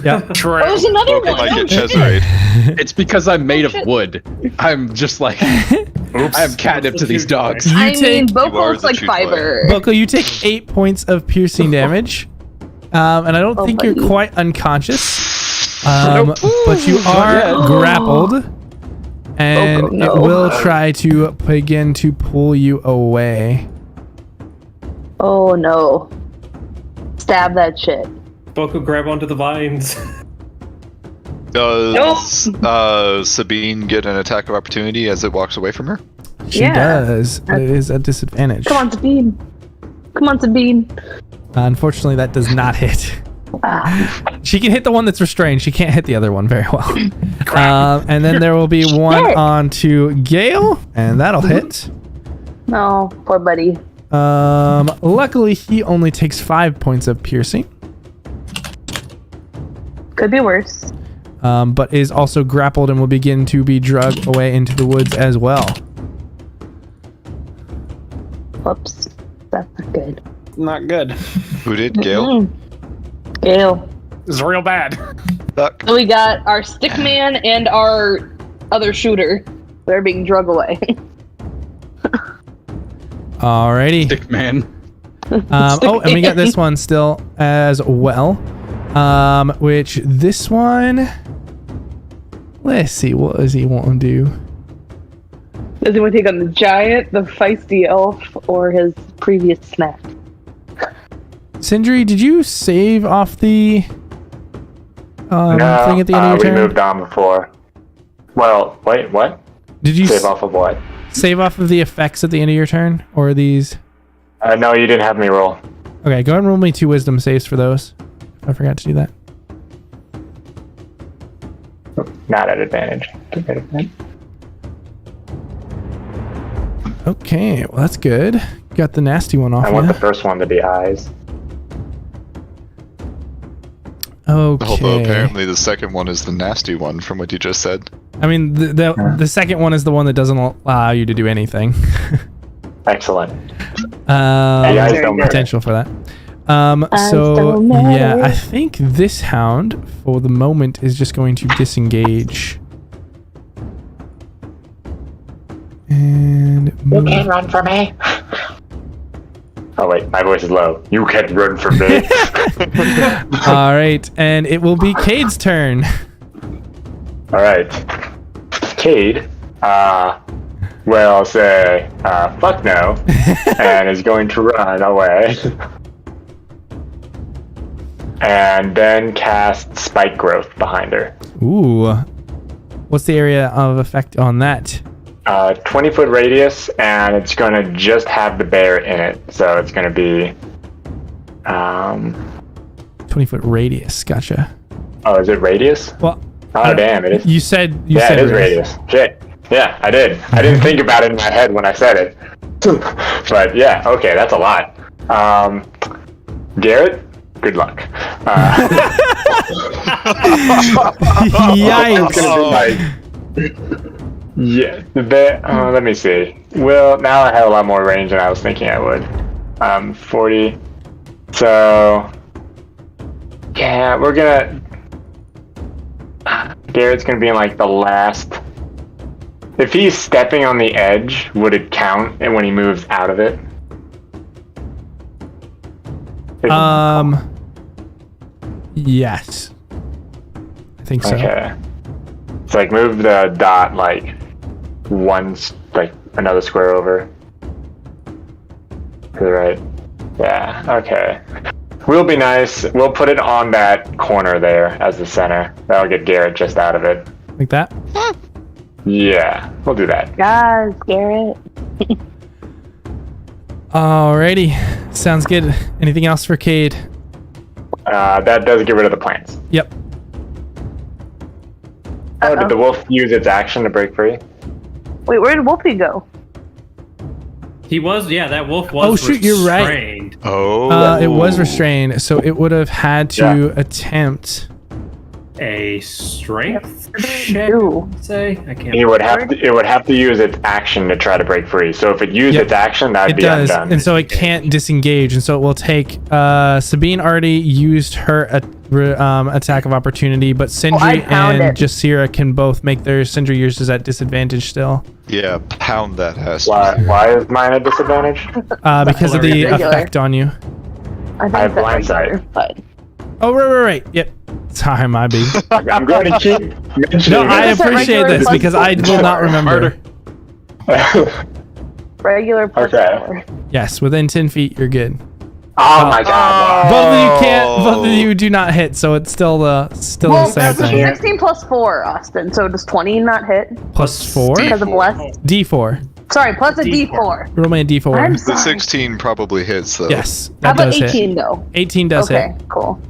Speaker 1: Yeah.
Speaker 9: True.
Speaker 4: Oh, there's another
Speaker 3: Boko
Speaker 4: one.
Speaker 3: might get
Speaker 4: Oh, shit.
Speaker 3: Chesarade.
Speaker 7: It's because I'm made of wood. I'm just like I'm catnip to these dogs.
Speaker 1: You
Speaker 4: I mean,
Speaker 1: take
Speaker 3: You are
Speaker 4: Boko's
Speaker 3: the
Speaker 4: like
Speaker 3: true
Speaker 4: fiber.
Speaker 1: Boko, you take 8 points of piercing damage. And I don't
Speaker 4: Oh,
Speaker 1: think you're
Speaker 4: buddy.
Speaker 1: quite unconscious. But you are
Speaker 7: yet.
Speaker 1: grappled. And
Speaker 4: Boko, no.
Speaker 1: it will try to begin to pull you away.
Speaker 4: Oh no. Stab that shit.
Speaker 6: Boko, grab onto the vines.
Speaker 3: Does Sabine get an attack of opportunity as it walks away from her?
Speaker 1: She
Speaker 4: Yeah.
Speaker 1: does. But it is a disadvantage.
Speaker 4: Come on, Sabine. Come on, Sabine.
Speaker 1: Unfortunately, that does not hit.
Speaker 4: Ah.
Speaker 1: She can hit the one that's restrained. She can't hit the other one very well. And then there will be one
Speaker 4: Shit.
Speaker 1: on to Gale, and that'll hit.
Speaker 4: No, poor buddy.
Speaker 1: Luckily, he only takes 5 points of piercing,
Speaker 4: Could be worse.
Speaker 1: but is also grappled and will begin to be dragged away into the woods as well.
Speaker 4: Whoops. That's not good.
Speaker 9: not good.
Speaker 3: Who did? Gale?
Speaker 4: Ew.
Speaker 9: It's real bad.
Speaker 3: Fuck.
Speaker 4: So we got our stick man and our other shooter. They're being drug away.
Speaker 1: Alrighty.
Speaker 7: Stick man.
Speaker 1: Oh, and we got this one still as well. Which this one, let's see, what does he want to do?
Speaker 4: Does he want to take on the giant, the feisty elf, or his previous snack?
Speaker 1: Sindri, did you save off the thing at the end of your turn?
Speaker 5: We moved on before. Well, wait, what?
Speaker 1: Did you
Speaker 5: Save off of what?
Speaker 1: save off of the effects at the end of your turn, or are these?
Speaker 5: No, you didn't have me roll.
Speaker 1: Okay, go ahead and roll me 2 wisdom saves for those. I forgot to do that.
Speaker 5: Not at advantage.
Speaker 1: Okay, well that's good. Got the nasty one off.
Speaker 5: I want
Speaker 1: ya.
Speaker 5: the first one to be eyes.
Speaker 1: Okay.
Speaker 3: Although apparently the second one is the nasty one from what you just said.
Speaker 1: I mean, the second one is the one that doesn't allow you to do anything.
Speaker 5: Excellent. Eyes don't matter.
Speaker 1: Potential for that. So yeah, I think this hound for the moment is just going to disengage. And
Speaker 5: You can't run from me. Oh wait, my voice is low. You can't run from me.
Speaker 1: all right, and it will be Cade's turn.
Speaker 5: All right, Cade. Well, say fuck no, and is going to run away. And then cast Spike Growth behind her.
Speaker 1: Ooh, what's the area of effect on that?
Speaker 5: 20-foot radius, and it's going to just have the bear in it. So it's going to be...
Speaker 1: 20-foot radius, gotcha.
Speaker 5: Oh, is it radius?
Speaker 1: Well,
Speaker 5: Oh, damn, it is.
Speaker 1: You said
Speaker 5: It is radius. Shit. Yeah, I did. I didn't think about it in my head when I said it. But yeah, okay, that's a lot. Garrett, good luck.
Speaker 1: Yikes.
Speaker 5: Yeah, the bear. Let me see. Well, now I have a lot more range than I was thinking I would. 40. So, yeah, we're gonna. Garrett's gonna be in like the last. If he's stepping on the edge, would it count? And when he moves out of it?
Speaker 1: Yes. I think so.
Speaker 5: Okay. So like move the dot like another square over. To the right. Yeah, okay. We'll be nice. We'll put it on that corner there as the center. That'll get Garrett just out of it.
Speaker 1: Like that?
Speaker 5: Yeah, we'll do that.
Speaker 4: Guys, Garrett.
Speaker 1: Alrighty. Sounds good. Anything else for Cade?
Speaker 5: That does get rid of the plants.
Speaker 1: Yep.
Speaker 5: Oh, did the wolf use its action to break free?
Speaker 4: Wait, where did Wolfie go?
Speaker 6: He was, yeah, that wolf was
Speaker 1: shoot, you're right.
Speaker 6: restrained.
Speaker 3: Oh.
Speaker 1: It was restrained, so it would have had to attempt
Speaker 6: A strength check,
Speaker 4: do?
Speaker 6: say? I can't.
Speaker 5: It would have to use its action to try to break free. So if it used its action, that'd
Speaker 1: it
Speaker 5: be
Speaker 1: does,
Speaker 5: undone.
Speaker 1: and so it can't disengage, and so it will take. Sabine already used her attack of opportunity, but Sindri and Jasira can both make their Sindri uses at disadvantage still.
Speaker 3: Yeah, pound that ass.
Speaker 5: Why is mine a disadvantage?
Speaker 1: Because of the
Speaker 4: Regular.
Speaker 1: effect on you.
Speaker 4: I think
Speaker 5: have
Speaker 4: that's
Speaker 5: blindsight.
Speaker 4: regular, but
Speaker 1: Oh, right. Yep. Sorry, my B.
Speaker 5: I'm going to keep mentioning
Speaker 1: No, I
Speaker 4: Is that
Speaker 1: appreciate
Speaker 4: regular
Speaker 1: this
Speaker 4: plus
Speaker 1: because I will not remember.
Speaker 4: regular plus
Speaker 5: Okay.
Speaker 4: 4.
Speaker 1: Yes, within 10 feet, you're good.
Speaker 5: Oh my god.
Speaker 1: Both of you can't. Both of you do not hit, so it's still the same
Speaker 4: That's
Speaker 1: thing.
Speaker 4: 16 plus 4, Austin. So does 20 not hit?
Speaker 1: Plus 4.
Speaker 4: Because of less.
Speaker 1: D4.
Speaker 4: Sorry, plus a D4.
Speaker 1: Roll me a D4.
Speaker 4: I'm
Speaker 3: The
Speaker 4: sorry.
Speaker 3: 16 probably hits though.
Speaker 1: Yes,
Speaker 4: How
Speaker 1: that
Speaker 4: about
Speaker 1: does
Speaker 4: 18
Speaker 1: hit.
Speaker 4: though?
Speaker 1: 18 does
Speaker 4: Okay,
Speaker 1: hit.
Speaker 4: cool.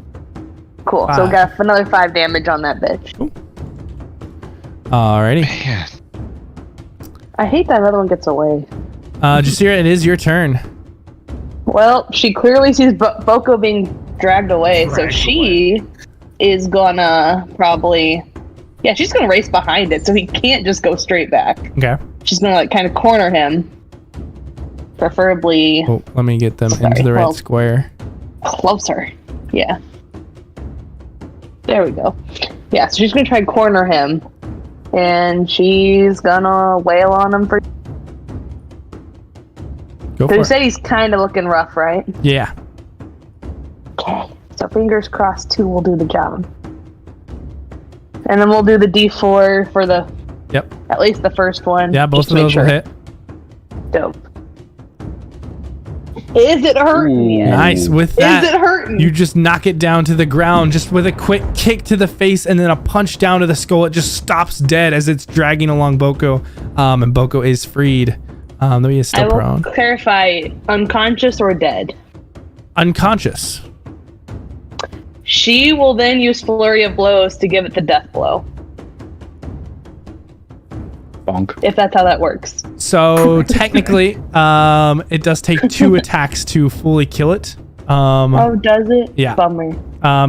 Speaker 4: So we
Speaker 1: 5.
Speaker 4: got another 5 damage on that bitch.
Speaker 1: Alrighty.
Speaker 3: Man.
Speaker 4: I hate that another one gets away.
Speaker 1: Jasira, it is your turn.
Speaker 4: Well, she clearly sees Boko being dragged away, so she is gonna probably... Yeah, she's gonna race behind it, so he can't just go straight back.
Speaker 1: Okay.
Speaker 4: She's gonna like kind of corner him. preferably
Speaker 1: Oh, let me get them into the right square.
Speaker 4: closer. Yeah. There we go. Yeah, so she's gonna try and corner him, and she's gonna wail on him for.
Speaker 1: Go
Speaker 4: So
Speaker 1: for
Speaker 4: you
Speaker 1: it.
Speaker 4: said he's kind of looking rough, right?
Speaker 1: Yeah.
Speaker 4: Okay. So fingers crossed, 2 will do the job. And then we'll do the D4 for the.
Speaker 1: Yep.
Speaker 4: At least the first one.
Speaker 1: Yeah, both
Speaker 4: just
Speaker 1: of
Speaker 4: to make
Speaker 1: those will
Speaker 4: sure.
Speaker 1: hit.
Speaker 4: Dope. Is it hurting yet?
Speaker 1: Nice. With that,
Speaker 4: Is it hurting?
Speaker 1: you just knock it down to the ground just with a quick kick to the face and then a punch down to the skull. It just stops dead as it's dragging along Boko. And Boko is freed. Though he is
Speaker 4: I
Speaker 1: still
Speaker 4: will
Speaker 1: prone.
Speaker 4: clarify, unconscious or dead?
Speaker 1: Unconscious.
Speaker 4: She will then use Flurry of Blows to give it the death blow,
Speaker 7: Bonk.
Speaker 4: if that's how that works.
Speaker 1: So technically, it does take 2 attacks to fully kill it.
Speaker 4: Oh, does it?
Speaker 1: yeah.
Speaker 4: Bummer.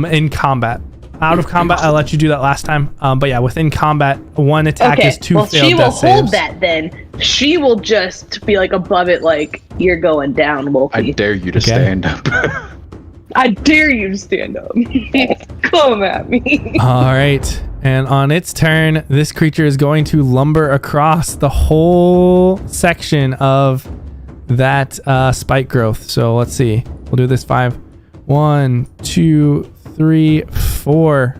Speaker 1: In combat. Out of combat, I let you do that last time. But yeah, within combat, 1 attack
Speaker 4: Okay,
Speaker 1: is 2
Speaker 4: well,
Speaker 1: failed
Speaker 4: she will
Speaker 1: death
Speaker 4: hold
Speaker 1: saves.
Speaker 4: that then. She will just be like above it, like, you're going down,
Speaker 7: I
Speaker 4: Wolfie.
Speaker 7: dare you to stand up.
Speaker 4: I dare you to stand up. Come at me.
Speaker 1: All right. And on its turn, this creature is going to lumber across the whole section of that spike growth. So let's see. We'll do this 5. 1, 2, 3, 4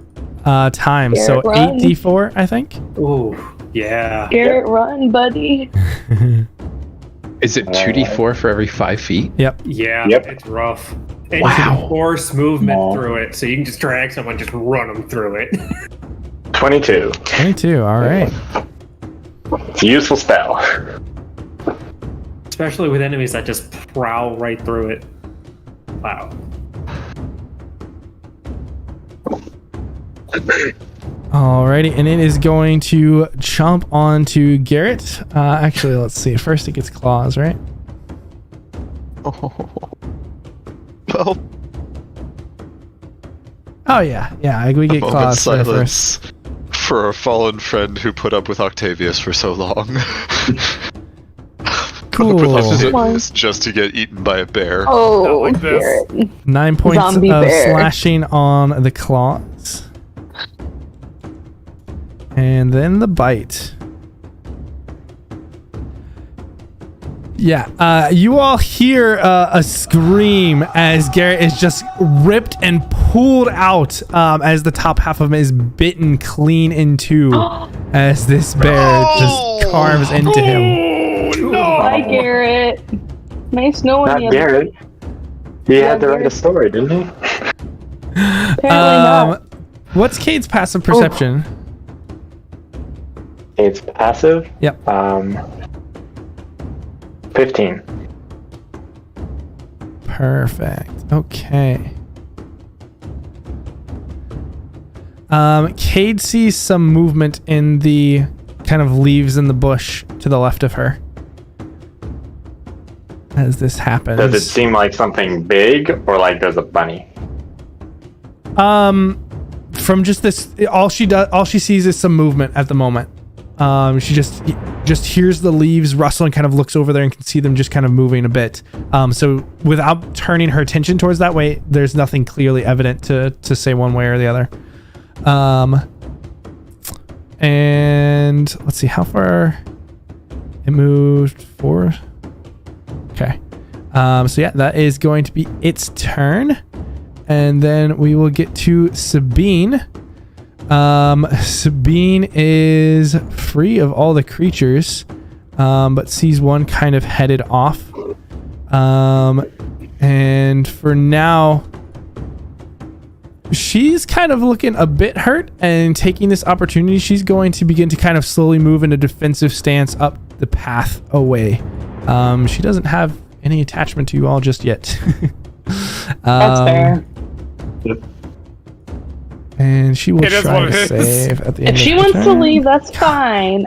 Speaker 1: times. So
Speaker 4: Garrett, run.
Speaker 1: 8d4, I think.
Speaker 6: Ooh, yeah.
Speaker 4: Garrett, run, buddy.
Speaker 7: Is it 2d4 for every 5 feet?
Speaker 1: Yep.
Speaker 6: Yeah,
Speaker 5: Yep.
Speaker 6: it's rough. And
Speaker 7: Wow.
Speaker 6: you can force movement
Speaker 5: Aw.
Speaker 6: through it, so you can just drag someone, just run them through it.
Speaker 5: 22.
Speaker 1: 22. All right.
Speaker 5: It's a useful spell.
Speaker 6: Especially with enemies that just prowl right through it. Wow.
Speaker 1: Alrighty, and it is going to chomp onto Garrett. Actually, let's see. First, it gets claws, right?
Speaker 3: Well,
Speaker 1: Oh yeah. We get
Speaker 3: a moment's
Speaker 1: claws for the first.
Speaker 3: silence for a fallen friend who put up with Octavius for so long.
Speaker 1: Cool.
Speaker 3: Put up with Octavius just to get eaten by a bear.
Speaker 4: Oh,
Speaker 6: like this.
Speaker 4: Garrett.
Speaker 1: 9 points
Speaker 4: Zombie
Speaker 1: of
Speaker 4: bear.
Speaker 1: slashing on the claws. And then the bite. Yeah, you all hear a scream as Garrett is just ripped and pulled out as the top half of him is bitten clean in 2 as this bear just carves into him.
Speaker 4: Bye, Garrett. Nice knowing
Speaker 5: Not
Speaker 4: you.
Speaker 5: Garrett. He had to write a story, didn't he?
Speaker 4: Apparently not.
Speaker 1: What's Cade's passive perception?
Speaker 5: It's passive.
Speaker 1: Yep.
Speaker 5: 15.
Speaker 1: Perfect. Okay. Cade sees some movement in the kind of leaves in the bush to the left of her. As this happens.
Speaker 5: Does it seem like something big, or like there's a bunny?
Speaker 1: From just this, all she sees is some movement at the moment. She just hears the leaves rustle and kind of looks over there and can see them just kind of moving a bit. So without turning her attention towards that way, there's nothing clearly evident to say one way or the other. And let's see how far it moved. 4. Okay. So yeah, that is going to be its turn. And then we will get to Sabine. Sabine is free of all the creatures, but sees one kind of headed off. And for now, she's kind of looking a bit hurt, and taking this opportunity, she's going to begin to kind of slowly move in a defensive stance up the path away. She doesn't have any attachment to you all just yet.
Speaker 4: That's fair.
Speaker 1: And she will
Speaker 9: It is
Speaker 1: try
Speaker 9: what
Speaker 1: to
Speaker 9: it is.
Speaker 1: save at the end
Speaker 4: If she
Speaker 1: of the
Speaker 4: wants to
Speaker 1: turn.
Speaker 4: leave, that's fine.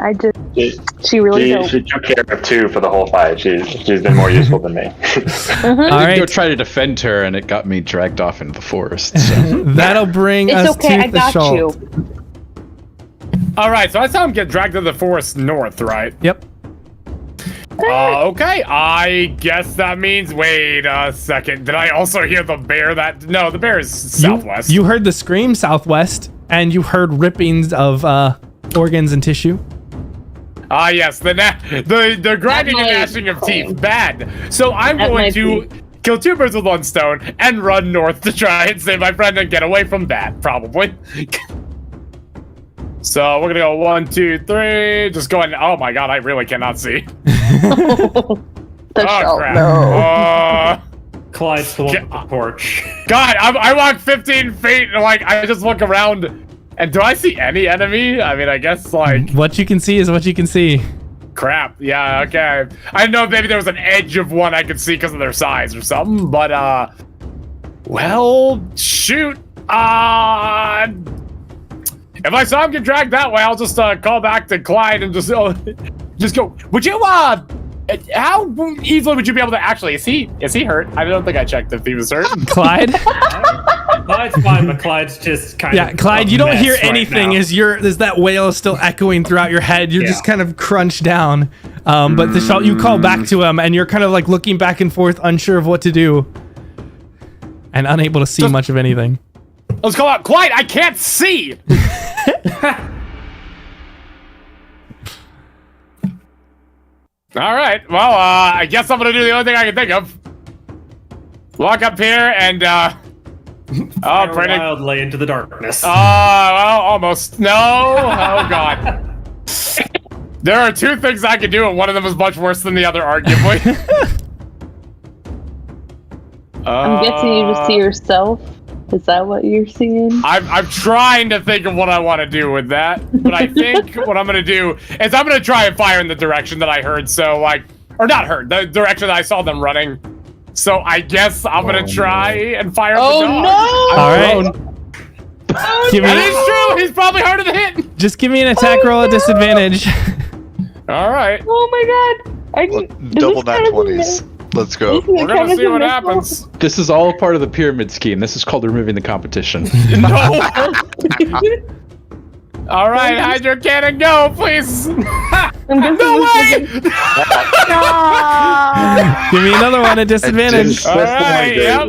Speaker 4: She really don't.
Speaker 5: She took care of 2 for the whole fight. She's been more useful than me.
Speaker 1: All
Speaker 7: I did go
Speaker 1: right,
Speaker 7: try to defend her, and it got me dragged off into the forest. So.
Speaker 1: that'll bring
Speaker 4: It's
Speaker 1: us
Speaker 4: okay,
Speaker 1: to
Speaker 4: I
Speaker 1: the
Speaker 4: got
Speaker 1: Schalt.
Speaker 9: All right, so I saw him get dragged to the forest north, right?
Speaker 1: Yep.
Speaker 9: Okay, I guess that means. Wait a second. Did I also hear the bear? No, the bear is southwest.
Speaker 1: You heard the scream southwest, and you heard rippings of organs and tissue.
Speaker 9: Ah, yes, the grinding and gnashing of teeth. Bad. So I'm going to kill 2 birds with 1 stone and run north to try and save my friend and get away from that, probably. So we're gonna go 1, 2, 3. Just going. Oh my god, I really cannot see.
Speaker 4: The shell,
Speaker 9: crap.
Speaker 4: no.
Speaker 6: Clyde's the one with the torch.
Speaker 9: God, I walk 15 feet and like I just look around, and do I see any enemy? I mean, I guess like
Speaker 1: What you can see is what you can see.
Speaker 9: crap. Yeah, okay. I didn't know if maybe there was an edge of one I could see because of their size or something, but well, shoot. If I saw him get dragged that way, I'll just call back to Clyde and just go. Would you how easily would you be able to actually? Is he hurt? I don't think I checked if he was hurt.
Speaker 1: Clyde?
Speaker 6: Clyde's fine, but Clyde's just kind of.
Speaker 1: Yeah, Clyde, you don't hear
Speaker 6: right
Speaker 1: anything
Speaker 6: now.
Speaker 1: as that wail is still echoing throughout your head. You're just kind of crunched down. But the shot, you call back to him, and you're kind of like looking back and forth, unsure of what to do, and unable to see much of anything.
Speaker 9: Let's call out Clyde. I can't see. All right. Well, I guess I'm gonna do the only thing I can think of. Walk up here and
Speaker 6: Fire wildly into the darkness.
Speaker 9: well, almost. No. Oh god. There are 2 things I could do, and one of them is much worse than the other, arguably.
Speaker 4: I'm guessing you just see yourself. Is that what you're seeing?
Speaker 9: I'm trying to think of what I want to do with that, but I think what I'm gonna do is I'm gonna try and fire in the direction that I heard. So like, or not heard, the direction that I saw them running. So I guess I'm gonna try and fire.
Speaker 4: Oh
Speaker 9: the dog.
Speaker 4: no!
Speaker 1: All right. Give me,
Speaker 9: That is true. He's probably harder to hit.
Speaker 1: just give me an attack roll at disadvantage.
Speaker 9: All right.
Speaker 4: Oh my god!
Speaker 3: Double nat 20s. Let's go.
Speaker 9: We're gonna see what happens.
Speaker 7: This is all part of the pyramid scheme. This is called removing the competition.
Speaker 9: No. All right, Hydro Cannon, go, please.
Speaker 4: I'm guessing
Speaker 9: No way.
Speaker 1: Give me another one at disadvantage.
Speaker 9: All right. Yep.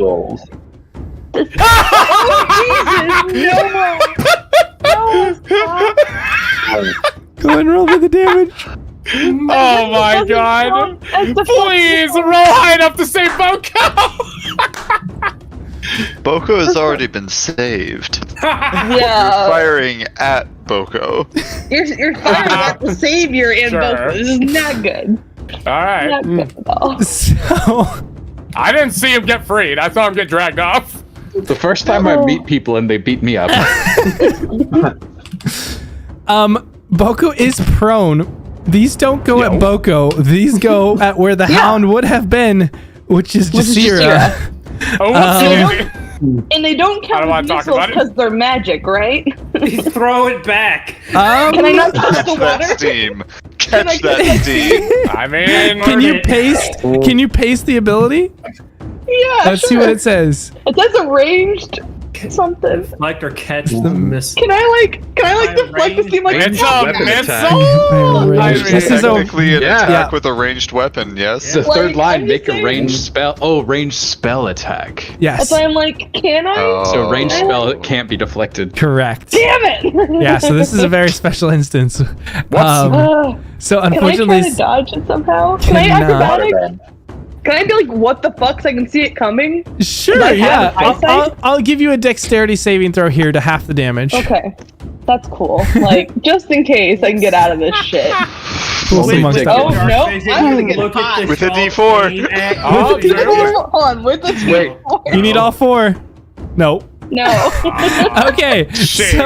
Speaker 1: Go and roll for the damage.
Speaker 9: Oh my god. Please roll high enough to save Boko.
Speaker 3: Boko has already been saved.
Speaker 4: Yeah.
Speaker 3: Firing at Boko.
Speaker 4: You're firing at the savior in
Speaker 9: Sure.
Speaker 4: both. This is not good.
Speaker 9: All right.
Speaker 4: Not good at all.
Speaker 1: So,
Speaker 9: I didn't see him get freed. I saw him get dragged off.
Speaker 7: The first time I meet people and they beat me up.
Speaker 1: Boko is prone. These don't go at Boko. These go at where the hound would have been, which is Jasira.
Speaker 9: Oh,
Speaker 4: And they don't
Speaker 9: I don't
Speaker 4: count
Speaker 9: wanna
Speaker 4: as
Speaker 9: talk
Speaker 4: missiles
Speaker 9: about it.
Speaker 4: because they're magic, right?
Speaker 6: Throw it back.
Speaker 4: Can I not touch the
Speaker 3: Catch that
Speaker 4: water?
Speaker 3: steam.
Speaker 4: Can I
Speaker 3: Catch that
Speaker 4: get-
Speaker 3: steam.
Speaker 9: I mean,
Speaker 1: Can you paste? Can you paste the ability?
Speaker 4: Yeah,
Speaker 1: Let's see what it says.
Speaker 4: It says arranged something.
Speaker 6: Like or catch the missile.
Speaker 4: Can I deflect the steam like
Speaker 9: it's a
Speaker 7: Weapon
Speaker 9: missile.
Speaker 1: Range.
Speaker 9: I mean,
Speaker 1: This is a
Speaker 3: Technically an
Speaker 7: Yeah.
Speaker 3: attack with a ranged weapon, yes?
Speaker 7: The third
Speaker 4: Like,
Speaker 7: line,
Speaker 4: I'm
Speaker 7: make
Speaker 4: just
Speaker 7: a
Speaker 4: saying-
Speaker 7: ranged spell. Oh, ranged spell attack.
Speaker 1: yes,
Speaker 4: So I'm like, can I?
Speaker 7: So
Speaker 3: Oh.
Speaker 7: ranged spell can't be deflected.
Speaker 1: correct.
Speaker 4: Damn it!
Speaker 1: Yeah, so this is a very special instance. So
Speaker 4: Can I try
Speaker 1: unfortunately,
Speaker 4: to dodge it somehow? Can I
Speaker 1: Cannot.
Speaker 4: acrobatic? Can I be like, what the fuck, so I can see it coming?
Speaker 1: sure,
Speaker 4: I
Speaker 1: yeah,
Speaker 4: have eyesight?
Speaker 1: I'll give you a dexterity saving throw here to half the damage.
Speaker 4: Okay, that's cool. Like, just in case I can get out of this shit.
Speaker 1: Cool,
Speaker 7: Wait,
Speaker 1: amongst
Speaker 7: take
Speaker 1: that.
Speaker 4: Oh, no, I'm gonna get
Speaker 6: Look
Speaker 4: hot.
Speaker 6: at the
Speaker 3: With a
Speaker 6: shelf,
Speaker 3: D4.
Speaker 6: aim at-
Speaker 9: Oh,
Speaker 6: with the
Speaker 9: there
Speaker 6: D4.
Speaker 4: Hold on, with the
Speaker 7: Wait.
Speaker 1: You need all 4. No.
Speaker 4: No.
Speaker 1: Okay,
Speaker 9: Shit.
Speaker 1: so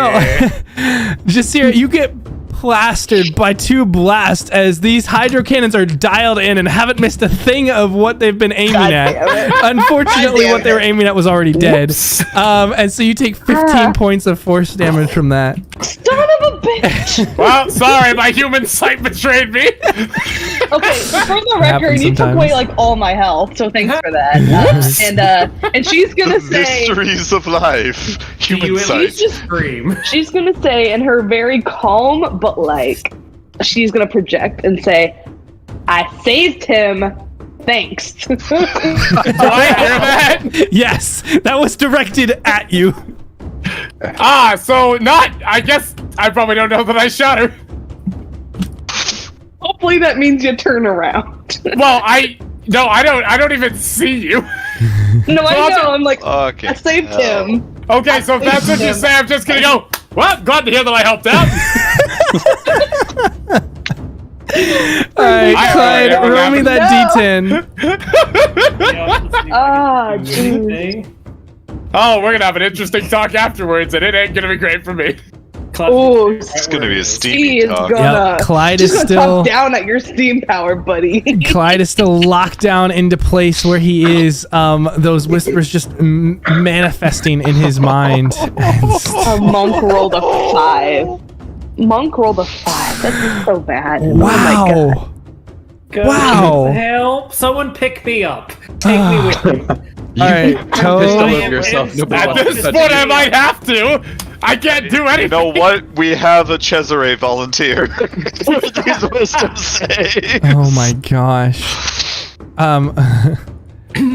Speaker 1: Jasira, you get plastered by 2 blasts as these hydro cannons are dialed in and haven't missed a thing of what they've been aiming at. Unfortunately, what they were aiming at was already dead. And so you take 15 points of force damage from that.
Speaker 4: Son of a bitch!
Speaker 9: Well, sorry, my human sight betrayed me.
Speaker 4: Okay, for the record,
Speaker 1: happens
Speaker 4: you took
Speaker 1: sometimes.
Speaker 4: away like all my health, so thanks for that. And she's gonna say,
Speaker 3: Mysteries of life.
Speaker 6: Do you
Speaker 3: Human
Speaker 6: at
Speaker 3: sight.
Speaker 6: least just scream?
Speaker 4: she's gonna say in her very calm, but like, she's gonna project and say,
Speaker 8: I saved him. Thanks.
Speaker 9: Do I hear that?
Speaker 1: Yes, that was directed at you.
Speaker 9: So I guess I probably don't know that I shot her.
Speaker 8: Hopefully that means you turn around.
Speaker 9: Well, I don't even see you.
Speaker 8: No, I know. I'm like,
Speaker 3: Okay.
Speaker 8: I saved him.
Speaker 9: Okay, so if that's what you say, I'm just gonna go, well, glad to hear that I helped out.
Speaker 1: Alright, Clyde,
Speaker 9: already
Speaker 1: roll me
Speaker 9: happened.
Speaker 1: that D10.
Speaker 8: Ah, jeez.
Speaker 9: Oh, we're gonna have an interesting talk afterwards, and it ain't gonna be great for me.
Speaker 8: Oh,
Speaker 3: It's gonna be a
Speaker 8: she
Speaker 3: steamy
Speaker 8: is
Speaker 3: talk.
Speaker 8: gonna.
Speaker 1: Yep, Clyde
Speaker 8: she's
Speaker 1: is
Speaker 8: gonna
Speaker 1: still
Speaker 8: talk down at your steam power, buddy.
Speaker 1: Clyde is still locked down into place where he is. Those whispers just manifesting in his mind.
Speaker 8: A monk rolled a 5. Monk rolled a 5. That's so bad. Oh my God.
Speaker 1: Wow.
Speaker 6: Good.
Speaker 1: Wow.
Speaker 6: Help! Someone pick me up. Take me with you.
Speaker 1: All right,
Speaker 7: Pistol
Speaker 1: Toad.
Speaker 7: over yourself. Nobody
Speaker 9: At
Speaker 7: wants
Speaker 9: this
Speaker 7: to touch
Speaker 9: point,
Speaker 7: you.
Speaker 9: I might have to. I can't do
Speaker 3: You
Speaker 9: anything.
Speaker 3: know what? We have a Cesare volunteer. These wisdom say.
Speaker 1: Oh my gosh.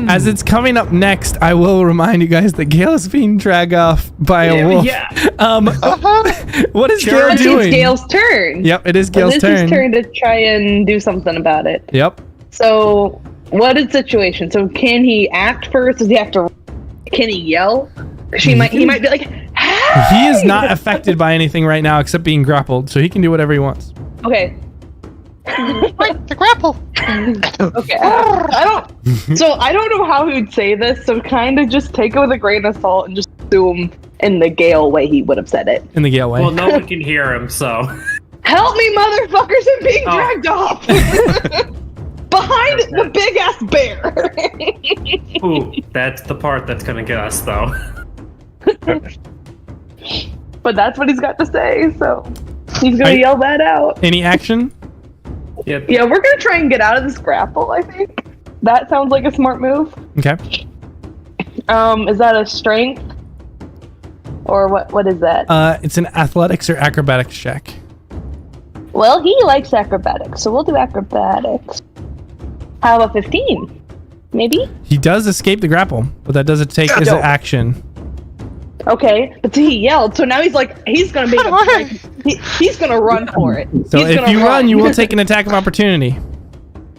Speaker 1: As it's coming up next, I will remind you guys that Gale is being dragged off by a wolf.
Speaker 6: Yeah.
Speaker 1: What is Gale
Speaker 8: It's
Speaker 1: doing?
Speaker 8: Gale's turn.
Speaker 1: Yep, it is Gale's
Speaker 8: It's
Speaker 1: turn.
Speaker 8: his turn to try and do something about it.
Speaker 1: Yep.
Speaker 8: So, what is the situation? So, can he act first? Does he have to? Can he yell? 'Cause he might be like, "Hey!"
Speaker 1: He is not affected by anything right now except being grappled, so he can do whatever he wants.
Speaker 8: Okay.
Speaker 3: The grapple.
Speaker 8: Okay. I don't know how he would say this, so kind of just take it with a grain of salt and just assume in the Gale way he would have said it.
Speaker 1: In the Gale way.
Speaker 6: Well, no one can hear him, so.
Speaker 8: Help me, motherfuckers! I'm being
Speaker 6: Oh.
Speaker 8: dragged off behind the big ass bear.
Speaker 6: Ooh, that's the part that's gonna get us, though.
Speaker 8: But that's what he's got to say, so he's gonna
Speaker 1: Right.
Speaker 8: yell that out.
Speaker 1: Any action?
Speaker 6: Yeah.
Speaker 8: Yeah, we're gonna try and get out of this grapple. I think that sounds like a smart move.
Speaker 1: Okay.
Speaker 8: Is that a strength or what? What is that?
Speaker 1: It's an athletics or acrobatics check.
Speaker 8: Well, he likes acrobatics, so we'll do acrobatics. How about 15? Maybe?
Speaker 1: He does escape the grapple, but that doesn't take as an
Speaker 8: Dope.
Speaker 1: action.
Speaker 8: Okay, but he yelled, so now he's like, he's gonna make he's gonna run for it.
Speaker 1: So
Speaker 8: He's
Speaker 1: if
Speaker 8: gonna
Speaker 1: you run, you will take an attack of opportunity.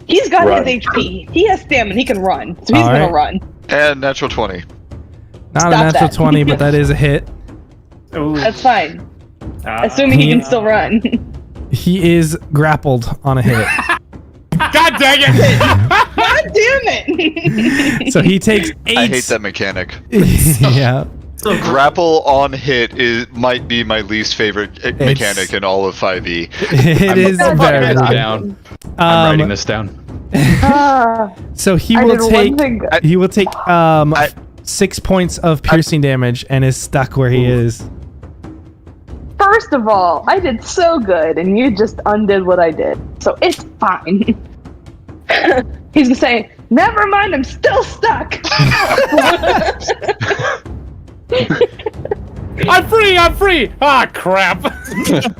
Speaker 8: He's got
Speaker 5: Run.
Speaker 8: his HP. He has stamina. He can run, so he's
Speaker 1: All
Speaker 8: gonna
Speaker 1: right.
Speaker 8: run.
Speaker 3: And natural 20.
Speaker 1: Not
Speaker 8: Stop
Speaker 1: a natural
Speaker 8: that.
Speaker 1: 20, but that is a hit.
Speaker 6: Ooh.
Speaker 8: That's fine,
Speaker 6: Uh,
Speaker 8: assuming he can still run.
Speaker 1: He is grappled on a hit.
Speaker 9: God dang it!
Speaker 8: God damn it!
Speaker 1: So he takes 8.
Speaker 3: I hate that mechanic.
Speaker 1: Yeah.
Speaker 6: So
Speaker 3: Grapple on hit might be my least favorite mechanic in all of 5e.
Speaker 1: It is
Speaker 8: That's
Speaker 1: very
Speaker 8: fine.
Speaker 1: good.
Speaker 7: Down. I'm writing this down.
Speaker 8: Ah,
Speaker 1: So he
Speaker 8: I
Speaker 1: will
Speaker 8: did one
Speaker 1: take
Speaker 8: thing.
Speaker 1: 6 points of piercing damage and is stuck where he is.
Speaker 8: First of all, I did so good, and you just undid what I did, so it's fine. He's gonna say, "Never mind, I'm still stuck."
Speaker 9: I'm free! I'm free! Ah, crap!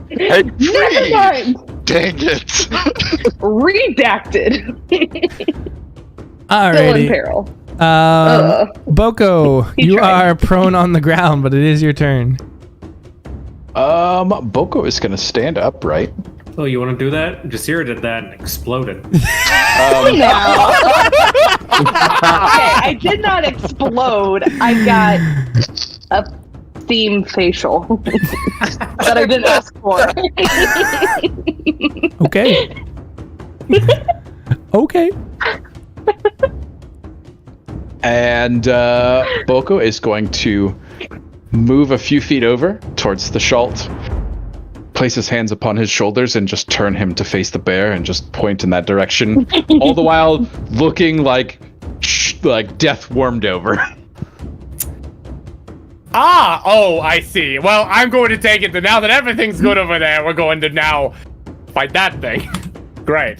Speaker 3: Hey,
Speaker 8: Never
Speaker 3: free!
Speaker 8: mind.
Speaker 3: Dang it!
Speaker 8: Redacted. Still in
Speaker 1: Alrighty.
Speaker 8: peril.
Speaker 1: Boko,
Speaker 8: He
Speaker 1: you
Speaker 8: tried.
Speaker 1: are prone on the ground, but it is your turn.
Speaker 7: Boko is gonna stand upright.
Speaker 6: Oh, you want to do that? Jasira did that and exploded.
Speaker 8: No. Okay, I did not explode. I got a steam facial that I didn't ask for.
Speaker 1: Okay. Okay.
Speaker 7: And Boko is going to move a few feet over towards the Schalt, place his hands upon his shoulders, and just turn him to face the bear and just point in that direction, all the while looking like death warmed over.
Speaker 9: I see. Well, I'm going to take it that now that everything's good over there, we're going to now fight that thing. Great.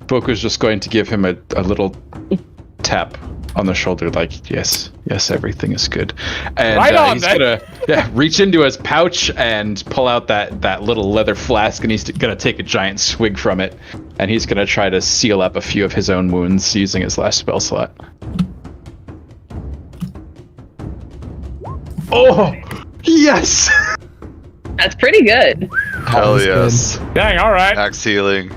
Speaker 7: Boko's just going to give him a little tap on the shoulder, like, yes, everything is good. And
Speaker 9: Right on,
Speaker 7: he's
Speaker 9: then.
Speaker 7: gonna reach into his pouch and pull out that little leather flask, and he's gonna take a giant swig from it, and he's gonna try to seal up a few of his own wounds using his last spell slot. Oh, yes!
Speaker 8: That's pretty good.
Speaker 3: Hell
Speaker 1: was
Speaker 3: yes.
Speaker 9: Dang, all right.
Speaker 3: Max healing.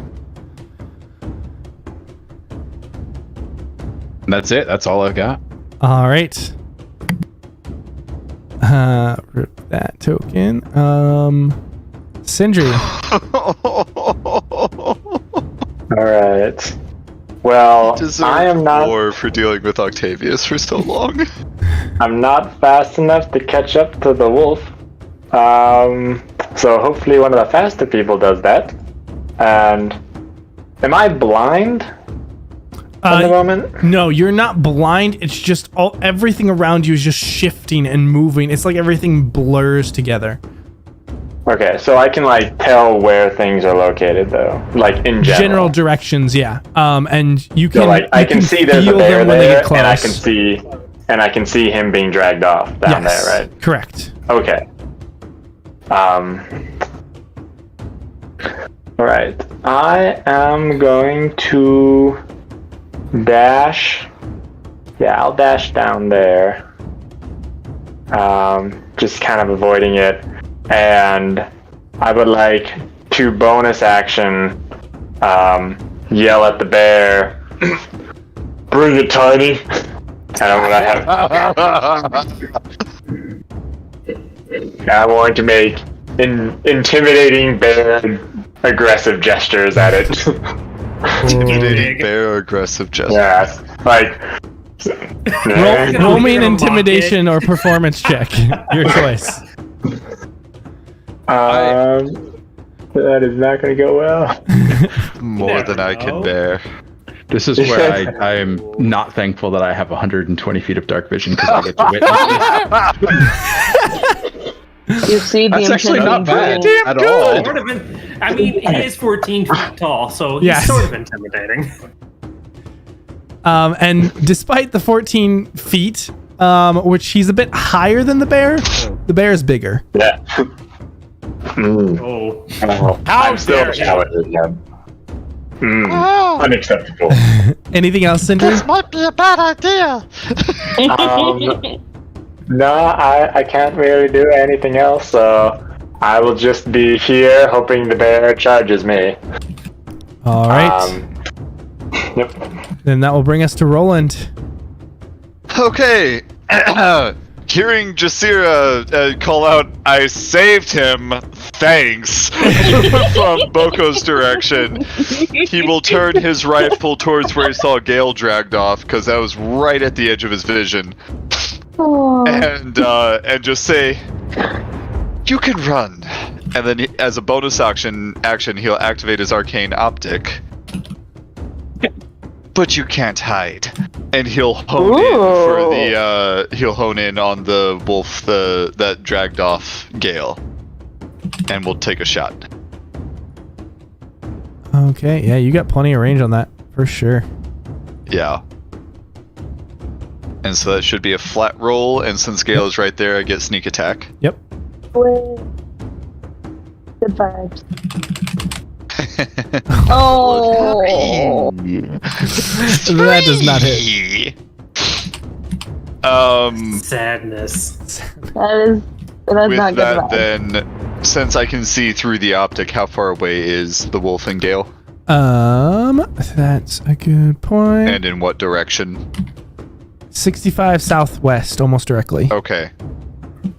Speaker 7: And that's it. That's all I've got.
Speaker 1: All right. Rip that token. Sindri.
Speaker 5: All right. Well, I am not.
Speaker 3: War for dealing with Octavius for so long.
Speaker 5: I'm not fast enough to catch up to the wolf. So hopefully one of the faster people does that. And am I blind at the moment?
Speaker 1: No, you're not blind. It's just everything around you is just shifting and moving. It's like everything blurs together.
Speaker 5: Okay, so I can like tell where things are located though, like in general.
Speaker 1: General directions, yeah. And you can.
Speaker 5: So like I can see there's a
Speaker 1: feel
Speaker 5: bear
Speaker 1: them when they
Speaker 5: there,
Speaker 1: get close.
Speaker 5: and I can see him being dragged off down
Speaker 1: Yes,
Speaker 5: there, right?
Speaker 1: Correct.
Speaker 5: Okay. Alright. I am going to dash. Yeah, I'll dash down there. Just kind of avoiding it. And I would like to bonus action yell at the bear. Bring it, Tiny. And I'm gonna have. I want to make intimidating bear aggressive gestures at it.
Speaker 3: Intimidating bear aggressive gesture.
Speaker 5: Yeah, like.
Speaker 1: Roll me an intimidation or performance check. Your choice.
Speaker 5: That is not going to go well.
Speaker 3: More than I can bear.
Speaker 7: This is where I am not thankful that I have 120 feet of dark vision because I get to witness this.
Speaker 8: You see the
Speaker 7: That's actually not bad
Speaker 8: intimidating-
Speaker 7: at all.
Speaker 6: Sort of I mean, he is 14 feet tall, so he's
Speaker 1: Yes.
Speaker 6: sort of intimidating.
Speaker 1: And despite the 14 feet, which he's a bit higher than the bear is bigger.
Speaker 5: Yeah.
Speaker 6: Oh.
Speaker 9: How
Speaker 5: I'm still
Speaker 9: dare you.
Speaker 5: challenging him. Unacceptable.
Speaker 1: Anything else, Sindri?
Speaker 2: Might be a bad idea.
Speaker 5: No, I can't really do anything else, so I will just be here hoping the bear charges me.
Speaker 1: All right.
Speaker 5: Yep.
Speaker 1: Then that will bring us to Roland.
Speaker 3: Okay. Hearing Jasira call out, "I saved him, thanks," from Boko's direction, he will turn his rifle towards where he saw Gale dragged off, because that was right at the edge of his vision, and just say, "You can run." And then, as a bonus action, he'll activate his arcane optic. But you can't hide, and he'll hone in on the wolf that dragged off Gale, and we'll take a shot.
Speaker 1: Okay, yeah, you got plenty of range on that for sure.
Speaker 3: Yeah. And so that should be a flat roll, and since Gale is right there, I get sneak attack.
Speaker 1: Yep.
Speaker 4: Good vibes.
Speaker 8: Oh.
Speaker 1: That does not hit.
Speaker 6: Sadness.
Speaker 4: That's
Speaker 3: With
Speaker 4: not good
Speaker 3: that,
Speaker 4: vibes.
Speaker 3: then, since I can see through the optic, how far away is the wolf and Gale?
Speaker 1: That's a good point.
Speaker 3: And in what direction?
Speaker 1: 65 southwest, almost directly.
Speaker 3: Okay.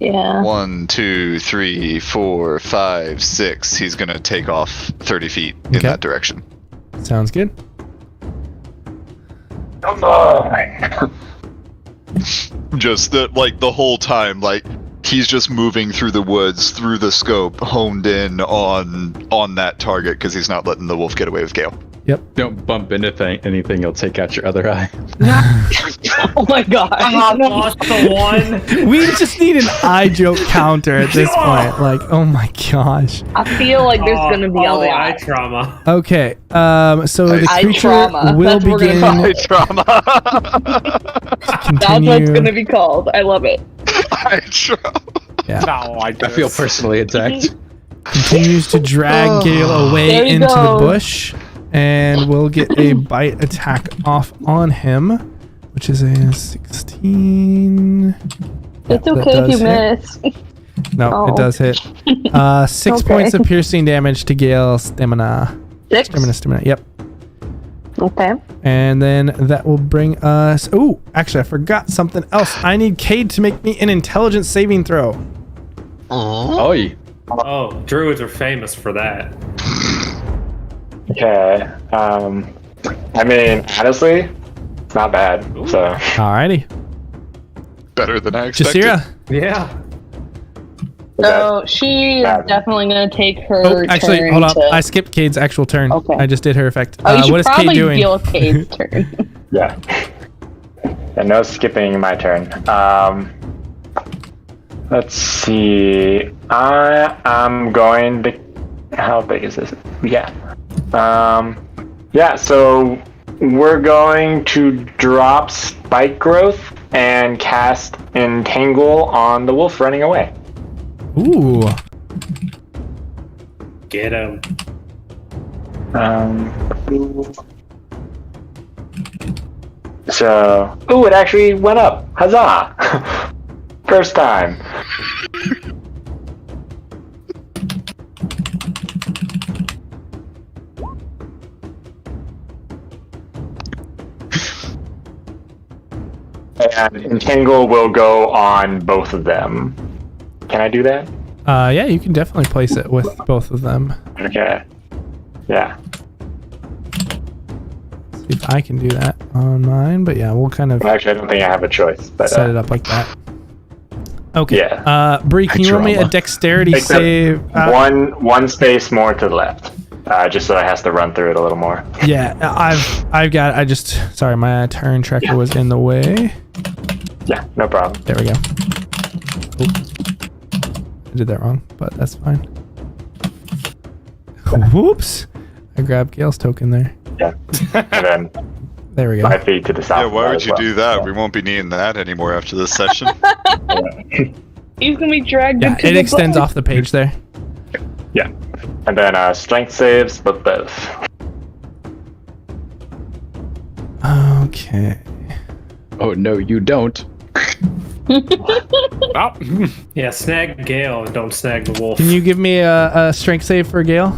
Speaker 4: Yeah.
Speaker 3: 1, 2, 3, 4, 5, 6. He's gonna take off 30 feet in
Speaker 1: Okay.
Speaker 3: that direction.
Speaker 1: Sounds good.
Speaker 5: Come on.
Speaker 3: Just the whole time, like he's just moving through the woods, through the scope, honed in on that target because he's not letting the wolf get away with Gale.
Speaker 7: Don't bump into anything, you'll take out your other eye.
Speaker 8: Oh my god.
Speaker 6: I lost the one.
Speaker 1: We just need an eye joke counter at this point. Like, oh my gosh.
Speaker 8: I feel like there's gonna be a
Speaker 6: all the eye
Speaker 8: lot.
Speaker 6: trauma.
Speaker 1: Okay. So the
Speaker 8: Eye
Speaker 1: creature
Speaker 8: trauma.
Speaker 1: will
Speaker 8: That's what we're
Speaker 1: begin
Speaker 8: gonna
Speaker 3: Eye trauma.
Speaker 8: That's what it's
Speaker 1: continue.
Speaker 8: gonna be called. I love it.
Speaker 3: Eye trauma.
Speaker 1: Yeah.
Speaker 9: No,
Speaker 7: I feel personally attacked.
Speaker 1: Continues to drag Gale away
Speaker 8: There you
Speaker 1: into
Speaker 8: go.
Speaker 1: the bush, and we'll get a bite attack off on him, which is a 16.
Speaker 8: It's
Speaker 1: that
Speaker 8: okay if
Speaker 1: does
Speaker 8: you
Speaker 1: hit.
Speaker 8: miss.
Speaker 1: No,
Speaker 8: Oh.
Speaker 1: it does hit. 6
Speaker 8: Okay.
Speaker 1: points of piercing damage to Gale's stamina.
Speaker 8: 6.
Speaker 1: Stamina. Yep.
Speaker 8: Okay.
Speaker 1: And then that will bring us. Oh, actually, I forgot something else. I need Cade to make me an intelligence saving throw.
Speaker 7: Oh,
Speaker 6: Oh, druids are famous for that.
Speaker 5: Okay. I mean, honestly, it's not bad. So
Speaker 1: Alrighty.
Speaker 3: Better than I expected.
Speaker 1: Jasira.
Speaker 6: Yeah.
Speaker 8: So she is
Speaker 5: Bad.
Speaker 8: definitely gonna take her
Speaker 1: Oh, actually,
Speaker 8: turn
Speaker 1: hold on.
Speaker 8: to...
Speaker 1: I skipped Cade's actual turn.
Speaker 8: Okay.
Speaker 1: I just did her effect.
Speaker 8: Oh, you should
Speaker 1: what is Cade
Speaker 8: probably
Speaker 1: doing?
Speaker 8: deal with Cade's turn.
Speaker 5: yeah. And no skipping my turn. Let's see. I'm going to. How big is this? Yeah. Yeah. So we're going to drop spike growth and cast entangle on the wolf running away.
Speaker 1: Ooh.
Speaker 6: Get him.
Speaker 5: So, it actually went up. Huzzah! First time. And entangle will go on both of them. Can I do that?
Speaker 1: Yeah, you can definitely place it with both of them.
Speaker 5: Okay. Yeah.
Speaker 1: See if I can do that on mine, but yeah, we'll kind of
Speaker 5: Actually, I don't think I have a choice. But
Speaker 1: set it up like that. Okay.
Speaker 5: Yeah.
Speaker 1: Bree, can you roll me a
Speaker 7: Drama.
Speaker 1: dexterity
Speaker 5: Except
Speaker 1: save?
Speaker 5: one space more to the left, just so it has to run through it a little more.
Speaker 1: Yeah, I've got. I just sorry, my turn tracker was in the way.
Speaker 5: Yeah, no problem.
Speaker 1: There we go. Oop. I did that wrong, but that's fine. Whoops! I grabbed Gale's token there.
Speaker 5: Yeah. And then
Speaker 1: There we go.
Speaker 5: 5 feet to the south.
Speaker 3: Yeah, why would
Speaker 5: as
Speaker 3: you
Speaker 5: well.
Speaker 3: do that? We won't be needing that anymore after this session.
Speaker 8: He's gonna be dragged
Speaker 1: Yeah,
Speaker 8: into
Speaker 1: it
Speaker 8: the
Speaker 1: extends
Speaker 8: boat.
Speaker 1: off the page there.
Speaker 5: Yeah. And then strength saves, but both.
Speaker 1: Okay.
Speaker 7: Oh no, you don't.
Speaker 9: Oh.
Speaker 6: Yeah, snag Gale and don't snag the wolf.
Speaker 1: Can you give me a strength save for Gale?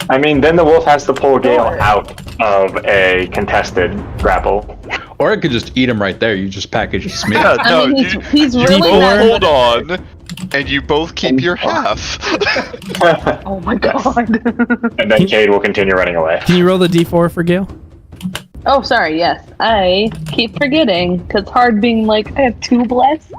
Speaker 5: I mean, then the wolf has to pull Gale out of a contested grapple.
Speaker 7: Or it could just eat him right there. You just package a smear.
Speaker 3: Yeah,
Speaker 8: I
Speaker 3: no,
Speaker 8: mean, he's
Speaker 3: you
Speaker 8: really
Speaker 3: both
Speaker 8: not.
Speaker 3: hold on, and you both keep your half.
Speaker 8: Oh my god.
Speaker 5: And then Cade will continue running away.
Speaker 1: Can you roll the d4 for Gale?
Speaker 8: Oh, sorry. Yes, I keep forgetting because hard being like I have 2 bless.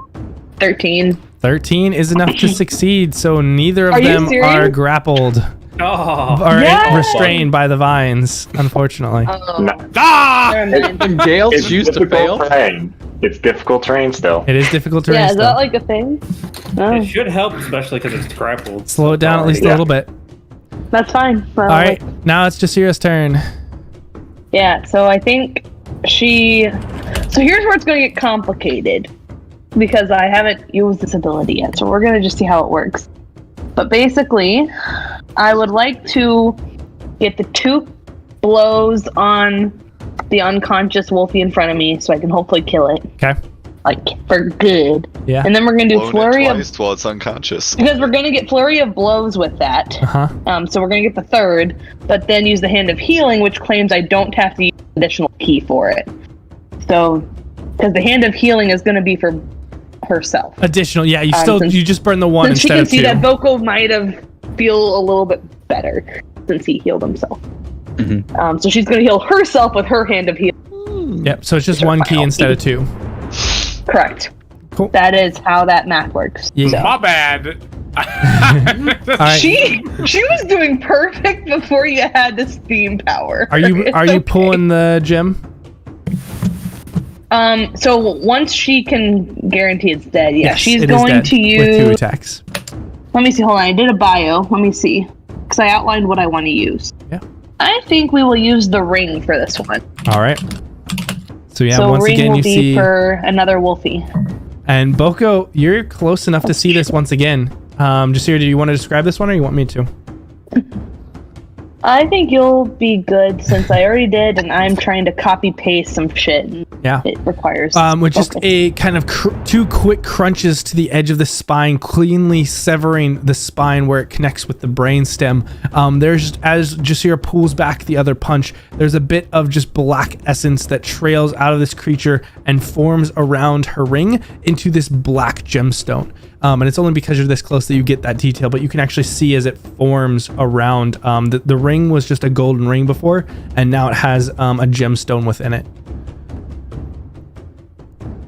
Speaker 8: 13.
Speaker 1: 13 is enough to succeed, so neither of
Speaker 8: Are you
Speaker 1: them
Speaker 8: serious?
Speaker 1: are grappled
Speaker 6: Oh,
Speaker 1: or
Speaker 8: Yes!
Speaker 1: restrained by the vines, unfortunately.
Speaker 8: Oh,
Speaker 5: No.
Speaker 9: Ah!
Speaker 8: never mind.
Speaker 7: And Gale's
Speaker 5: It's
Speaker 7: used to
Speaker 5: difficult
Speaker 7: fail.
Speaker 5: terrain. It's difficult terrain still.
Speaker 1: It is difficult to
Speaker 8: Yeah,
Speaker 1: raise
Speaker 8: is that like a thing? No,
Speaker 6: it should help, especially because it's grappled.
Speaker 1: Slow it down at least a
Speaker 5: Yeah.
Speaker 1: little bit.
Speaker 8: that's fine.
Speaker 1: All right, now it's Jasira's turn.
Speaker 8: Yeah, so I think she. So here's where it's going to get complicated because I haven't used this ability yet. So we're going to just see how it works. But basically, I would like to get the 2 blows on the unconscious wolfie in front of me so I can hopefully kill it.
Speaker 1: Okay.
Speaker 8: Like, for good.
Speaker 1: Yeah.
Speaker 8: And then we're going to do
Speaker 3: Blown
Speaker 8: flurry
Speaker 3: it
Speaker 8: of.
Speaker 3: twice while it's unconscious.
Speaker 8: Because we're going to get flurry of blows with that.
Speaker 1: Uh-huh.
Speaker 8: So we're going to get the 3rd, but then use the hand of healing, which claims I don't have to use an additional key for it. So, because the hand of healing is going to be for herself.
Speaker 1: Additional, yeah, you just burn the 1
Speaker 8: Since she
Speaker 1: instead
Speaker 8: can
Speaker 1: of 2.
Speaker 8: see that Boko might have feel a little bit better since he healed himself.
Speaker 7: Mhm.
Speaker 8: So she's going to heal herself with her hand of healing.
Speaker 1: Yep, so it's just 1 key instead of 2.
Speaker 8: Correct.
Speaker 1: Cool.
Speaker 8: That is how that math works.
Speaker 1: Yeah.
Speaker 8: So,
Speaker 9: My bad.
Speaker 1: All right.
Speaker 8: She was doing perfect before you had this steam power.
Speaker 1: Are you
Speaker 8: It's
Speaker 1: pulling the gem?
Speaker 8: So once she can guarantee it's dead, yeah,
Speaker 1: Yes,
Speaker 8: she's
Speaker 1: it is
Speaker 8: going
Speaker 1: dead
Speaker 8: to
Speaker 1: with 2
Speaker 8: use.
Speaker 1: attacks.
Speaker 8: Let me see. Hold on. I did a bio. Let me see, because I outlined what I want to use.
Speaker 1: Yeah.
Speaker 8: I think we will use the ring for this one.
Speaker 1: All right. So yeah,
Speaker 8: so
Speaker 1: once
Speaker 8: ring
Speaker 1: again
Speaker 8: will
Speaker 1: you
Speaker 8: be
Speaker 1: see,
Speaker 8: for another wolfie.
Speaker 1: and Boko, you're close enough to see this once again. Jasira, do you want to describe this one, or you want me to?
Speaker 8: I think you'll be good since I already did, and I'm trying to copy paste some shit.
Speaker 1: Yeah.
Speaker 8: It requires.
Speaker 1: With just
Speaker 8: focus.
Speaker 1: a kind of 2 quick crunches to the edge of the spine, cleanly severing the spine where it connects with the brainstem. There's, as Jasira pulls back the other punch, there's a bit of just black essence that trails out of this creature and forms around her ring into this black gemstone. And it's only because you're this close that you get that detail, but you can actually see as it forms around. The ring was just a golden ring before, and now it has a gemstone within it.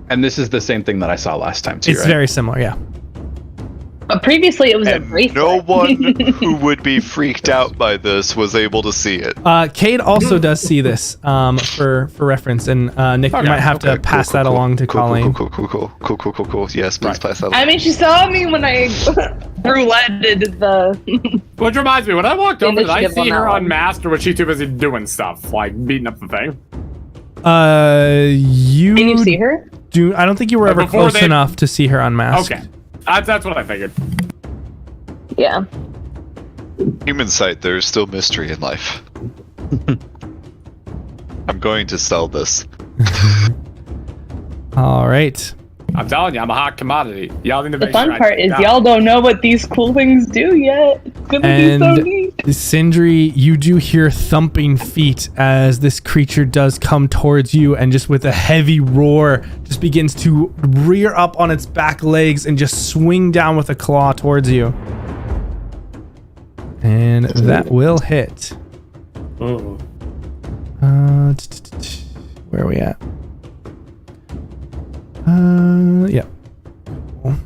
Speaker 7: And this is the same thing that I saw last time too,
Speaker 1: It's
Speaker 7: right?
Speaker 1: very similar, yeah.
Speaker 8: But previously it was a
Speaker 3: And
Speaker 8: bracelet.
Speaker 3: no one who would be freaked out by this was able to see it.
Speaker 1: Cade also does see this for reference, and Nick, you might have to pass that along to Colleen.
Speaker 3: Cool. Yes, please pass that along.
Speaker 8: I mean, she saw me when I rouletted the.
Speaker 9: Which reminds me, when I walked over, did I
Speaker 8: Initiative
Speaker 9: see
Speaker 8: on
Speaker 9: her
Speaker 8: that one.
Speaker 9: unmasked, or was she too busy doing stuff, like beating up the thing?
Speaker 1: You
Speaker 8: Can you see her?
Speaker 1: I don't think you were ever
Speaker 9: Before
Speaker 1: close enough to see her unmasked.
Speaker 9: Okay. That's what I figured.
Speaker 8: Yeah.
Speaker 3: Human sight, there's still mystery in life. I'm going to sell this.
Speaker 1: All right.
Speaker 9: I'm telling you, I'm a hot commodity. Y'all need to
Speaker 8: The
Speaker 9: make
Speaker 8: fun
Speaker 9: sure I
Speaker 8: part
Speaker 9: check
Speaker 8: is
Speaker 9: it out.
Speaker 8: y'all don't know what these cool things do yet. It's gonna be so
Speaker 1: And
Speaker 8: neat.
Speaker 1: Sindri, you do hear thumping feet as this creature does come towards you, and just with a heavy roar, just begins to rear up on its back legs and just swing down with a claw towards you. And that will hit.
Speaker 6: Ooh.
Speaker 1: Where are we at? Yeah. Cool.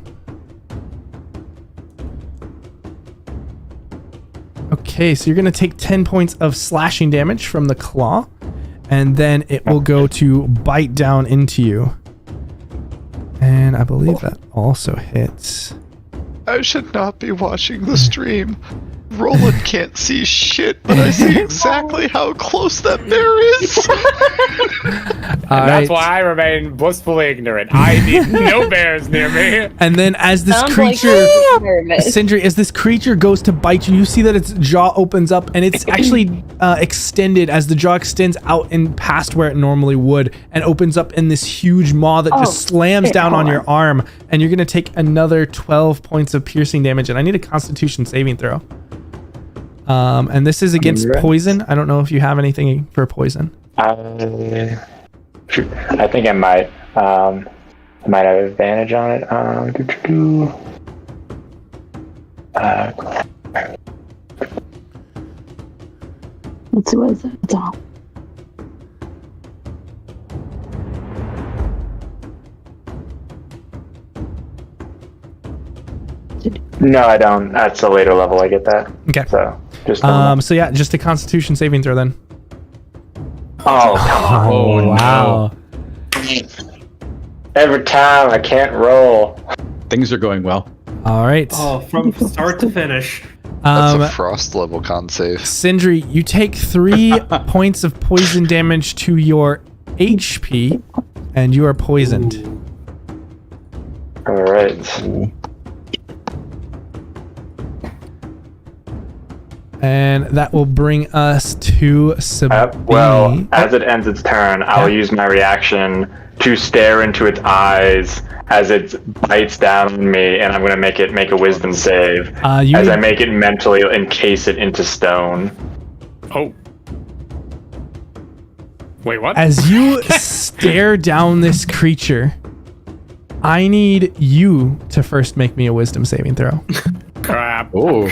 Speaker 1: Okay, so you're gonna take 10 points of slashing damage from the claw, and then it will go to bite down into you. And I believe that also hits.
Speaker 3: I should not be watching the stream. Roland can't see shit, but I see exactly how close that bear is.
Speaker 1: All
Speaker 9: That's
Speaker 1: right.
Speaker 9: why I remain blissfully ignorant. I need no bears near me.
Speaker 1: And then as this
Speaker 8: Sounds like
Speaker 1: creature,
Speaker 8: you're nervous.
Speaker 1: Sindri, as this creature goes to bite you, you see that its jaw opens up, and it's actually extended as the jaw extends out and past where it normally would, and opens up in this huge maw that just slams
Speaker 8: shit,
Speaker 1: down on
Speaker 8: hold
Speaker 1: your arm, and you're gonna take another 12 points of piercing damage, and I need a Constitution saving throw. And this is against
Speaker 5: Right.
Speaker 1: poison. I don't know if you have anything for poison.
Speaker 5: I think I might. I might have advantage on it.
Speaker 8: Let's see what is it. It's all.
Speaker 5: No, I don't. That's a later level. I get that.
Speaker 1: Okay.
Speaker 5: So just.
Speaker 1: So yeah, just a Constitution saving throw then.
Speaker 5: Oh, come on.
Speaker 1: Oh wow.
Speaker 5: Every time I can't roll.
Speaker 7: Things are going well.
Speaker 1: All right.
Speaker 6: Oh, from start to finish.
Speaker 3: That's a frost level con save.
Speaker 1: Sindri, you take 3 points of poison damage to your HP, and you are poisoned.
Speaker 5: All right.
Speaker 1: And that will bring us to Sabine.
Speaker 5: Well, as it ends its turn, I'll use my reaction to stare into its eyes as it bites down on me, and I'm going to make it make a wisdom save as I make it mentally encase it into stone.
Speaker 9: Oh. Wait, what?
Speaker 1: As you stare down this creature, I need you to first make me a wisdom saving throw.
Speaker 6: Crap.
Speaker 7: Ooh.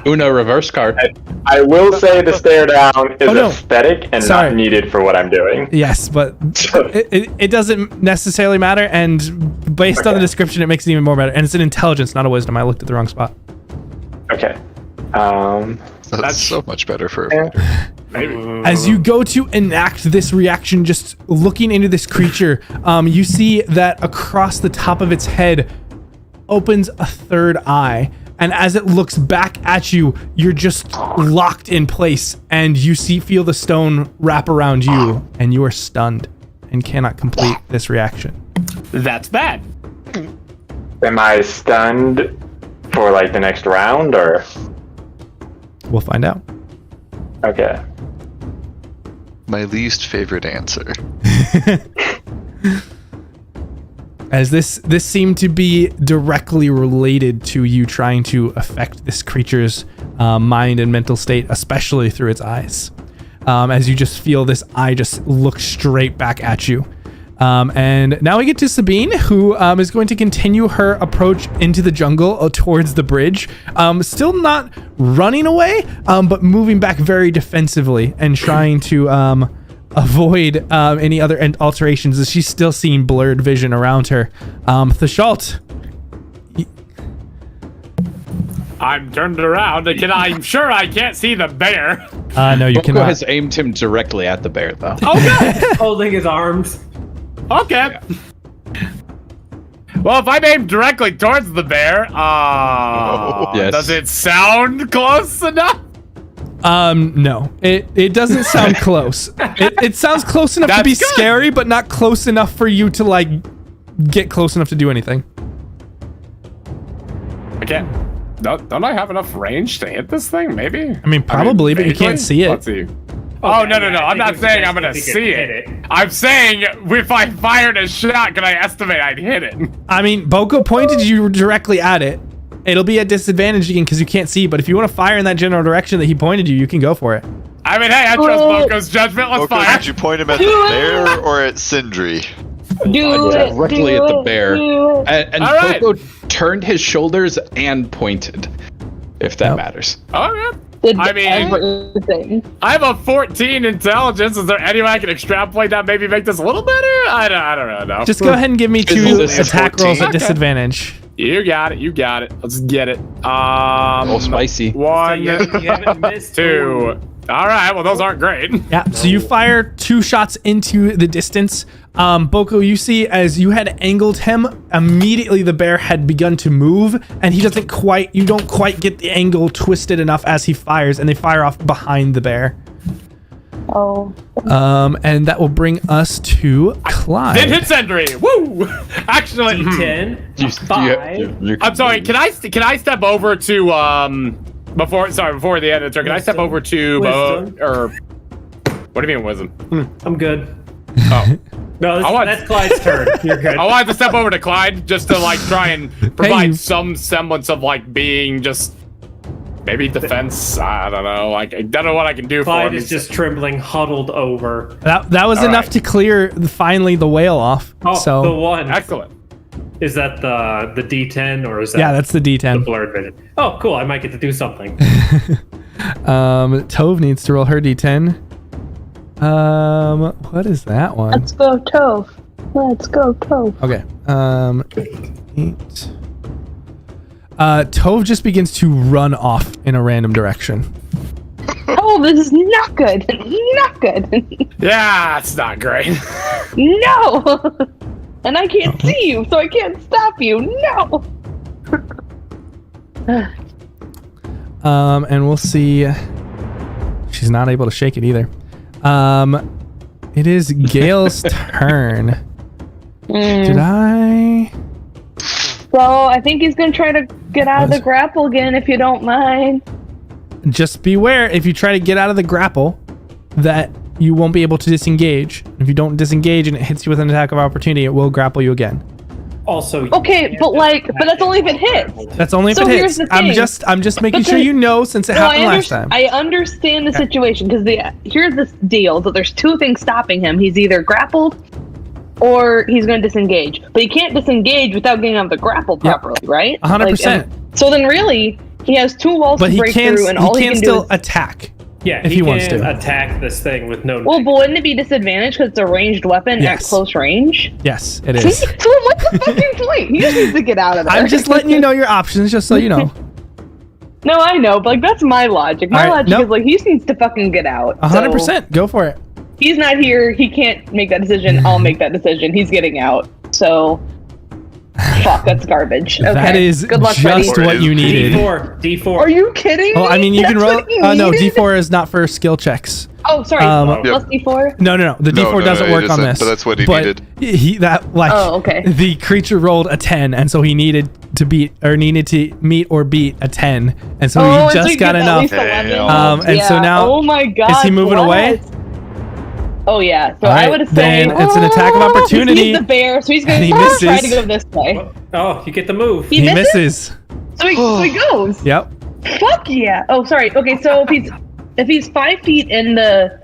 Speaker 7: Uno reverse card.
Speaker 5: I will say the stare down is
Speaker 1: Oh, no.
Speaker 5: aesthetic and
Speaker 1: Sorry.
Speaker 5: not needed for what I'm doing.
Speaker 1: Yes, but it doesn't necessarily matter, and based on the description, it makes it even more better. And it's an intelligence, not a wisdom. I looked at the wrong spot.
Speaker 5: Okay.
Speaker 3: That's so much better for a fighter.
Speaker 1: As you go to enact this reaction, just looking into this creature, you see that across the top of its head opens a third eye. And as it looks back at you, you're just locked in place, and you feel the stone wrap around you, and you are stunned and cannot complete this reaction.
Speaker 9: That's bad.
Speaker 5: Am I stunned for like the next round or?
Speaker 1: We'll find out.
Speaker 5: Okay.
Speaker 3: My least favorite answer.
Speaker 1: As this seemed to be directly related to you trying to affect this creature's mind and mental state, especially through its eyes. As you just feel this eye just look straight back at you. And now we get to Sabine, who is going to continue her approach into the jungle towards the bridge. Still not running away, but moving back very defensively and trying to avoid any other alterations, as she's still seeing blurred vision around her. Thashalt.
Speaker 9: I'm turned around. I'm sure I can't see the bear.
Speaker 1: No, you
Speaker 7: Boko
Speaker 1: cannot.
Speaker 7: has aimed him directly at the bear, though.
Speaker 9: Oh, good.
Speaker 6: Holding his arms.
Speaker 9: Okay. Well, if I'm aimed directly towards the bear,
Speaker 7: Yes.
Speaker 9: does it sound close enough?
Speaker 1: No. It doesn't sound close. It sounds close enough to be
Speaker 9: That's good.
Speaker 1: scary, but not close enough for you to like get close enough to do anything.
Speaker 9: I can't. Don't I have enough range to hit this thing? Maybe.
Speaker 1: I mean, probably, but you can't see it.
Speaker 9: Let's see. Oh, no.
Speaker 6: yeah,
Speaker 9: I'm not saying I'm gonna see it. I'm saying if I fired a shot, can I estimate I'd hit it?
Speaker 1: I mean, Boko pointed you directly at it. It'll be at disadvantage again because you can't see, but if you want to fire in that general direction that he pointed you can go for it.
Speaker 9: I mean, hey, I trust Boko's judgment. Let's
Speaker 3: Boko,
Speaker 9: fire.
Speaker 3: did you point him at the bear or at Sindri?
Speaker 8: Do it.
Speaker 7: Directly
Speaker 8: do
Speaker 7: at the
Speaker 8: it,
Speaker 7: bear.
Speaker 8: do it.
Speaker 7: And
Speaker 9: All right.
Speaker 7: Boko turned his shoulders and pointed, if that matters.
Speaker 9: Oh, yeah.
Speaker 8: Did
Speaker 9: I mean-
Speaker 8: everything.
Speaker 9: I have a 14 intelligence. Is there any way I can extrapolate that? Maybe make this a little better? I don't really know.
Speaker 1: Just go ahead and give me two
Speaker 7: this is
Speaker 1: attack rolls
Speaker 3: 14?
Speaker 1: at
Speaker 9: Okay.
Speaker 1: disadvantage.
Speaker 9: You got it. Let's get it.
Speaker 7: Oh, spicy.
Speaker 9: One,
Speaker 6: You haven't missed.
Speaker 9: two. All right. Well, those aren't great.
Speaker 1: Yeah, so you fire 2 shots into the distance. Boko, you see as you had angled him, immediately the bear had begun to move, and you don't quite get the angle twisted enough as he fires, and they fire off behind the bear.
Speaker 8: Oh.
Speaker 1: And that will bring us to Clyde.
Speaker 9: Did hit Sentry. Woo! Actually,
Speaker 6: D10.
Speaker 9: I'm sorry. Can I step over to before the end of the turn? Can I step over to
Speaker 6: Wisdom.
Speaker 9: or what do you mean wisdom?
Speaker 6: I'm good.
Speaker 9: Oh.
Speaker 6: No, that's Clyde's turn. You're good.
Speaker 9: I wanted to step over to Clyde just to like try and provide some semblance of like being just maybe defense. I don't know. Like I don't know what I can do
Speaker 6: Clyde
Speaker 9: for him.
Speaker 6: is just trembling, huddled over.
Speaker 1: That was
Speaker 9: All
Speaker 1: enough
Speaker 9: right.
Speaker 1: to clear finally the whale off.
Speaker 6: Oh,
Speaker 1: so
Speaker 6: the one.
Speaker 9: Excellent.
Speaker 6: Is that the D10 or is that
Speaker 1: yeah, that's the
Speaker 6: the
Speaker 1: D10.
Speaker 6: blurred vision? Oh, cool. I might get to do something.
Speaker 1: Tove needs to roll her D10. What is that one?
Speaker 8: Let's go, Tove. Let's go, Tove.
Speaker 1: Okay. 8. Tove just begins to run off in a random direction.
Speaker 8: Oh, this is not good. Not good.
Speaker 9: Yeah, it's not great.
Speaker 8: No. And I can't see you, so I can't stop you. No.
Speaker 1: And we'll see. She's not able to shake it either. It is Gale's turn. Did I?
Speaker 8: So I think he's gonna try to get out of the grapple again, if you don't mind.
Speaker 1: Just beware if you try to get out of the grapple that you won't be able to disengage. If you don't disengage and it hits you with an attack of opportunity, it will grapple you again.
Speaker 6: Also,
Speaker 8: Okay, but that's only if it hits.
Speaker 1: That's only if
Speaker 8: So
Speaker 1: it
Speaker 8: here's
Speaker 1: hits.
Speaker 8: the
Speaker 1: I'm
Speaker 8: thing.
Speaker 1: just making
Speaker 8: But
Speaker 1: sure
Speaker 8: the-
Speaker 1: you know since it
Speaker 8: No,
Speaker 1: happened last time.
Speaker 8: I understand the situation because here's this deal that there's 2 things stopping him. He's either grappled or he's going to disengage. But he can't disengage without getting out of the grapple properly, right?
Speaker 1: 100%.
Speaker 8: So then really, he has 2 walls
Speaker 1: But
Speaker 8: to
Speaker 1: he
Speaker 8: break
Speaker 1: can
Speaker 8: through, and all he can
Speaker 1: still
Speaker 8: do is...
Speaker 1: attack.
Speaker 6: Yeah,
Speaker 1: if he wants to
Speaker 6: attack this thing with no.
Speaker 8: Well, but wouldn't it be disadvantaged because it's a ranged weapon
Speaker 1: Yes.
Speaker 8: at close range?
Speaker 1: Yes, it
Speaker 8: See?
Speaker 1: is.
Speaker 8: So what's the fucking point? He just needs to get out of there.
Speaker 1: I'm just letting you know your options, just so you know.
Speaker 8: No, I know, but like that's my logic. My
Speaker 1: All right,
Speaker 8: logic
Speaker 1: nope.
Speaker 8: is like he just needs to fucking get out.
Speaker 1: 100%. Go for it.
Speaker 8: So he's not here. He can't make that decision. I'll make that decision. He's getting out. So, fuck, that's garbage. Okay.
Speaker 1: That is
Speaker 8: good luck,
Speaker 1: just
Speaker 8: Freddy.
Speaker 1: what you needed.
Speaker 6: D4.
Speaker 8: Are you kidding?
Speaker 1: Oh, I mean, you can
Speaker 8: That's
Speaker 1: roll.
Speaker 8: what he
Speaker 1: No,
Speaker 8: needed?
Speaker 1: D4 is not for skill checks.
Speaker 8: Oh, sorry. Plus D4.
Speaker 1: No. The
Speaker 3: No,
Speaker 1: D4
Speaker 3: no,
Speaker 1: doesn't
Speaker 3: it
Speaker 1: work on
Speaker 3: isn't,
Speaker 1: this.
Speaker 3: but that's what he needed.
Speaker 8: Oh, okay.
Speaker 1: The creature rolled a 10, and so he needed to meet or beat a 10, and so he just got enough. And so now,
Speaker 8: oh my god,
Speaker 1: is he moving away?
Speaker 8: Oh yeah. So
Speaker 1: All
Speaker 8: I
Speaker 1: right,
Speaker 8: would have said
Speaker 1: then it's an attack of opportunity.
Speaker 8: He's the bear, so he's going
Speaker 1: And he
Speaker 8: to try to
Speaker 1: misses.
Speaker 8: go this way.
Speaker 6: Oh, you get the move.
Speaker 8: He misses? So he goes.
Speaker 1: Yep.
Speaker 8: Fuck yeah. Oh, sorry. Okay, so if he's 5 feet in the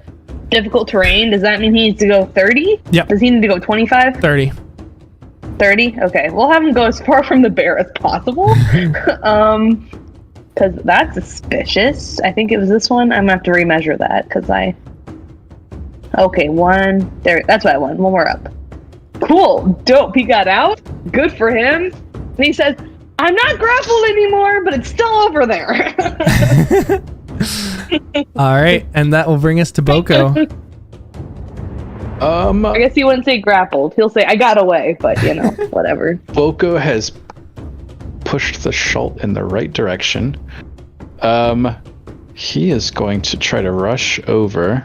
Speaker 8: difficult terrain, does that mean he needs to go 30?
Speaker 1: Yep.
Speaker 8: Does he need to go 25?
Speaker 1: 30.
Speaker 8: 30? Okay. We'll have him go as far from the bear as possible. Because that's suspicious. I think it was this one. I'm going to have to remeasure that because Okay, 1. There. That's what I want. 1 more up. Cool. Dope. He got out. Good for him. And he says, I'm not grappled anymore, but it's still over there.
Speaker 1: All right, and that will bring us to Boko.
Speaker 8: I guess he wouldn't say grappled. He'll say, I got away, but whatever.
Speaker 7: Boko has pushed the Schult in the right direction. He is going to try to rush over.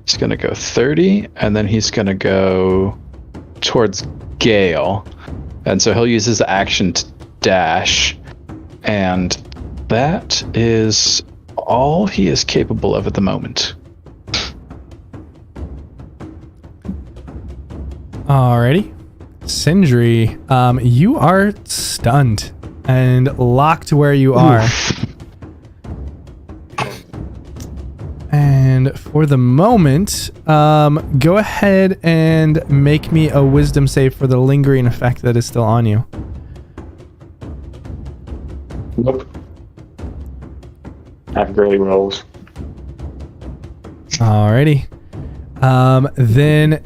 Speaker 7: He's going to go 30, and then he's going to go towards Gale. And so he'll use his action to dash. And that is all he is capable of at the moment.
Speaker 1: Alrighty. Sindri, you are stunned and locked where you are. And for the moment, go ahead and make me a wisdom save for the lingering effect that is still on you.
Speaker 5: Nope. I have girly rolls.
Speaker 1: Alrighty. Then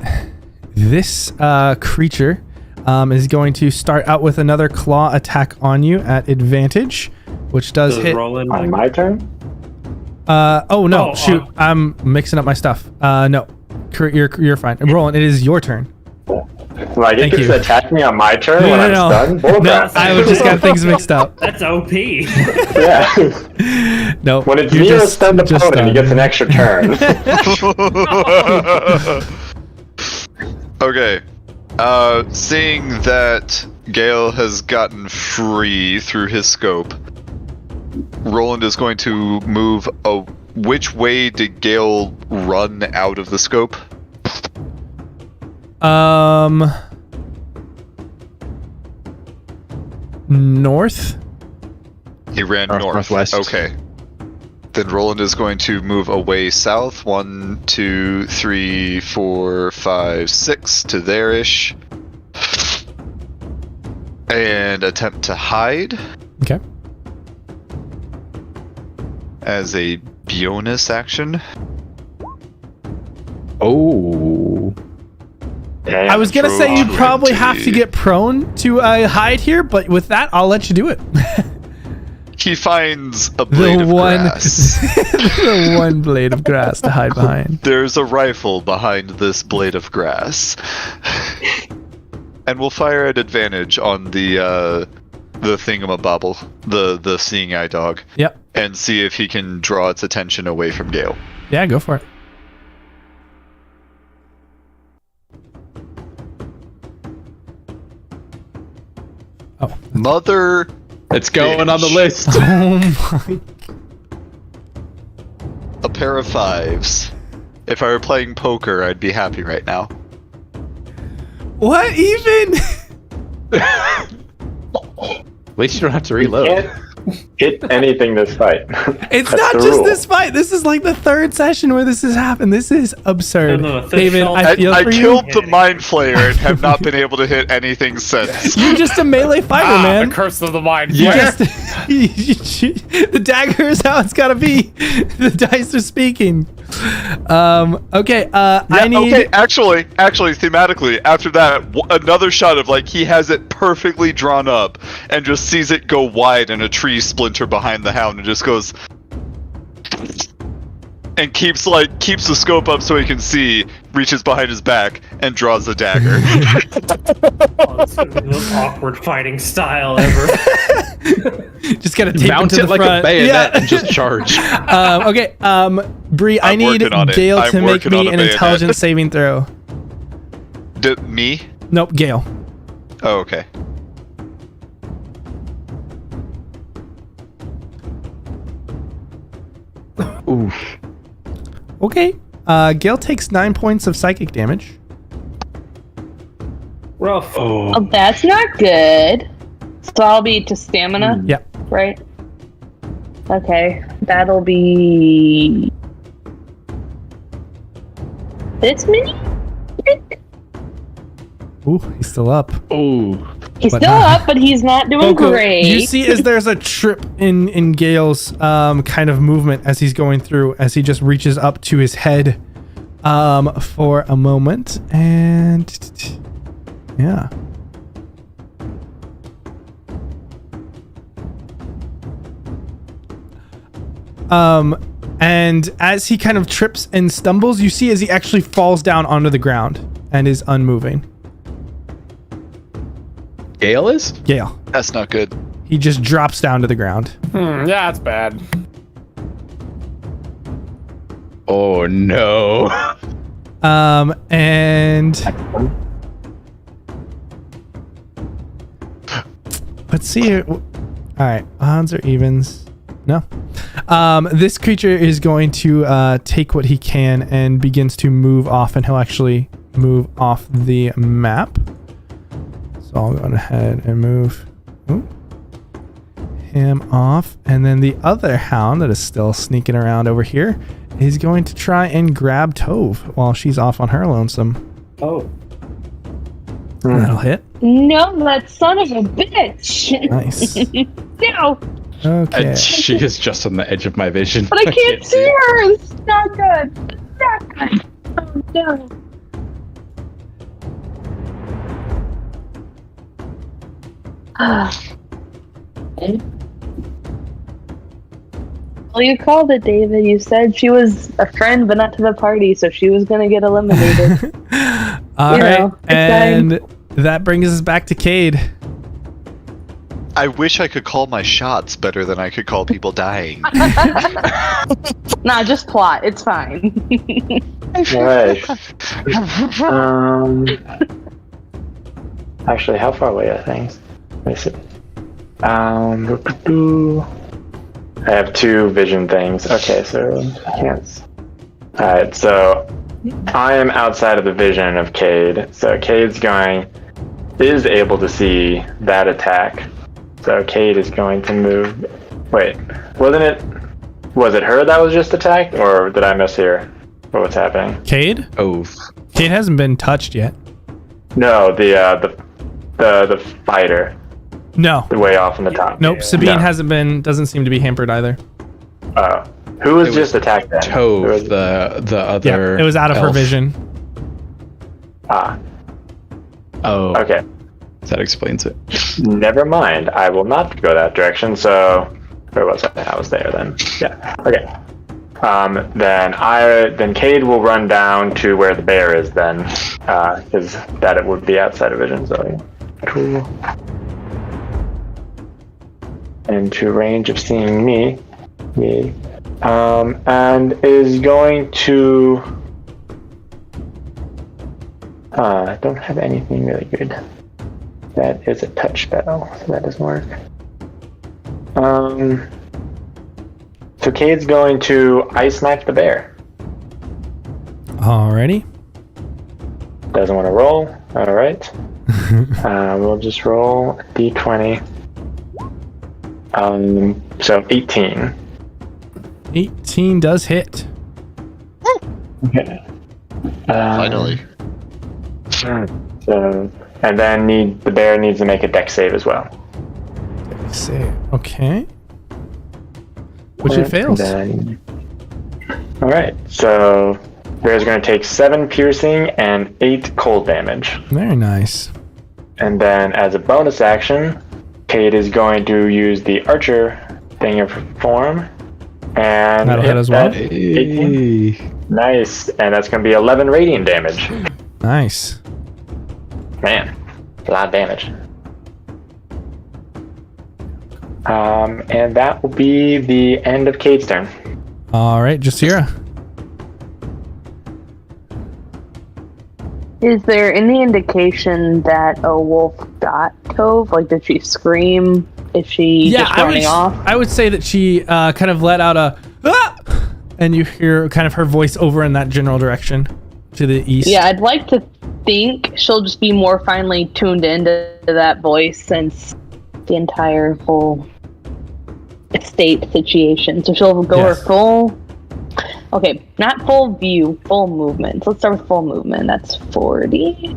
Speaker 1: this creature is going to start out with another claw attack on you at advantage, which does hit.
Speaker 5: On my turn?
Speaker 1: Shoot. I'm mixing up my stuff. No. You're fine. Roland, it is your turn.
Speaker 5: Like,
Speaker 1: Thank
Speaker 5: it gets
Speaker 1: you.
Speaker 5: to attack me on my turn when
Speaker 1: No.
Speaker 5: I'm stunned?
Speaker 1: No, I just got things mixed up.
Speaker 6: That's OP.
Speaker 5: Yeah.
Speaker 1: No.
Speaker 5: When it's
Speaker 1: you're
Speaker 5: me or a stunned opponent, he gets an extra turn.
Speaker 3: Okay. Seeing that Gale has gotten free through his scope, Roland is going to move. Which way did Gale run out of the scope?
Speaker 1: North.
Speaker 3: He ran north.
Speaker 7: Northwest.
Speaker 3: Okay. Then Roland is going to move away south. 1, 2, 3, 4, 5, 6 to there-ish. And attempt to hide.
Speaker 1: Okay.
Speaker 3: As a bonus action.
Speaker 7: Oh.
Speaker 1: I was gonna say you probably have to get prone to hide here, but with that, I'll let you do it.
Speaker 3: He finds a blade of grass.
Speaker 1: The one blade of grass to hide behind.
Speaker 3: There's a rifle behind this blade of grass. And we'll fire at advantage on the thingamabobble, the seeing eye dog.
Speaker 1: Yep.
Speaker 3: And see if he can draw its attention away from Gale.
Speaker 1: Yeah, go for it. Oh.
Speaker 3: Mother.
Speaker 7: It's going on the list.
Speaker 1: Oh my.
Speaker 3: A pair of 5s. If I were playing poker, I'd be happy right now.
Speaker 1: What even?
Speaker 7: At least you don't have to reload.
Speaker 5: hit anything this fight.
Speaker 1: It's
Speaker 5: That's
Speaker 1: not
Speaker 5: the
Speaker 1: just
Speaker 5: rule.
Speaker 1: this fight. This is like the third session where this has happened. This is absurd.
Speaker 6: No, no,
Speaker 1: David,
Speaker 6: official-
Speaker 1: I feel
Speaker 3: I
Speaker 1: for
Speaker 3: killed
Speaker 1: you.
Speaker 3: the mind flayer and have not been able to hit anything since.
Speaker 1: You're just a melee fighter, man.
Speaker 9: The curse of the mind.
Speaker 1: You
Speaker 9: Flayer.
Speaker 1: the dagger is how it's gotta be. The dice are speaking. Okay. I need.
Speaker 3: Okay, actually, thematically, after that, another shot of like he has it perfectly drawn up and just sees it go wide and a tree splinter behind the hound and just goes and keeps the scope up so he can see, reaches behind his back and draws the dagger.
Speaker 6: Oh, this is the most awkward fighting style ever.
Speaker 1: Just gotta tape
Speaker 7: Mount
Speaker 1: it to
Speaker 7: it
Speaker 1: the
Speaker 7: like
Speaker 1: front.
Speaker 7: a bayonet and just charge.
Speaker 1: Okay. Bree, I
Speaker 3: I'm
Speaker 1: need
Speaker 3: working on it.
Speaker 1: Gale
Speaker 3: I'm
Speaker 1: to make
Speaker 3: working on
Speaker 1: me
Speaker 3: a
Speaker 1: an
Speaker 3: bayonet.
Speaker 1: intelligence saving throw.
Speaker 3: Me?
Speaker 1: Nope, Gale.
Speaker 3: Oh, okay.
Speaker 7: Oof.
Speaker 1: Okay. Gale takes 9 points of psychic damage.
Speaker 6: Rough.
Speaker 8: Oh, that's not good. So I'll be to stamina,
Speaker 1: Yep.
Speaker 8: right? Okay, that'll be this many.
Speaker 1: Ooh, he's still up.
Speaker 7: Ooh.
Speaker 8: He's
Speaker 1: But
Speaker 8: still
Speaker 1: not-
Speaker 8: up, but he's not doing
Speaker 1: Boko,
Speaker 8: great.
Speaker 1: you see as there's a trip in Gale's kind of movement as he's going through, as he just reaches up to his head for a moment. And yeah. And as he kind of trips and stumbles, you see as he actually falls down onto the ground and is unmoving.
Speaker 7: Gale is?
Speaker 1: Gale.
Speaker 3: That's not good.
Speaker 1: He just drops down to the ground.
Speaker 9: Yeah, that's bad.
Speaker 7: Oh no.
Speaker 1: And let's see here. All right, odds or evens? No. This creature is going to take what he can and begins to move off, and he'll actually move off the map. So I'll go ahead and move him off, and then the other hound that is still sneaking around over here is going to try and grab Tove while she's off on her lonesome.
Speaker 6: Oh.
Speaker 1: That'll hit.
Speaker 8: No, that son of a bitch.
Speaker 1: Nice.
Speaker 8: No,
Speaker 1: Okay.
Speaker 7: And she is just on the edge of my vision.
Speaker 8: but I can't see her. This is not good. It's not good. Oh no. Well, you called it, David. You said she was a friend, but not to the party, so she was gonna get eliminated.
Speaker 1: All
Speaker 8: You
Speaker 1: right,
Speaker 8: know, it's
Speaker 1: and that brings us back to Cade.
Speaker 3: I wish I could call my shots better than I could call people dying.
Speaker 8: Nah, just plot. It's fine.
Speaker 5: Alright. Actually, how far away are things? Let me see. I have 2 vision things. Okay, so I can't. Alright, so I am outside of the vision of Cade. So Cade's is able to see that attack. So Cade is going to move. Wait, was it her that was just attacked, or did I mishear what was happening?
Speaker 1: Cade?
Speaker 7: Oh.
Speaker 1: Cade hasn't been touched yet.
Speaker 5: No, the fighter,
Speaker 1: No.
Speaker 5: the way off on the top.
Speaker 1: Nope. Sabine
Speaker 5: No.
Speaker 1: doesn't seem to be hampered either.
Speaker 5: Who was just attacked then? Who was-
Speaker 7: Tove, the other.
Speaker 1: Yeah, it was out of her
Speaker 7: elf.
Speaker 1: vision.
Speaker 7: Oh,
Speaker 5: Okay.
Speaker 7: that explains it.
Speaker 5: Never mind. I will not go that direction. So where was I? I was there then. Yeah. Okay. Then Cade will run down to where the bear is then, because that it would be outside of vision. So yeah. Cool. Into range of seeing me, and is going to. I don't have anything really good. That is a touch spell, so that doesn't work. So Cade's going to ice knife the bear.
Speaker 1: Alrighty.
Speaker 5: Doesn't want to roll. Alright. We'll just roll a d20. So 18.
Speaker 1: 18 does hit.
Speaker 5: Okay.
Speaker 3: Finally.
Speaker 5: So, and then the bear needs to make a dex save as well.
Speaker 1: Save. Okay. Which it fails.
Speaker 5: All right. So bear's going to take 7 piercing and 8 cold damage.
Speaker 1: Very nice.
Speaker 5: And then as a bonus action, Cade is going to use the archer thing of form. And
Speaker 1: that'll hit as well.
Speaker 5: 18. Nice. And that's going to be 11 radiant damage.
Speaker 1: Nice.
Speaker 5: Man, a lot of damage. And that will be the end of Cade's turn.
Speaker 1: All right, Jasira.
Speaker 8: Is there any indication that a wolf got Tove? Like, did she scream? Is she just running off?
Speaker 1: I would say that she kind of let out a ah! And you hear kind of her voice over in that general direction to the east.
Speaker 8: Yeah, I'd like to think she'll just be more finely tuned into that voice since the entire whole estate situation. So she'll go her full... Okay, not full view, full movement. Let's start with full movement. That's 40.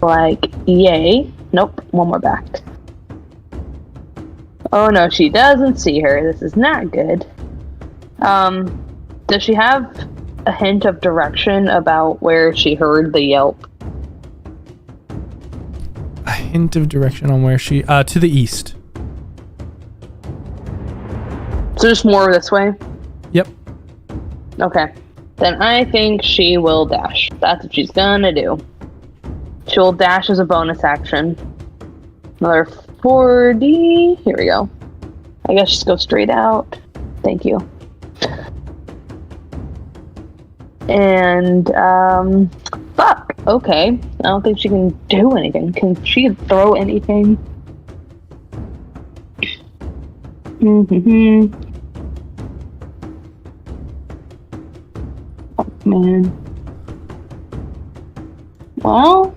Speaker 8: Like, yay. Nope, one more back. Oh no, she doesn't see her. This is not good. Does she have a hint of direction about where she heard the yelp?
Speaker 1: A hint of direction on where she... to the east.
Speaker 8: So just more this way?
Speaker 1: Yep.
Speaker 8: Okay. Then I think she will dash. That's what she's gonna do. She'll dash as a bonus action. Another 40. Here we go. I guess just go straight out. Thank you. And, fuck. Okay. I don't think she can do anything. Can she throw anything? Mm-hmm. Oh, man. Well,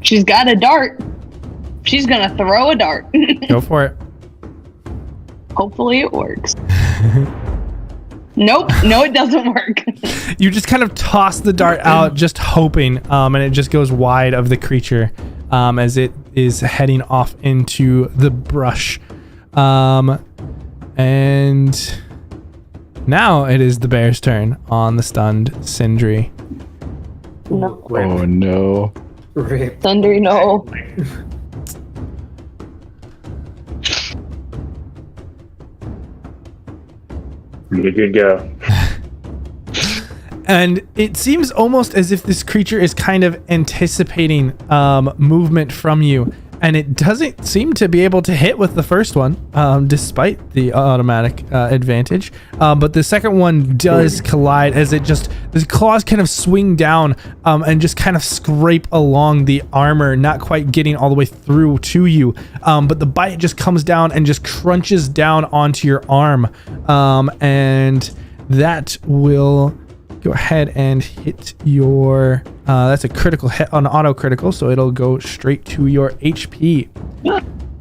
Speaker 8: she's got a dart. She's gonna throw a dart.
Speaker 1: Go for it.
Speaker 8: Hopefully it works. Nope. No, it doesn't work.
Speaker 1: You just kind of toss the dart out, just hoping, and it just goes wide of the creature as it is heading off into the brush. And now it is the bear's turn on the stunned Sindri.
Speaker 8: No.
Speaker 7: Oh no.
Speaker 8: Thunder, no.
Speaker 5: Good go.
Speaker 1: And it seems almost as if this creature is kind of anticipating movement from you, and it doesn't seem to be able to hit with the first one, despite the automatic advantage. But the second one does collide as the claws kind of swing down and just kind of scrape along the armor, not quite getting all the way through to you. But the bite just comes down and just crunches down onto your arm, and that will go ahead and hit your that's a critical hit on auto critical, so it'll go straight to your HP.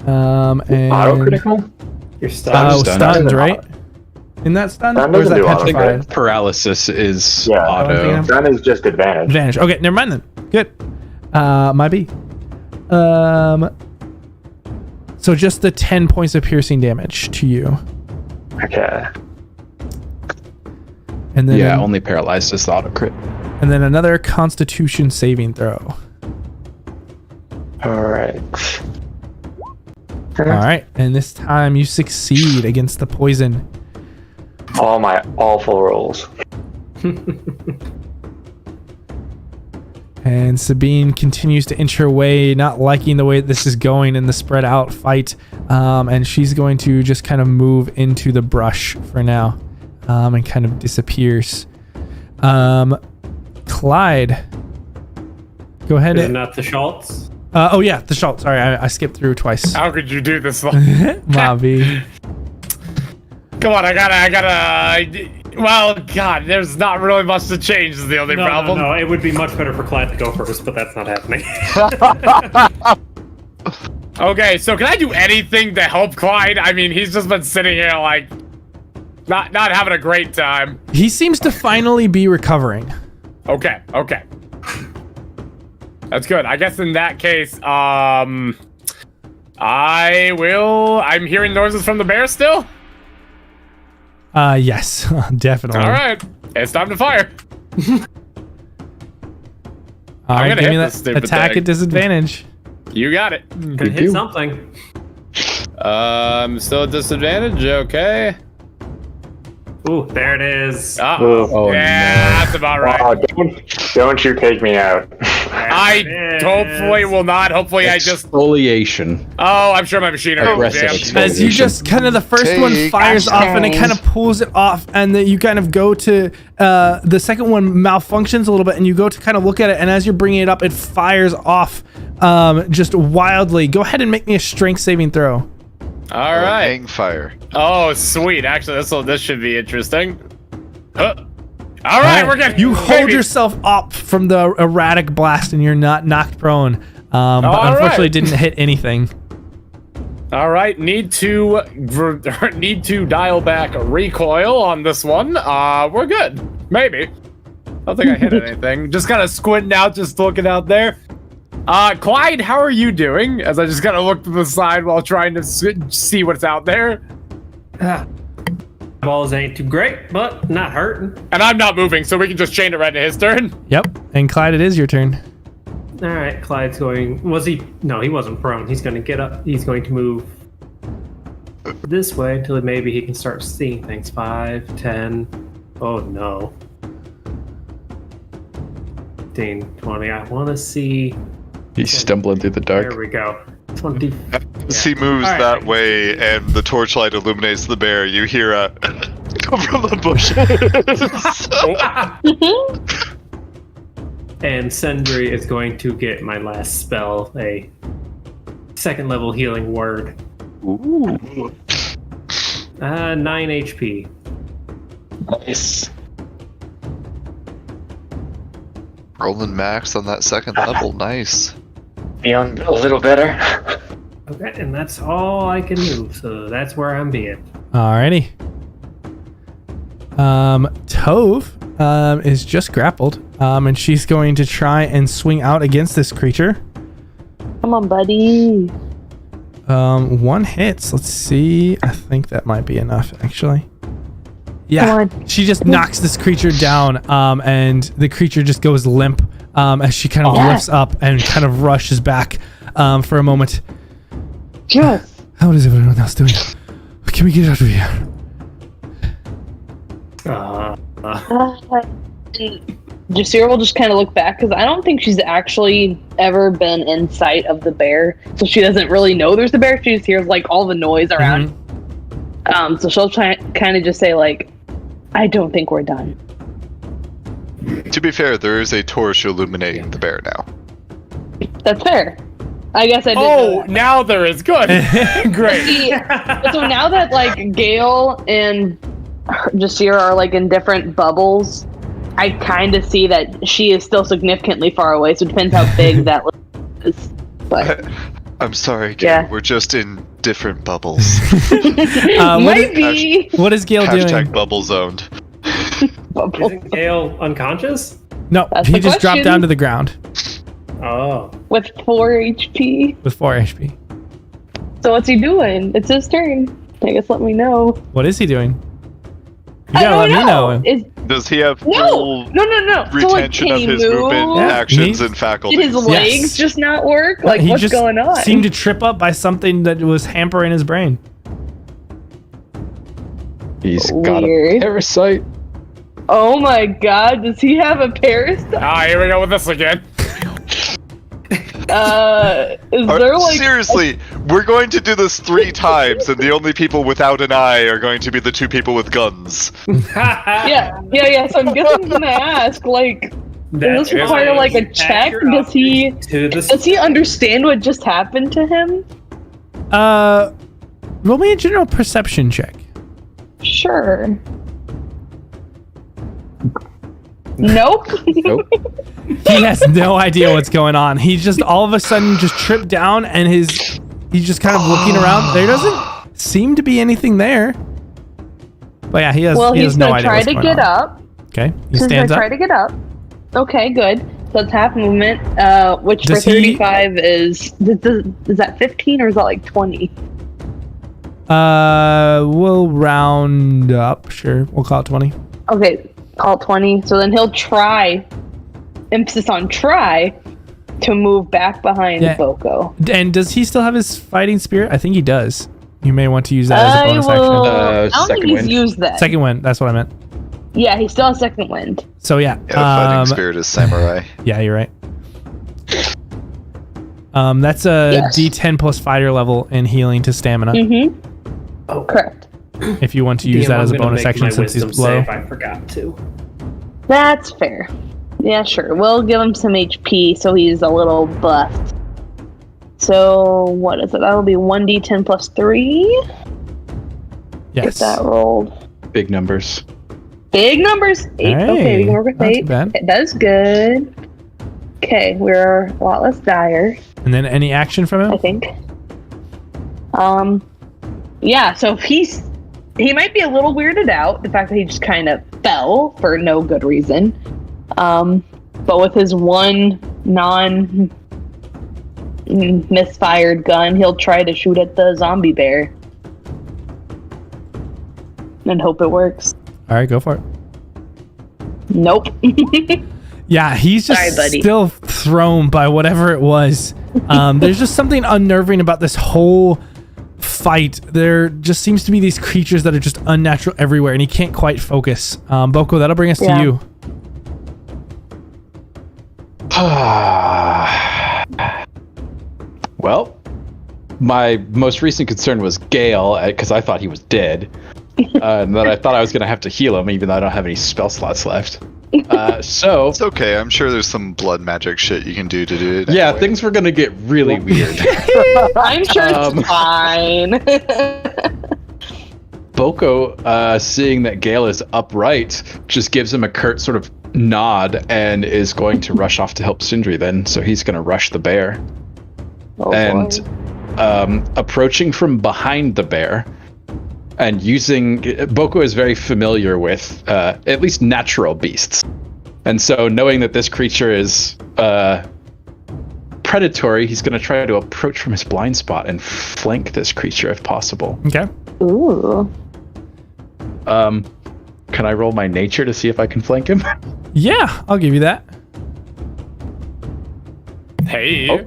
Speaker 1: And
Speaker 5: Auto critical?
Speaker 6: You're stunned.
Speaker 1: Stunned, right? Isn't that stunned?
Speaker 5: Stun
Speaker 1: Or is
Speaker 5: doesn't
Speaker 1: that
Speaker 5: do auto.
Speaker 1: petrified?
Speaker 7: Paralysis is
Speaker 5: Yeah.
Speaker 7: auto.
Speaker 5: Stun is just advantage.
Speaker 1: Advantage. Okay, never mind then. Good. Might be. So just the 10 points of piercing damage to you.
Speaker 5: Okay.
Speaker 1: And then
Speaker 7: Yeah, only paralyzed is the auto crit.
Speaker 1: and then another Constitution saving throw.
Speaker 5: All right.
Speaker 1: All right, and this time you succeed against the poison.
Speaker 5: All my awful rolls.
Speaker 1: And Sabine continues to inch her way, not liking the way this is going in the spread out fight. And she's going to just kind of move into the brush for now, and kind of disappears. Clyde, go ahead.
Speaker 6: Is it not the Schultz?
Speaker 1: Oh yeah, the Schultz. Sorry, I skipped through twice.
Speaker 9: How could you do this?
Speaker 1: Mavi.
Speaker 9: Come on, I gotta. Well, God, there's not really much to change. Is the only problem.
Speaker 6: No, it would be much better for Clyde to go first, but that's not happening.
Speaker 9: Okay, so can I do anything to help Clyde? I mean, he's just been sitting here like not having a great time.
Speaker 1: He seems to finally be recovering.
Speaker 9: Okay. That's good. I guess in that case, I'm hearing noises from the bear still?
Speaker 1: Yes, definitely.
Speaker 9: All right. It's time to fire.
Speaker 1: All right,
Speaker 9: gonna
Speaker 1: give me
Speaker 9: hit
Speaker 1: that
Speaker 9: this stupid
Speaker 1: attack
Speaker 9: thing.
Speaker 1: at disadvantage.
Speaker 9: You got it.
Speaker 6: Gonna hit something.
Speaker 9: Still at disadvantage, okay.
Speaker 6: Ooh, there it is.
Speaker 9: Uh-oh.
Speaker 7: Oh,
Speaker 9: Yeah, that's about right.
Speaker 5: Oh, don't you take me out.
Speaker 9: I hopefully will not. Hopefully I just...
Speaker 7: Exfoliation.
Speaker 9: Oh, I'm sure my machinery will
Speaker 7: Aggressive
Speaker 9: jam.
Speaker 7: exfoliation.
Speaker 1: As you just kind of the first one fires off and it kind of pulls it off, and then you kind of go to the second one malfunctions a little bit, and you go to kind of look at it, and as you're bringing it up, it fires off just wildly. Go ahead and make me a strength saving throw.
Speaker 9: All right.
Speaker 3: Hang fire.
Speaker 9: Oh, sweet. Actually, this should be interesting. All right, we're good.
Speaker 1: You hold yourself up from the erratic blast, and you're not knocked prone. But
Speaker 9: All
Speaker 1: unfortunately,
Speaker 9: right.
Speaker 1: didn't hit anything.
Speaker 9: All right, need to dial back a recoil on this one. We're good. Maybe. I don't think I hit anything. Just kind of squinting out, just looking out there. Clyde, how are you doing? As I just kind of look to the side while trying to see what's out there.
Speaker 6: Balls ain't too great, but not hurting.
Speaker 9: And I'm not moving, so we can just chain it right to his turn.
Speaker 1: Yep. And Clyde, it is your turn.
Speaker 6: All right, Clyde's going. Was he? No, he wasn't prone. He's going to get up. He's going to move this way until maybe he can start seeing things. 5, 10. Oh no. 15, 20. I want to see.
Speaker 7: He's stumbling through the dark.
Speaker 6: There we go. 20.
Speaker 3: As he moves
Speaker 6: All right.
Speaker 3: that way and the torchlight illuminates the bear, you hear a come from the bushes.
Speaker 6: And Sendry is going to get my last spell, a 2nd level healing word.
Speaker 3: Ooh.
Speaker 6: 9 HP.
Speaker 5: Nice.
Speaker 3: Rolling max on that second level. Nice.
Speaker 5: Feeling a little better.
Speaker 6: Okay, and that's all I can move, so that's where I'm being.
Speaker 1: Alrighty. Tove is just grappled, and she's going to try and swing out against this creature.
Speaker 4: Come on, buddy.
Speaker 1: 1 hits. Let's see. I think that might be enough, actually. Yeah,
Speaker 4: Come on.
Speaker 1: she just knocks this creature down, and the creature just goes limp as she kind of lifts up and kind of rushes back for a moment.
Speaker 4: Yes.
Speaker 1: How is everyone else doing? Can we get out of here?
Speaker 8: Jasira will just kind of look back because I don't think she's actually ever been in sight of the bear, so she doesn't really know there's a bear. She just hears like all the noise around. So she'll try kind of just say like, "I don't think we're done."
Speaker 3: To be fair, there is a torch illuminating the bear now.
Speaker 8: That's fair. I guess I did.
Speaker 9: Oh, now there is. Good. Great.
Speaker 8: See, so now that like Gale and Jasira are like in different bubbles, I kind of see that she is still significantly far away. So it depends how big that is. But
Speaker 3: I'm sorry, Gale.
Speaker 8: Yeah.
Speaker 3: We're just in different bubbles.
Speaker 8: maybe
Speaker 1: What is Gale doing?
Speaker 3: Hashtag bubble zoned.
Speaker 8: bubble.
Speaker 6: Isn't Gale unconscious?
Speaker 1: No,
Speaker 8: That's
Speaker 1: he
Speaker 8: the
Speaker 1: just dropped
Speaker 8: question.
Speaker 1: down to the ground
Speaker 6: Oh.
Speaker 8: With 4 HP.
Speaker 1: with 4 HP.
Speaker 8: So what's he doing? It's his turn. I guess let me know.
Speaker 1: What is he doing? You
Speaker 8: I
Speaker 1: gotta let
Speaker 8: don't
Speaker 1: me know.
Speaker 8: Is
Speaker 3: Does he have
Speaker 8: no,
Speaker 3: full
Speaker 8: no. So like,
Speaker 3: retention
Speaker 8: can
Speaker 3: of
Speaker 8: he
Speaker 3: his
Speaker 8: move?
Speaker 3: movement,
Speaker 1: Yeah.
Speaker 3: actions,
Speaker 1: Me?
Speaker 3: and
Speaker 8: Did
Speaker 3: faculties?
Speaker 8: his legs just not work? Like
Speaker 1: He
Speaker 8: what's
Speaker 1: just
Speaker 8: going on?
Speaker 1: seemed to trip up by something that was hampering his brain.
Speaker 7: He's got a
Speaker 8: Weird.
Speaker 7: parasite.
Speaker 8: Oh my god, does he have a parasite?
Speaker 9: Here we go with this again.
Speaker 8: Is there like
Speaker 3: Seriously, we're going to do this 3 times, and the only people without an eye are going to be the 2 people with guns.
Speaker 8: yeah. So I guess I'm gonna ask, like, does this require like a check? Does he understand what just happened to him?
Speaker 1: Roll me a general perception check.
Speaker 8: Sure. Nope.
Speaker 7: Nope.
Speaker 1: He has no idea what's going on. He just all of a sudden just tripped down, and his He's just kind of looking around. There doesn't seem to be anything there. But yeah, he has no idea what's going on.
Speaker 8: Well, he's gonna try to get up.
Speaker 1: Okay, he
Speaker 8: He's
Speaker 1: stands
Speaker 8: gonna
Speaker 1: up.
Speaker 8: try to get up. Okay, good. So it's half movement, which
Speaker 1: Does
Speaker 8: for
Speaker 1: he-
Speaker 8: 35 is that 15 or is that like 20?
Speaker 1: We'll round up. Sure, we'll call it 20.
Speaker 8: Okay, call it 20. So then he'll try, emphasis on try, to move back behind
Speaker 1: Yeah.
Speaker 8: Boko.
Speaker 1: And does he still have his fighting spirit? I think he does. You may want to use that as a bonus action.
Speaker 8: I don't think
Speaker 7: second
Speaker 8: he's
Speaker 7: wind.
Speaker 8: used that.
Speaker 1: Second wind. That's what I meant.
Speaker 8: Yeah, he still has second wind.
Speaker 1: So yeah.
Speaker 3: Yeah, fighting spirit is samurai.
Speaker 1: Yeah, you're right. That's a
Speaker 8: Yes.
Speaker 1: D10 plus fighter level in healing to stamina.
Speaker 8: Mm-hmm.
Speaker 6: Oh,
Speaker 8: Correct.
Speaker 1: If you want to use that as a bonus action since he's low.
Speaker 6: I forgot to.
Speaker 8: That's fair. Yeah, sure. We'll give him some HP so he's a little buffed. So, what is it? That'll be 1d10 plus 3. Get
Speaker 1: Yes.
Speaker 8: that rolled.
Speaker 7: Big numbers.
Speaker 8: Big numbers. 8. Okay, we can work with
Speaker 1: not too
Speaker 8: 8.
Speaker 1: bad.
Speaker 8: That's good. Okay, we're a lot less dire,
Speaker 1: And then any action from
Speaker 8: I
Speaker 1: him?
Speaker 8: think. Yeah, so if he might be a little weirded out, the fact that he just kind of fell for no good reason. But with his one misfired gun, he'll try to shoot at the zombie bear. And hope it works.
Speaker 1: All right, go for it.
Speaker 8: Nope.
Speaker 1: Yeah, he's just
Speaker 8: Sorry, buddy.
Speaker 1: still thrown by whatever it was. There's just something unnerving about this whole fight. There just seems to be these creatures that are just unnatural everywhere, and he can't quite focus. Boko, that'll bring us to
Speaker 8: Yeah.
Speaker 1: you.
Speaker 7: Well, my most recent concern was Gale, because I thought he was dead. And that I thought I was going to have to heal him, even though I don't have any spell slots left. So,
Speaker 3: It's okay. I'm sure there's some blood magic shit you can do to do it.
Speaker 7: yeah,
Speaker 3: anyway.
Speaker 7: things were going to get really weird.
Speaker 8: I'm sure it's fine.
Speaker 7: Boko, seeing that Gale is upright, just gives him a curt sort of nod and is going to rush off to help Sindri then. So he's going to rush the bear.
Speaker 8: Oh,
Speaker 7: And
Speaker 8: boy.
Speaker 7: approaching from behind the bear and using Boko is very familiar with at least natural beasts, and so knowing that this creature is predatory, he's going to try to approach from his blind spot and flank this creature if possible.
Speaker 1: Okay.
Speaker 8: Ooh.
Speaker 7: Can I roll my nature to see if I can flank him?
Speaker 1: Yeah, I'll give you that.
Speaker 9: Hey.
Speaker 7: Oh.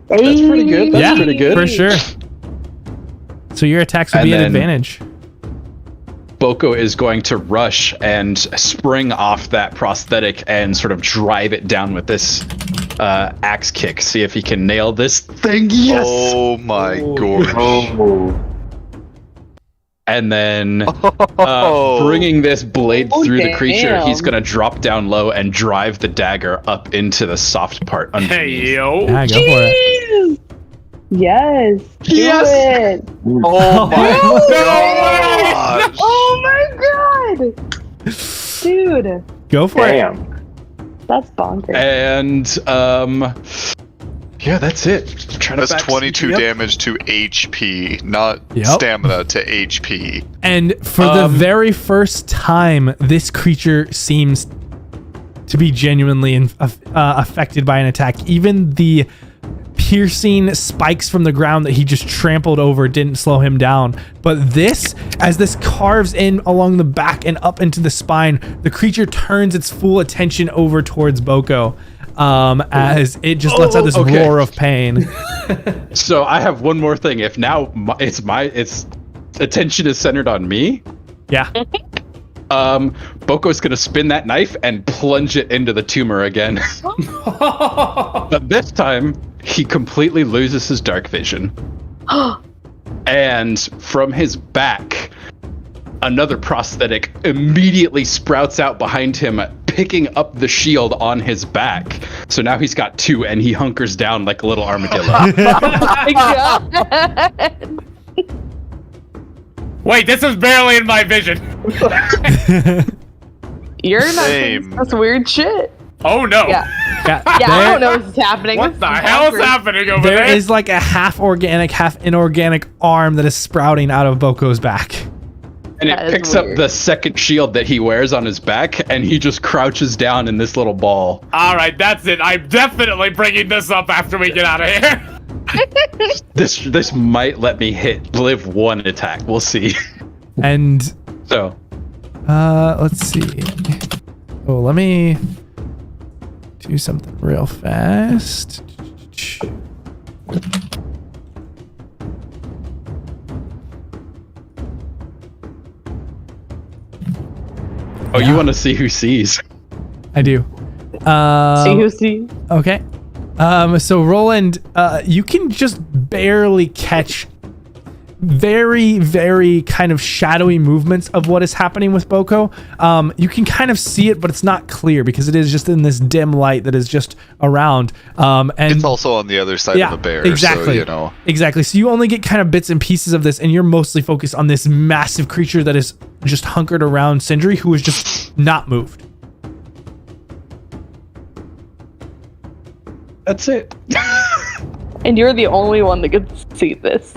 Speaker 7: That's pretty good. That's
Speaker 1: Yeah,
Speaker 7: pretty good.
Speaker 1: for sure. So your attacks will
Speaker 7: And
Speaker 1: be an
Speaker 7: then-
Speaker 1: advantage.
Speaker 7: Boko is going to rush and spring off that prosthetic and sort of drive it down with this axe kick. See if he can nail this thing. Yes.
Speaker 3: Oh my god.
Speaker 5: Oh.
Speaker 7: And then
Speaker 3: Oh.
Speaker 7: bringing this blade
Speaker 8: Oh,
Speaker 7: through the creature,
Speaker 8: damn.
Speaker 7: he's going to drop down low and drive the dagger up into the soft part
Speaker 9: Hey,
Speaker 7: underneath.
Speaker 9: yo.
Speaker 1: Yeah, go for it.
Speaker 8: Jeez. Yes. Do
Speaker 7: Yes.
Speaker 8: it.
Speaker 3: Oh my god.
Speaker 8: Oh my god. Dude,
Speaker 1: Go for it.
Speaker 5: Damn.
Speaker 8: that's bonkers.
Speaker 7: And yeah, that's it. Trying to
Speaker 3: That's
Speaker 7: back
Speaker 3: 22
Speaker 7: Sindri up.
Speaker 3: damage to HP, not
Speaker 1: Yep.
Speaker 3: stamina to HP.
Speaker 1: And for the very first time, this creature seems to be genuinely affected by an attack. Even the piercing spikes from the ground that he just trampled over didn't slow him down. But this, as this carves in along the back and up into the spine, the creature turns its full attention over towards Boko. As it just lets out this
Speaker 7: okay.
Speaker 1: roar of pain.
Speaker 7: So I have one more thing. If now its attention is centered on me,
Speaker 1: Yeah.
Speaker 7: Boko's gonna spin that knife and plunge it into the tumor again. But this time, he completely loses his dark vision. And from his back, another prosthetic immediately sprouts out behind him, picking up the shield on his back. So now he's got two, and he hunkers down like a little armadillo.
Speaker 8: My god.
Speaker 9: Wait, this was barely in my vision.
Speaker 8: You're not
Speaker 3: Same.
Speaker 8: That's weird shit.
Speaker 9: Oh no.
Speaker 8: Yeah. Yeah, I don't know what's happening.
Speaker 9: What the hell is happening over there?
Speaker 1: There is like a half organic, half inorganic arm that is sprouting out of Boko's back.
Speaker 7: And
Speaker 8: That
Speaker 7: it
Speaker 8: is
Speaker 7: picks up
Speaker 8: weird.
Speaker 7: the second shield that he wears on his back, and he just crouches down in this little ball.
Speaker 9: All right, that's it. I'm definitely bringing this up after we get out of here.
Speaker 7: This might let me live one attack. We'll see.
Speaker 1: And
Speaker 7: So,
Speaker 1: let's see. Oh, let me do something real fast.
Speaker 7: you want to see who sees?
Speaker 1: I do.
Speaker 8: See.
Speaker 1: Okay. So Roland, you can just barely catch very, very kind of shadowy movements of what is happening with Boko. You can kind of see it, but it's not clear because it is just in this dim light that is just around. And
Speaker 3: It's also on the other side of the bear,
Speaker 1: exactly.
Speaker 3: so, you know.
Speaker 1: Exactly. So you only get kind of bits and pieces of this, and you're mostly focused on this massive creature that is just hunkered around Sindri, who is just not moved.
Speaker 7: That's it.
Speaker 8: And you're the only one that can see this.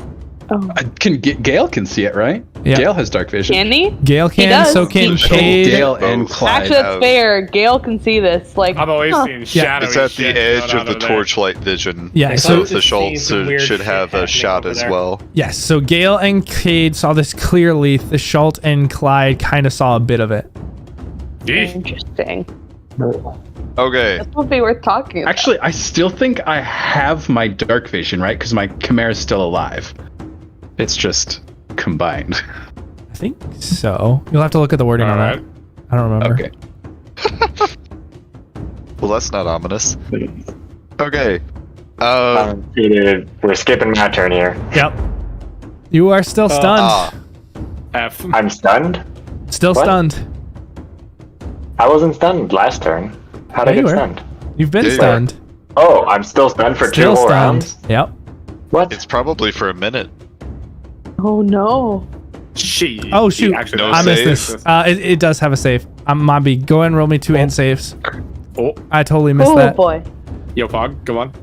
Speaker 8: Oh.
Speaker 7: Gale can see it, right?
Speaker 1: Yeah.
Speaker 7: Gale has dark vision.
Speaker 8: Can he?
Speaker 1: Gale can,
Speaker 8: does.
Speaker 1: so can
Speaker 3: Oh,
Speaker 1: Cade.
Speaker 7: Gale and Clyde.
Speaker 8: Actually, that's fair. Gale can see this. Like,
Speaker 9: I'm always seeing shadowy
Speaker 3: It's at
Speaker 9: shit
Speaker 3: the edge
Speaker 9: going
Speaker 3: of the
Speaker 9: on over there.
Speaker 3: torchlight vision.
Speaker 1: Yeah,
Speaker 3: so
Speaker 1: so-
Speaker 3: the
Speaker 6: Just seeing
Speaker 3: Schultz
Speaker 6: some weird
Speaker 3: should
Speaker 6: shit
Speaker 3: have a
Speaker 6: happening
Speaker 3: shot
Speaker 6: over
Speaker 3: as
Speaker 6: there.
Speaker 3: well.
Speaker 1: Yes, so Gale and Cade saw this clearly. The Schultz and Clyde kind of saw a bit of it.
Speaker 9: Yeesh.
Speaker 8: interesting.
Speaker 3: Okay.
Speaker 8: This would be worth talking about.
Speaker 7: Actually, I still think I have my dark vision, right? Because my Chimera is still alive. It's just combined.
Speaker 1: I think so. You'll have to look at the wording on
Speaker 9: Alright.
Speaker 1: that. I don't remember.
Speaker 7: Okay.
Speaker 3: Well, that's not ominous. Okay.
Speaker 5: We're skipping my turn here.
Speaker 1: Yep. You are still stunned.
Speaker 9: F.
Speaker 5: I'm stunned?
Speaker 1: Still
Speaker 5: what?
Speaker 1: stunned.
Speaker 5: I wasn't stunned last turn. How'd
Speaker 1: Yeah,
Speaker 5: I
Speaker 1: you
Speaker 5: get
Speaker 1: were.
Speaker 5: stunned?
Speaker 1: You've been
Speaker 3: Yeah, you
Speaker 1: stunned.
Speaker 5: Oh, I'm still stunned for
Speaker 1: Still
Speaker 5: two whole
Speaker 1: stunned.
Speaker 5: rounds?
Speaker 1: Yep.
Speaker 5: What?
Speaker 3: It's probably for a minute.
Speaker 8: Oh no.
Speaker 9: She.
Speaker 1: Oh shoot!
Speaker 9: Actually,
Speaker 3: No
Speaker 1: I missed
Speaker 3: save.
Speaker 1: this. It does have a save. Mobby, go ahead and roll me 2 int saves.
Speaker 9: Oh,
Speaker 1: I totally missed
Speaker 8: Oh
Speaker 1: that.
Speaker 8: boy.
Speaker 9: yo, Fog, come on.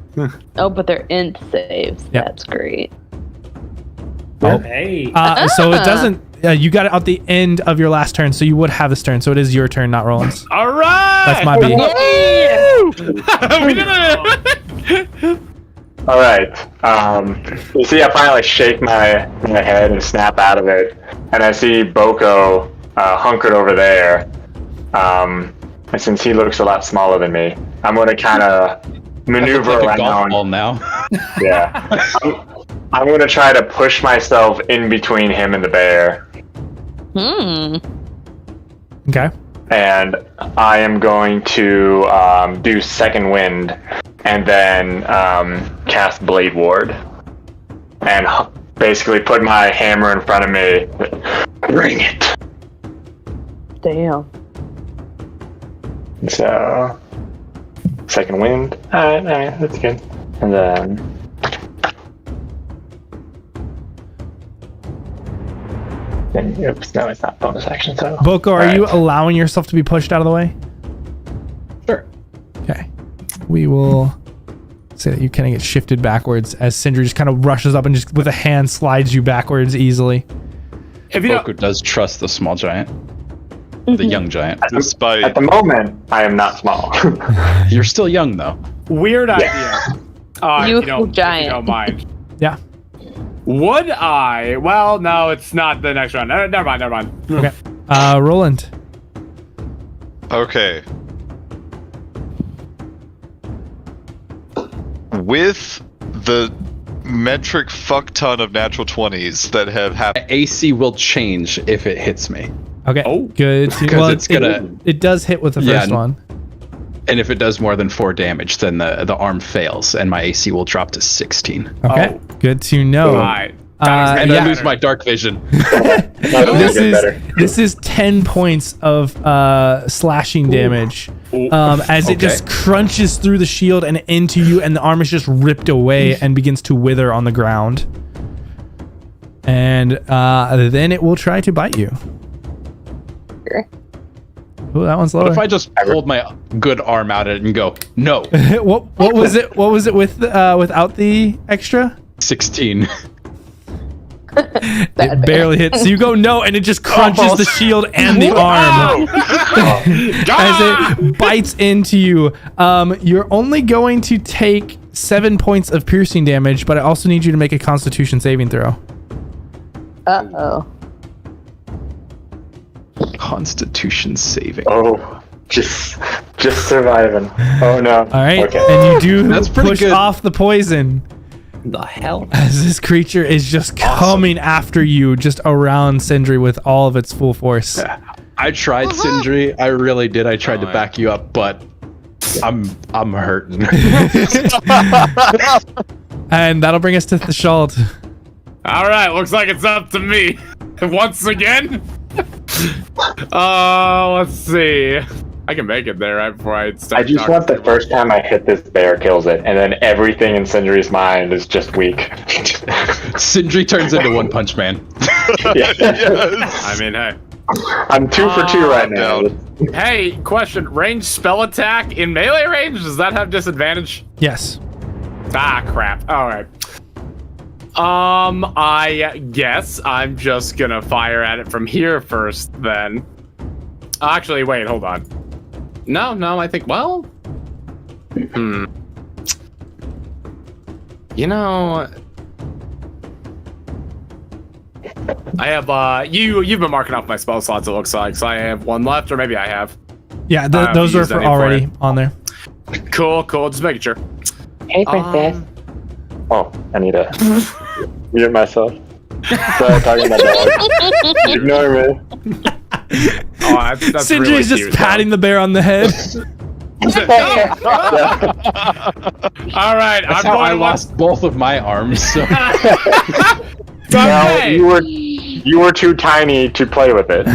Speaker 8: Oh, but they're int saves.
Speaker 1: Yep.
Speaker 8: That's great.
Speaker 1: Oh.
Speaker 6: Hey.
Speaker 1: So it doesn't. You got it at the end of your last turn, so you would have this turn. So it is your turn, not Roland's.
Speaker 9: All right.
Speaker 1: That's my B.
Speaker 9: We did it.
Speaker 5: All right. You see, I finally shake my head and snap out of it, and I see Boko hunkered over there. And since he looks a lot smaller than me, I'm going to kind of maneuver
Speaker 7: Like a golf
Speaker 5: around.
Speaker 7: ball now.
Speaker 5: Yeah. I'm going to try to push myself in between him and the bear,
Speaker 1: Okay.
Speaker 5: and I am going to do Second Wind, and then cast Blade Ward, and basically put my hammer in front of me. Bring it.
Speaker 8: Damn.
Speaker 5: So, Second Wind. Alright, that's good. And then. Oops, no, it's not bonus action, so.
Speaker 1: Boko, are
Speaker 5: Alright.
Speaker 1: you allowing yourself to be pushed out of the way?
Speaker 7: Sure.
Speaker 1: Okay. We will say that you kind of get shifted backwards as Sindri just kind of rushes up and just with a hand slides you backwards easily.
Speaker 9: If you
Speaker 7: Boko does trust the small giant. The young giant.
Speaker 5: At
Speaker 3: Despite
Speaker 5: the moment, I am not small.
Speaker 7: You're still young, though.
Speaker 9: weird idea.
Speaker 8: Youthful giant.
Speaker 9: If you don't mind.
Speaker 1: Yeah.
Speaker 9: Would I? Well, no, it's not the next round. Never mind.
Speaker 1: Okay. Roland.
Speaker 3: Okay. With the metric fuck ton of natural 20s that have happened.
Speaker 7: AC will change if it hits me.
Speaker 1: Okay.
Speaker 9: Oh.
Speaker 1: Good.
Speaker 7: Because it's gonna-
Speaker 1: It does hit with the
Speaker 7: Yeah,
Speaker 1: first one.
Speaker 7: And if it does more than 4 damage, then the arm fails, and my AC will drop to 16.
Speaker 1: Okay.
Speaker 9: Oh.
Speaker 1: Good to know.
Speaker 9: All right.
Speaker 7: And
Speaker 1: yeah.
Speaker 7: I lose my dark vision.
Speaker 1: This is 10 points of slashing damage as it just crunches through the shield and into you, and the arm is just ripped away and begins to wither on the ground. And then it will try to bite you. Ooh, that one's
Speaker 7: What
Speaker 1: lower.
Speaker 7: if I just hold my good arm out at it and go, no,
Speaker 1: what was it? What was it with without the extra?
Speaker 7: 16.
Speaker 1: It barely hits. So you go no, and it just crunches the shield and the arm as it bites into you. You're only going to take 7 points of piercing damage, but I also need you to make a Constitution saving throw.
Speaker 4: Uh-oh.
Speaker 7: Constitution saving.
Speaker 5: Oh, just surviving. Oh no.
Speaker 1: All right,
Speaker 5: Okay.
Speaker 1: and you do
Speaker 7: That's pretty
Speaker 1: push
Speaker 7: good.
Speaker 1: off the poison
Speaker 6: The hell?
Speaker 1: as this creature is just coming after you, just around Sindri with all of its full force.
Speaker 7: I tried, Sindri. I really did. I tried to back you up, but I'm hurting.
Speaker 1: And that'll bring us to the Thashald.
Speaker 9: All right, looks like it's up to me once again. Let's see. I can make it there right before I start.
Speaker 5: I just want the first time I hit this bear kills it, and then everything in Sindri's mind is just weak.
Speaker 7: Sindri turns into One Punch Man.
Speaker 3: Yes.
Speaker 9: I mean, hey.
Speaker 5: I'm 2 for 2 right now.
Speaker 9: down. Hey, question: range spell attack in melee range? Does that have disadvantage?
Speaker 1: Yes.
Speaker 9: Ah, crap. All right. I guess I'm just gonna fire at it from here first, then. Actually, wait, hold on. No, I think, well... You know... I have, you've been marking off my spell slots, it looks like, so I have one left, or maybe I have.
Speaker 1: Yeah, those are already on there.
Speaker 9: Cool, just making sure.
Speaker 5: Hey, princess. Oh, I need to mute myself. Sorry, talking about dog. Ignore me.
Speaker 9: Oh, that's
Speaker 1: Sindri's
Speaker 9: really
Speaker 1: just
Speaker 9: cute,
Speaker 1: patting the bear on the head.
Speaker 9: All right,
Speaker 7: That's
Speaker 9: I'm
Speaker 7: how
Speaker 9: going
Speaker 7: I
Speaker 9: to
Speaker 7: lost both of my arms. So.
Speaker 5: No,
Speaker 9: Okay.
Speaker 5: you were too tiny to play with it.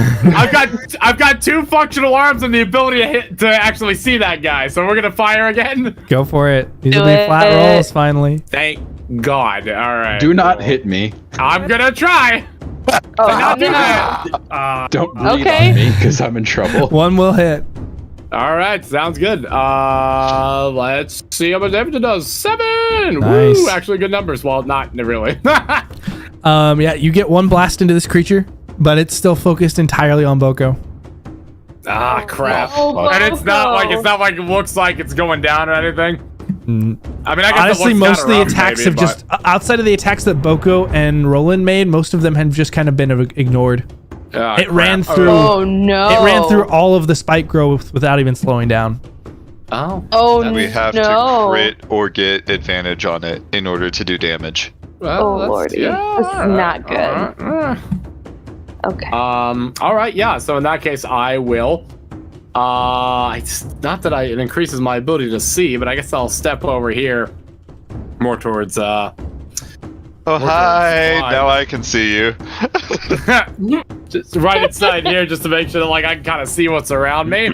Speaker 9: I've got 2 functional arms and the ability to actually see that guy. So we're gonna fire again.
Speaker 1: Go for it. These
Speaker 4: Do
Speaker 1: will be
Speaker 4: it.
Speaker 1: flat rolls finally.
Speaker 9: Thank God. All right.
Speaker 7: Do not hit me.
Speaker 9: I'm gonna try.
Speaker 4: Oh,
Speaker 9: Not
Speaker 4: no.
Speaker 9: tonight.
Speaker 7: Don't breathe
Speaker 4: Okay.
Speaker 7: on me because I'm in trouble.
Speaker 1: One will hit.
Speaker 9: All right, sounds good. Let's see how much damage it does. 7.
Speaker 1: Nice.
Speaker 9: Woo! Actually, good numbers. Well, not really.
Speaker 1: Yeah, you get one blast into this creature, but it's still focused entirely on Boko.
Speaker 9: Ah, crap.
Speaker 4: Oh,
Speaker 9: And it's not
Speaker 4: Boko.
Speaker 9: like it looks like it's going down or anything. I mean, I guess
Speaker 1: Honestly,
Speaker 9: it looks
Speaker 1: most of the
Speaker 9: kinda rough,
Speaker 1: attacks
Speaker 9: maybe,
Speaker 1: have just outside of the attacks that Boko and Roland made, most of them have just kind of been ignored.
Speaker 9: but-
Speaker 1: It ran
Speaker 9: crap.
Speaker 1: through.
Speaker 4: Oh no!
Speaker 1: It ran through all of the spike growth without even slowing down.
Speaker 9: Oh.
Speaker 4: Oh
Speaker 3: And we have
Speaker 4: no!
Speaker 3: to crit or get advantage on it in order to do damage.
Speaker 9: Well,
Speaker 4: Oh,
Speaker 9: that's-
Speaker 4: lordy. This is not good. Okay.
Speaker 9: All right, yeah. So in that case, I will. It's not that it increases my ability to see, but I guess I'll step over here, more towards
Speaker 3: Oh,
Speaker 9: towards
Speaker 3: hi!
Speaker 9: fly.
Speaker 3: Now I can see you.
Speaker 9: just right inside here, just to make sure that like I can kind of see what's around me.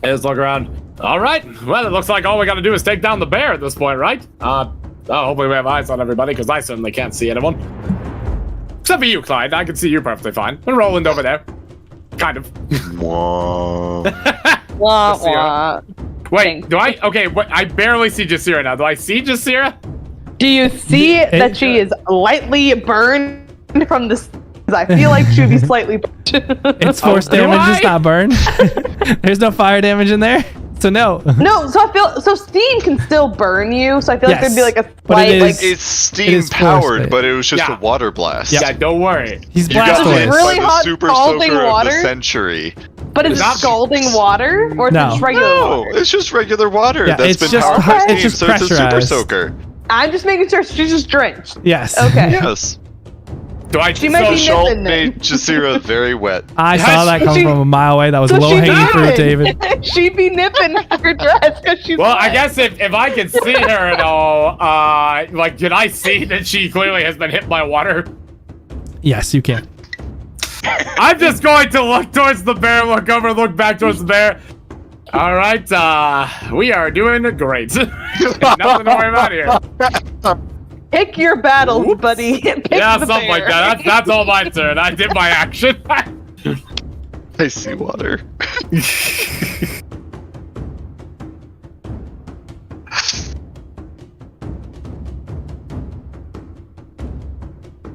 Speaker 9: Just look around. All right. Well, it looks like all we got to do is take down the bear at this point, right? Hopefully we have eyes on everybody, because I certainly can't see anyone. Except for you, Clyde. I can see you perfectly fine. And Roland over there. Kind of.
Speaker 3: Whoa.
Speaker 4: Wah,
Speaker 9: Let's see her.
Speaker 4: wah.
Speaker 9: Wait, do I? Okay, wait, I barely see Jasira now. Do I see Jasira?
Speaker 4: Do you see that she is lightly burned from this? I feel like she would be slightly burned.
Speaker 1: It's force
Speaker 9: do
Speaker 1: damage,
Speaker 9: I?
Speaker 1: it's not burn. There's no fire damage in there, so no.
Speaker 4: No, so steam can still burn you. So I feel like
Speaker 1: Yes,
Speaker 4: there'd be like a
Speaker 1: but it
Speaker 4: slight like
Speaker 1: is-
Speaker 3: It's
Speaker 1: It
Speaker 3: steam
Speaker 1: is force
Speaker 3: powered,
Speaker 1: based.
Speaker 3: but it was just
Speaker 9: Yeah.
Speaker 3: a water blast.
Speaker 1: Yep.
Speaker 9: Yeah, don't worry.
Speaker 1: He's
Speaker 3: You got
Speaker 1: blast
Speaker 3: hit
Speaker 1: away.
Speaker 4: Really
Speaker 3: by the
Speaker 4: hot
Speaker 3: super
Speaker 4: scalding
Speaker 3: soaker of
Speaker 4: water?
Speaker 3: the century.
Speaker 4: But it's
Speaker 9: Not-
Speaker 4: scalding water, or it's
Speaker 1: No.
Speaker 4: just regular
Speaker 3: No,
Speaker 4: water?
Speaker 3: it's just regular water
Speaker 1: Yeah,
Speaker 3: that's
Speaker 1: it's
Speaker 3: been
Speaker 1: just
Speaker 3: powered by
Speaker 4: hot-
Speaker 3: steam,
Speaker 1: it's just
Speaker 3: so it's a super
Speaker 1: pressurized.
Speaker 3: soaker.
Speaker 4: I'm just making sure she's just drenched.
Speaker 1: Yes.
Speaker 4: Okay.
Speaker 3: Yes.
Speaker 9: Do I?
Speaker 4: She might be
Speaker 3: Schultz
Speaker 4: nipping
Speaker 3: made
Speaker 4: then.
Speaker 3: Jasira very wet.
Speaker 1: I saw that come
Speaker 4: She-
Speaker 1: from a mile away. That was
Speaker 4: So
Speaker 1: low
Speaker 4: she's
Speaker 1: hanging fruit,
Speaker 4: nipping.
Speaker 1: David.
Speaker 4: She'd be nipping her dress because she's.
Speaker 9: Well, I
Speaker 4: wet.
Speaker 9: guess if I can see her at all, like, can I see that she clearly has been hit by water?
Speaker 1: Yes, you can.
Speaker 9: I'm just going to look towards the bear, look over, look back towards the bear. All right, we are doing great. Nothing to worry about here.
Speaker 4: Pick your battles, buddy. Pick
Speaker 9: Yeah,
Speaker 4: the
Speaker 9: something like
Speaker 4: bear.
Speaker 9: that. That's all my turn. I did my action.
Speaker 3: I see water.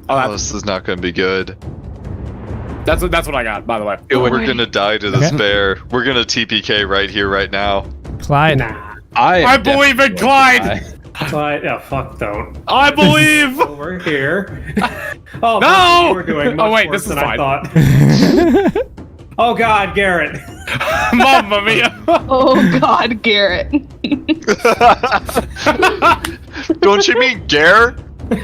Speaker 3: Oh, this is not going to be good.
Speaker 9: That's what I got, by the way.
Speaker 3: We're going to die to this bear. We're going to TPK right here, right now.
Speaker 1: Clyde.
Speaker 6: Nah.
Speaker 9: I believe in Clyde.
Speaker 6: Clyde, yeah, fuck, don't.
Speaker 9: I believe.
Speaker 6: Over here. Oh
Speaker 9: No!
Speaker 6: We're doing much
Speaker 9: Oh, wait,
Speaker 6: worse
Speaker 9: this is
Speaker 6: than I
Speaker 9: fine.
Speaker 6: thought. Oh God, Garrett.
Speaker 9: Mamma mia.
Speaker 8: Oh God, Garrett.
Speaker 3: Don't you mean Gare?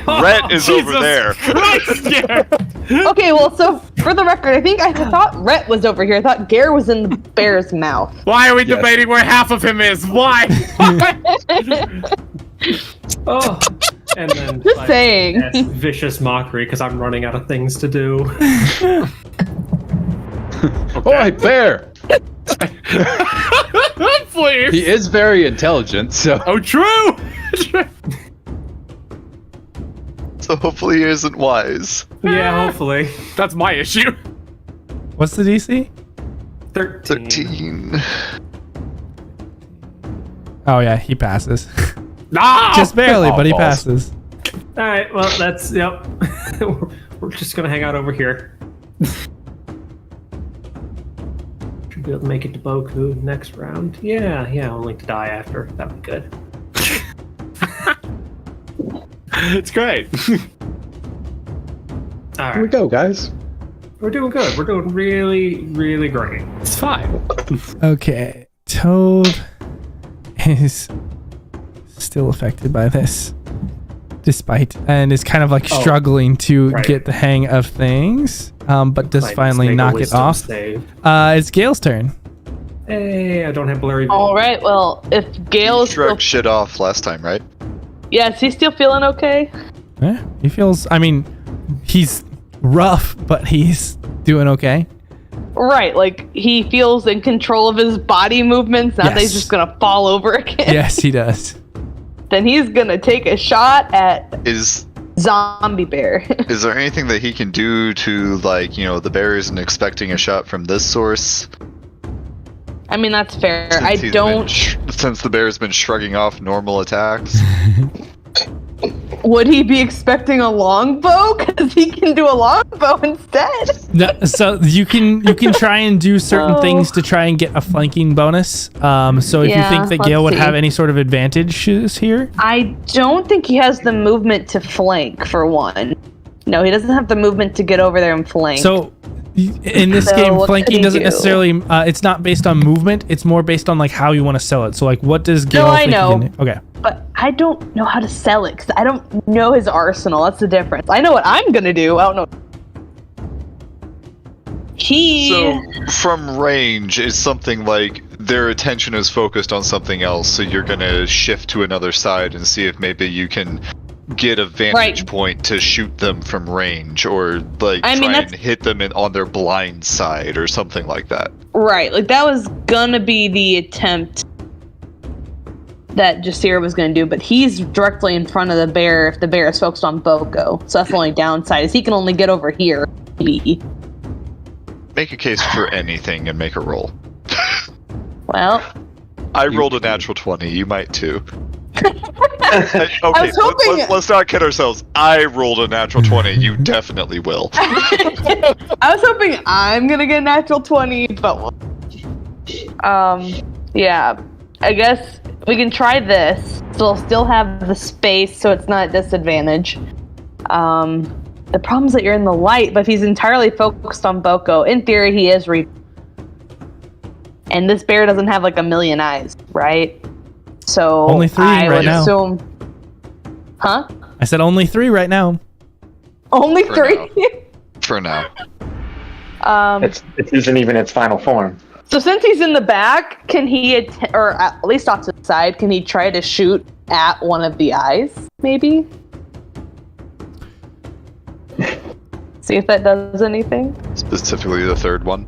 Speaker 3: Rhett is over
Speaker 9: Jesus
Speaker 3: there.
Speaker 9: Christ, yeah.
Speaker 8: Okay, well, so for the record, I thought Rhett was over here. I thought Gare was in the bear's mouth.
Speaker 9: Why are we debating where half of him is? Why?
Speaker 6: Oh, and then
Speaker 8: Just saying.
Speaker 6: yes, vicious mockery because I'm running out of things to do.
Speaker 7: All right, bear.
Speaker 9: Please.
Speaker 7: He is very intelligent, so.
Speaker 9: Oh, true.
Speaker 3: So hopefully he isn't wise.
Speaker 6: Yeah, hopefully.
Speaker 9: That's my issue.
Speaker 1: What's the DC?
Speaker 3: 13.
Speaker 1: Oh yeah, he passes.
Speaker 9: No.
Speaker 1: Just barely,
Speaker 7: Oh,
Speaker 1: but he
Speaker 7: balls.
Speaker 1: passes.
Speaker 6: All right, well, that's yep. We're just gonna hang out over here. Should be able to make it to Boku next round. Yeah, only to die after. That'd be good.
Speaker 9: It's great.
Speaker 6: All
Speaker 7: Here we
Speaker 6: right,
Speaker 7: go, guys.
Speaker 6: we're doing good. We're doing really, really great.
Speaker 9: It's fine.
Speaker 1: Okay, Toad is still affected by this, despite, and is kind of like struggling to
Speaker 6: right.
Speaker 1: get the hang of things, but does
Speaker 6: Might
Speaker 1: finally
Speaker 6: make a
Speaker 1: knock it
Speaker 6: wisdom
Speaker 1: off.
Speaker 6: save.
Speaker 1: It's Gale's turn.
Speaker 6: Hey, I don't have blurry vision.
Speaker 8: All right, well, if Gale's still,
Speaker 3: Shrugged shit off last time, right?
Speaker 8: yeah, is he still feeling okay?
Speaker 1: Yeah, he feels. I mean, he's rough, but he's doing okay.
Speaker 8: Right, like he feels in control of his body movements. Not that he's
Speaker 1: Yes.
Speaker 8: just gonna fall over again.
Speaker 1: Yes, he does.
Speaker 8: Then he's gonna take a shot at
Speaker 3: Is
Speaker 8: zombie bear.
Speaker 3: is there anything that he can do to, like, you know, the bear isn't expecting a shot from this source?
Speaker 8: I mean, that's fair.
Speaker 3: Since
Speaker 8: I
Speaker 3: he's
Speaker 8: don't.
Speaker 3: since the bear's been shrugging off normal attacks.
Speaker 8: Would he be expecting a longbow? Because he can do a longbow instead.
Speaker 1: No, so you can try and do certain
Speaker 8: Oh.
Speaker 1: things to try and get a flanking bonus. So if you
Speaker 8: Yeah,
Speaker 1: think that
Speaker 8: let's
Speaker 1: Gale would
Speaker 8: see.
Speaker 1: have any sort of advantages here,
Speaker 8: I don't think he has the movement to flank, for one. No, he doesn't have the movement to get over there and flank.
Speaker 1: so in this
Speaker 8: So
Speaker 1: game,
Speaker 8: what could
Speaker 1: flanking
Speaker 8: he
Speaker 1: doesn't
Speaker 8: do?
Speaker 1: necessarily. It's not based on movement. It's more based on like how you want to sell it. So like, what does Gale?
Speaker 8: I
Speaker 1: think he
Speaker 8: know.
Speaker 1: can do? Okay.
Speaker 8: But I don't know how to sell it, because I don't know his arsenal. That's the difference. I know what I'm going to do. I don't know.
Speaker 3: So from range is something like their attention is focused on something else, so you're gonna shift to another side and see if maybe you can get a vantage
Speaker 8: Right.
Speaker 3: point to shoot them from range, or like
Speaker 8: I mean,
Speaker 3: try and
Speaker 8: that's-
Speaker 3: hit them on their blind side or something like that.
Speaker 8: Right, like that was gonna be the attempt that Jasir was gonna do, but he's directly in front of the bear if the bear is focused on Boko. So that's the only downside, is he can only get over here. Maybe.
Speaker 3: Make a case for anything and make a roll.
Speaker 8: Well,
Speaker 3: I rolled a natural 20. You might too. Okay,
Speaker 8: was hoping-
Speaker 3: let's not kid ourselves. I rolled a natural 20. You definitely will.
Speaker 8: I was hoping I'm gonna get a natural 20, but yeah, I guess we can try this. So we'll still have the space, so it's not a disadvantage. The problem is that you're in the light, but if he's entirely focused on Boko, in theory he is and this bear doesn't have like a million eyes, right? So
Speaker 1: Only 3
Speaker 8: I
Speaker 1: right
Speaker 8: would
Speaker 1: now.
Speaker 8: assume. Huh?
Speaker 1: I said only 3 right now.
Speaker 8: Only
Speaker 3: For
Speaker 8: 3?
Speaker 3: For now.
Speaker 5: It isn't even its final form.
Speaker 8: So since he's in the back, can he, or at least off to the side, can he try to shoot at one of the eyes, maybe? See if that does anything.
Speaker 3: Specifically the third one.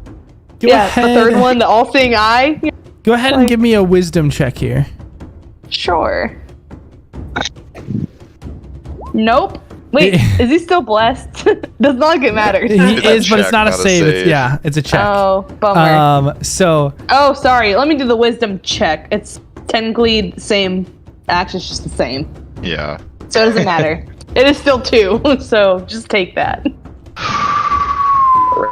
Speaker 1: Go
Speaker 8: Yeah,
Speaker 1: ahead.
Speaker 8: the third one, the all-seeing eye.
Speaker 1: Go ahead and give me a wisdom check here.
Speaker 8: Sure. Nope. Wait, is he still blessed? Does not like it matters.
Speaker 1: He is, but it's not a
Speaker 3: not a
Speaker 1: save.
Speaker 3: save.
Speaker 1: It's a check.
Speaker 8: Oh, bummer.
Speaker 1: So
Speaker 8: Oh, sorry. Let me do the wisdom check. It's technically the same. Actually, it's just the same.
Speaker 3: Yeah.
Speaker 8: So it doesn't matter. It is still 2, so just take that.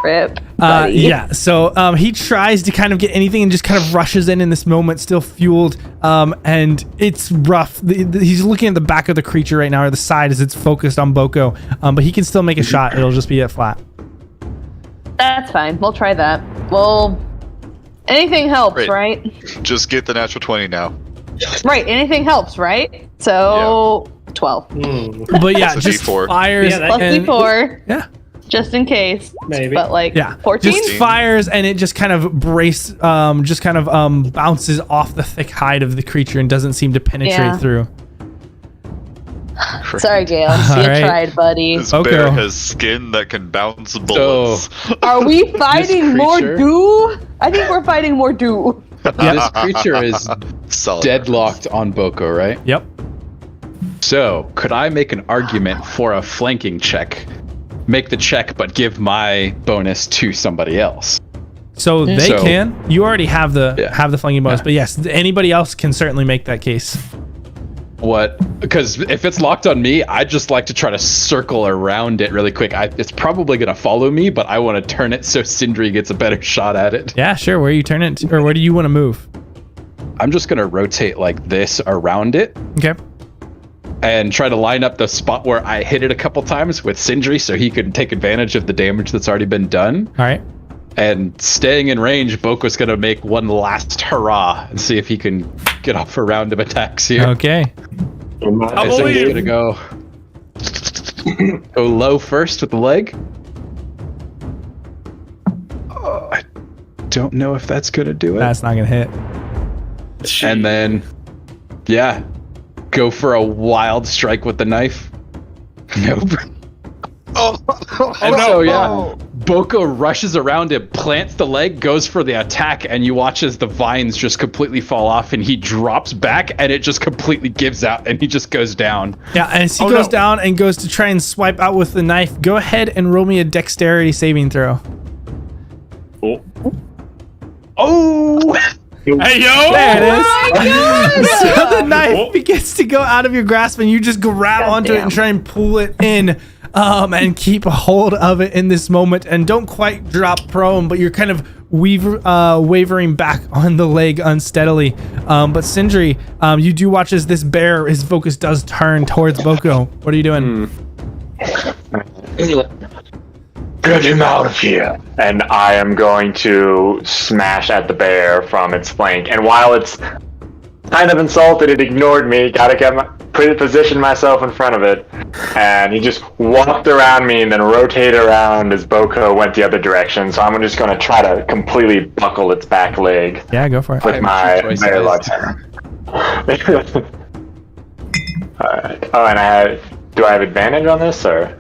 Speaker 8: Rip. buddy.
Speaker 1: Yeah, so he tries to kind of get anything and just kind of rushes in this moment, still fueled, and it's rough. He's looking at the back of the creature right now, or the side as it's focused on Boko, but he can still make a shot. It'll just be at flat.
Speaker 8: That's fine. We'll try that. Well, anything helps,
Speaker 3: Great.
Speaker 8: right?
Speaker 3: Just get the natural 20 now.
Speaker 8: Right, anything helps, right? So, 12.
Speaker 1: But yeah,
Speaker 3: That's a
Speaker 1: just
Speaker 3: D4.
Speaker 1: fires.
Speaker 6: Yeah, that-
Speaker 8: Plus
Speaker 1: and,
Speaker 8: D4,
Speaker 1: Yeah.
Speaker 8: just in case.
Speaker 6: Maybe.
Speaker 8: But like,
Speaker 1: Yeah,
Speaker 8: 14?
Speaker 1: just fires and it just kind of bounces off the thick hide of the creature and doesn't seem to penetrate
Speaker 8: Yeah.
Speaker 1: through.
Speaker 8: Sorry, Gale. You
Speaker 1: Alright.
Speaker 8: tried, buddy.
Speaker 3: This
Speaker 1: Okay.
Speaker 3: bear has skin that can bounce bullets.
Speaker 8: Are we fighting more
Speaker 7: creature-
Speaker 8: do? I think we're fighting more do.
Speaker 7: This creature is
Speaker 3: Solid.
Speaker 7: deadlocked on Boko, right?
Speaker 1: Yep.
Speaker 7: So, could I make an argument for a flanking check? Make the check, but give my bonus to somebody else.
Speaker 1: So they
Speaker 7: So-
Speaker 1: can. You already have the
Speaker 7: Yeah.
Speaker 1: flanking bonus,
Speaker 7: Yeah.
Speaker 1: but yes, anybody else can certainly make that case.
Speaker 7: What? Because if it's locked on me, I'd just like to try to circle around it really quick. It's probably going to follow me, but I want to turn it so Sindri gets a better shot at it.
Speaker 1: Yeah, sure. Where you turn it, or where do you want to move?
Speaker 7: I'm just going to rotate like this around it
Speaker 1: Okay.
Speaker 7: and try to line up the spot where I hit it a couple times with Sindri so he can take advantage of the damage that's already been done.
Speaker 1: All right.
Speaker 7: And staying in range, Boko's going to make one last hurrah and see if he can get off a round of attacks here.
Speaker 1: Okay.
Speaker 7: I think he's going to go low first with the leg. I don't know if that's going to do it.
Speaker 1: That's not gonna hit.
Speaker 7: And then, yeah, go for a wild strike with the knife. Nope. And so, yeah, Boko rushes around it, plants the leg, goes for the attack, and you watch as the vines just completely fall off, and he drops back, and it just completely gives out, and he just goes down.
Speaker 1: Yeah, and as he goes down and goes to try and swipe out with the knife, go ahead and roll me a dexterity saving throw.
Speaker 7: Oh!
Speaker 9: Hey, yo!
Speaker 1: There it is. So the knife begins to go out of your grasp, and you just grab onto it and try and pull it in, and keep a hold of it in this moment, and don't quite drop prone, but you're kind of wavering back on the leg unsteadily. But Sindri, you do watch as this bear, his focus does turn towards Boko. What are you doing?
Speaker 5: Get him out of here. And I am going to smash at the bear from its flank. And while it's kind of insulted, it ignored me. Gotta position myself in front of it. And he just walked around me and then rotated around as Boko went the other direction. So I'm just going to try to completely buckle its back leg
Speaker 1: Yeah, go for it.
Speaker 5: with my
Speaker 7: choices.
Speaker 5: bear lug center. Alright. Oh, and do I have advantage on this, or?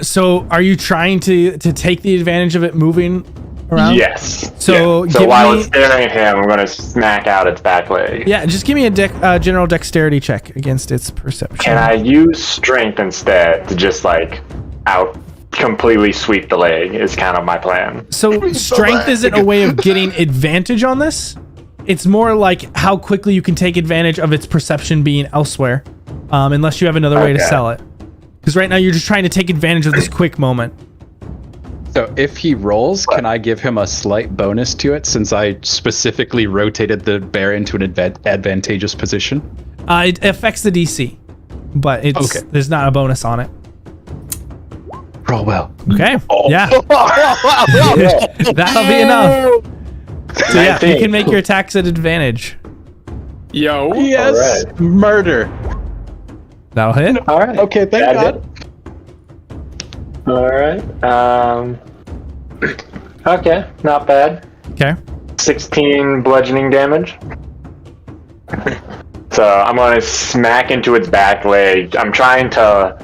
Speaker 1: So are you trying to take the advantage of it moving around?
Speaker 5: Yes.
Speaker 1: So
Speaker 5: So
Speaker 1: give
Speaker 5: while
Speaker 1: me-
Speaker 5: it's staring at him, I'm going to smack out its back leg.
Speaker 1: Yeah, just give me a general dexterity check against its perception.
Speaker 5: Can I use strength instead to just completely sweep the leg is kind of my plan.
Speaker 1: So strength isn't a way of getting advantage on this. It's more like how quickly you can take advantage of its perception being elsewhere, unless you have another way to
Speaker 5: Okay.
Speaker 1: sell it. Because right now you're just trying to take advantage of this quick moment.
Speaker 7: So if he rolls, can I give him a slight bonus to it since I specifically rotated the bear into an advantageous position?
Speaker 1: It affects the DC, but there's not a bonus on it.
Speaker 7: Roll well.
Speaker 1: Okay. Yeah. That'll be enough. So yeah, you can make your attacks at advantage.
Speaker 9: Yo.
Speaker 7: Yes!
Speaker 5: Alright.
Speaker 7: Murder!
Speaker 1: That'll hit.
Speaker 5: All right.
Speaker 7: Okay, thank
Speaker 5: God. All right. Okay, not bad.
Speaker 1: Okay.
Speaker 5: 16 bludgeoning damage. So I'm going to smack into its back leg. I'm trying to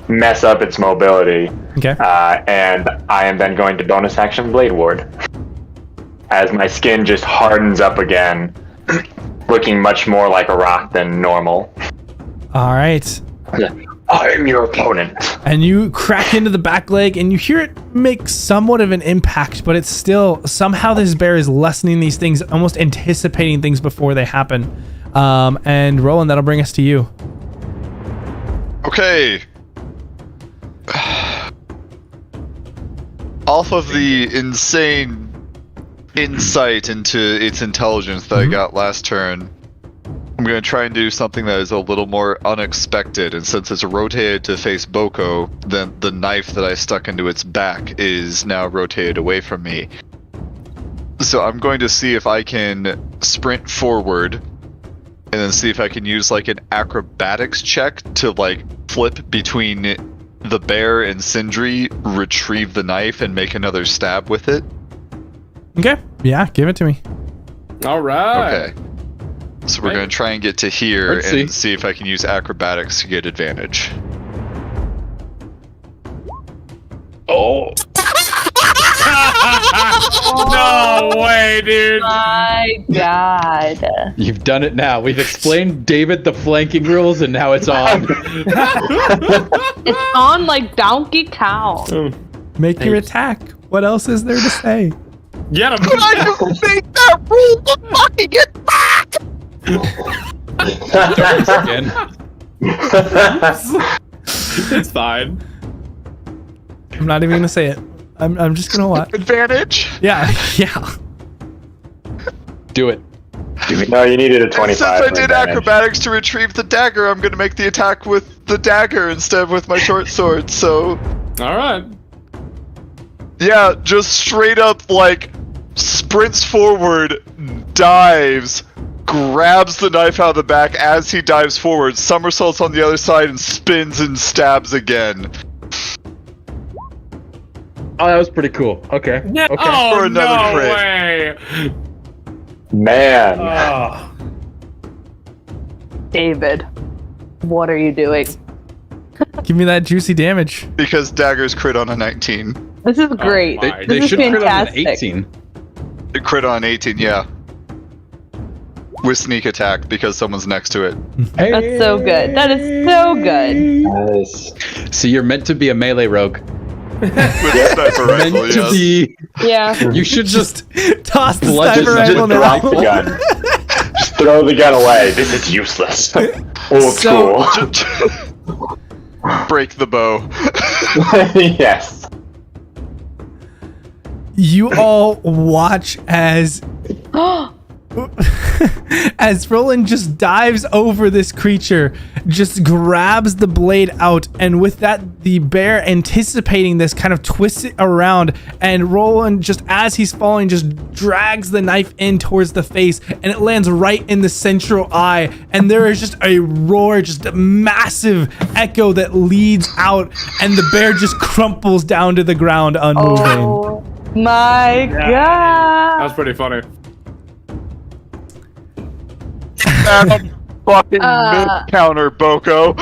Speaker 5: mess up its mobility.
Speaker 1: Okay.
Speaker 5: And I am then going to bonus action Blade Ward. As my skin just hardens up again, looking much more like a rock than normal.
Speaker 1: All right.
Speaker 5: I am your opponent.
Speaker 1: And you crack into the back leg, and you hear it make somewhat of an impact, but it's still somehow this bear is lessening these things, almost anticipating things before they happen. And Roland, that'll bring us to you.
Speaker 3: Okay. Off of the insane insight into its intelligence that I got last turn, I'm going to try and do something that is a little more unexpected, and since it's rotated to face Boko, then the knife that I stuck into its back is now rotated away from me. So I'm going to see if I can sprint forward, and then see if I can use like an acrobatics check to like flip between the bear and Sindri, retrieve the knife, and make another stab with it.
Speaker 1: Okay. Yeah, give it to me.
Speaker 9: All right.
Speaker 3: Okay. So we're going to try and get to here and see if I can use acrobatics to get advantage.
Speaker 9: Oh. No way, dude.
Speaker 8: My God.
Speaker 7: You've done it now. We've explained David the flanking rules, and now it's on.
Speaker 8: It's on like Donkey Kong.
Speaker 1: Make your attack. What else is there to say?
Speaker 9: Get him.
Speaker 3: Make that rule to fucking get back!
Speaker 7: Again.
Speaker 9: It's fine.
Speaker 1: I'm not even gonna say it. I'm just gonna what?
Speaker 3: Advantage?
Speaker 1: Yeah, yeah.
Speaker 7: Do it.
Speaker 5: No, you needed a 25.
Speaker 3: Since I
Speaker 5: for
Speaker 3: did
Speaker 5: advantage.
Speaker 3: acrobatics to retrieve the dagger, I'm going to make the attack with the dagger instead of with my short sword, so...
Speaker 9: All right.
Speaker 3: Yeah, just straight up, like, sprints forward, dives, grabs the knife out of the back as he dives forward, somersaults on the other side, and spins and stabs again.
Speaker 7: Oh, that was pretty cool. Okay.
Speaker 9: Yeah.
Speaker 7: Okay.
Speaker 9: Oh,
Speaker 3: For another
Speaker 9: no
Speaker 3: crit.
Speaker 9: way.
Speaker 5: Man.
Speaker 9: Oh.
Speaker 8: David, what are you doing?
Speaker 1: Give me that juicy damage.
Speaker 3: Because daggers crit on a 19.
Speaker 8: This is great.
Speaker 9: my
Speaker 7: They
Speaker 8: This is
Speaker 7: should crit on an
Speaker 8: fantastic.
Speaker 7: 18.
Speaker 3: It crit on 18, yeah. With sneak attack, because someone's next to it.
Speaker 8: That's so good. That is so good.
Speaker 5: Nice.
Speaker 7: So you're meant to be a melee rogue.
Speaker 3: With a sniper rifle,
Speaker 7: Meant to
Speaker 3: yes.
Speaker 7: be.
Speaker 8: Yeah.
Speaker 7: You should just
Speaker 1: Toss the
Speaker 7: Bludgeon-
Speaker 1: sniper
Speaker 7: just
Speaker 1: rifle
Speaker 5: Drop the
Speaker 1: now.
Speaker 5: gun. Just throw the gun away. This is useless. Old
Speaker 1: So-
Speaker 5: school.
Speaker 3: Break the bow.
Speaker 5: Yes.
Speaker 1: You all watch as as Roland just dives over this creature, just grabs the blade out, and with that, the bear, anticipating this, kind of twists it around, and Roland, just as he's falling, just drags the knife in towards the face, and it lands right in the central eye, and there is just a roar, just a massive echo that leads out, and the bear just crumples down to the ground, unmoving.
Speaker 8: Oh my
Speaker 9: That was
Speaker 8: God.
Speaker 9: pretty funny.
Speaker 3: Fucking counter, Boko.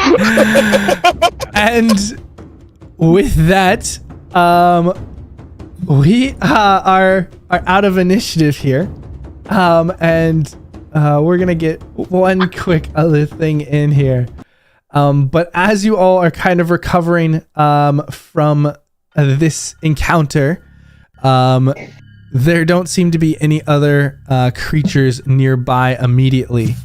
Speaker 1: And with that, we are out of initiative here, and we're gonna get one quick other thing in here. But as you all are kind of recovering from this encounter, there don't seem to be any other creatures nearby immediately.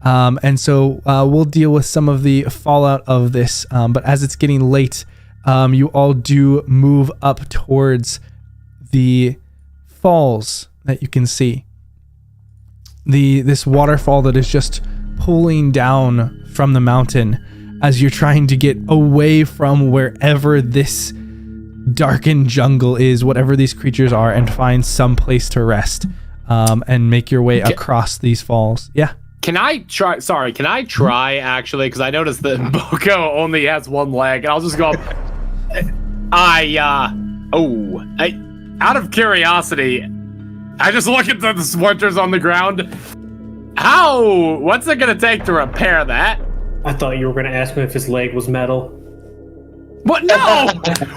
Speaker 1: And so we'll deal with some of the fallout of this. But as it's getting late, you all do move up towards the falls that you can see. This waterfall that is just pulling down from the mountain as you're trying to get away from wherever this darkened jungle is, whatever these creatures are, and find some place to rest, and make your way across these falls. Yeah.
Speaker 9: Can I try? Sorry, can I try actually? Because I noticed that Boko only has one leg, and I'll just go up. Out of curiosity, I just look at the splinters on the ground. What's it gonna take to repair that?
Speaker 6: I thought you were going to ask me if his leg was metal.
Speaker 9: What? No!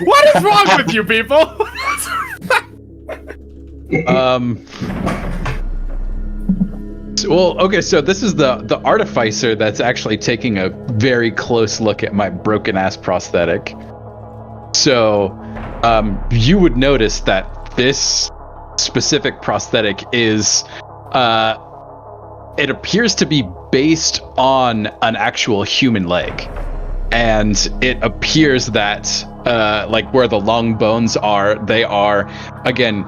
Speaker 9: What is wrong with you people?
Speaker 7: Well, okay, so this is the artificer that's actually taking a very close look at my broken ass prosthetic. So, you would notice that this specific prosthetic is, it appears to be based on an actual human leg. And it appears that, like where the long bones are, they are, again,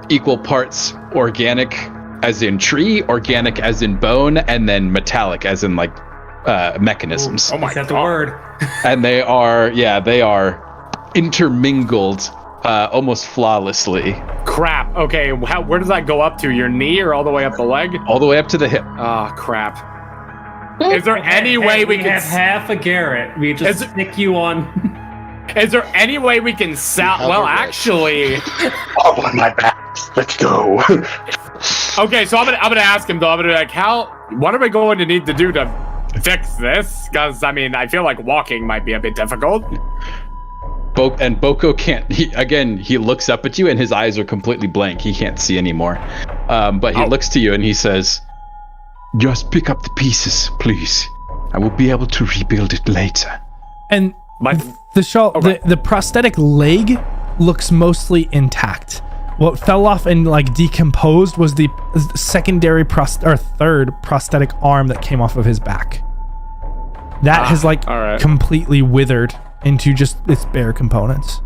Speaker 7: equal parts organic as in tree, organic as in bone, and then metallic as in like mechanisms.
Speaker 6: Oh my god, the word.
Speaker 7: And they are intermingled almost flawlessly.
Speaker 9: Crap. Okay, where does that go up to? Your knee or all the way up the leg?
Speaker 7: All the way up to the hip.
Speaker 9: Oh, crap. Is there any way we can
Speaker 6: have half a Garrett? We just stick you on.
Speaker 9: Is there any way we can well, actually.
Speaker 5: Oh, on my back. Let's go.
Speaker 9: Okay, so I'm gonna ask him though. I'm gonna be like, what are we going to need to do to fix this? Because I mean, I feel like walking might be a bit difficult.
Speaker 7: And Boko can't. He looks up at you, and his eyes are completely blank. He can't see anymore. But he looks to you, and he says, "Just pick up the pieces, please. I will be able to rebuild it later."
Speaker 1: And the prosthetic leg looks mostly intact. What fell off and like decomposed was the secondary third prosthetic arm that came off of his back. That has completely withered into just its bare components.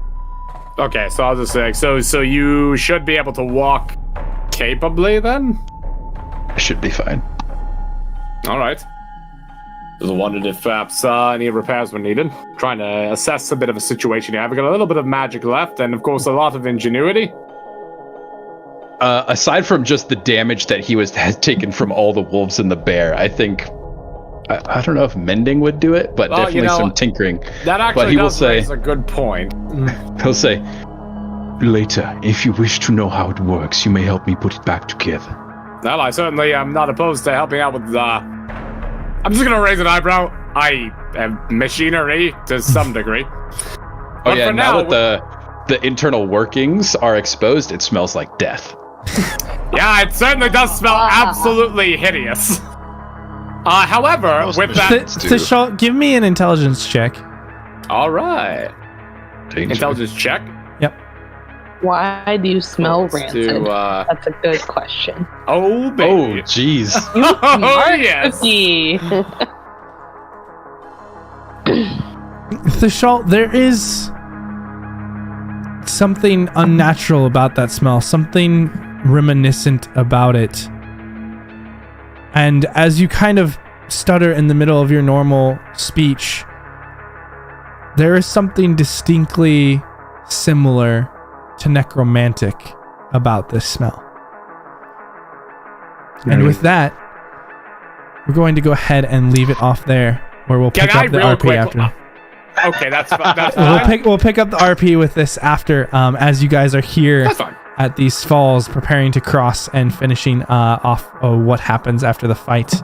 Speaker 9: Okay, so I'll just say, so you should be able to walk capably then?
Speaker 7: I should be fine.
Speaker 9: All right. Just wondered if perhaps any repairs were needed. Trying to assess a bit of a situation here. I've got a little bit of magic left, and of course a lot of ingenuity.
Speaker 7: Aside from just the damage that he has taken from all the wolves and the bear, I think I don't know if mending would do it, but definitely some tinkering.
Speaker 9: That actually does raise a good point.
Speaker 7: He'll say,
Speaker 10: "Later, if you wish to know how it works, you may help me put it back together."
Speaker 9: Well, I certainly am not opposed to helping out with I'm just gonna raise an eyebrow. I have machinery to some degree.
Speaker 7: But yeah, now that the internal workings are exposed, it smells like death.
Speaker 9: Yeah, it certainly does smell absolutely hideous. However, with that...
Speaker 1: give me an intelligence check.
Speaker 9: All right.
Speaker 7: Danger.
Speaker 9: Intelligence check?
Speaker 1: Yep.
Speaker 8: Why do you smell rancid? That's a good question.
Speaker 9: Oh, baby.
Speaker 7: Oh, jeez.
Speaker 9: Oh, yes.
Speaker 1: Thishal, there is something unnatural about that smell, something reminiscent about it. And as you kind of stutter in the middle of your normal speech, there is something distinctly similar to necromantic about this smell. And with that, we're going to go ahead and leave it off there, where we'll pick up the RP after.
Speaker 9: Okay, that's fine.
Speaker 1: We'll pick up the RP with this after, as you guys are here at these falls, preparing to cross and finishing off what happens after the fight.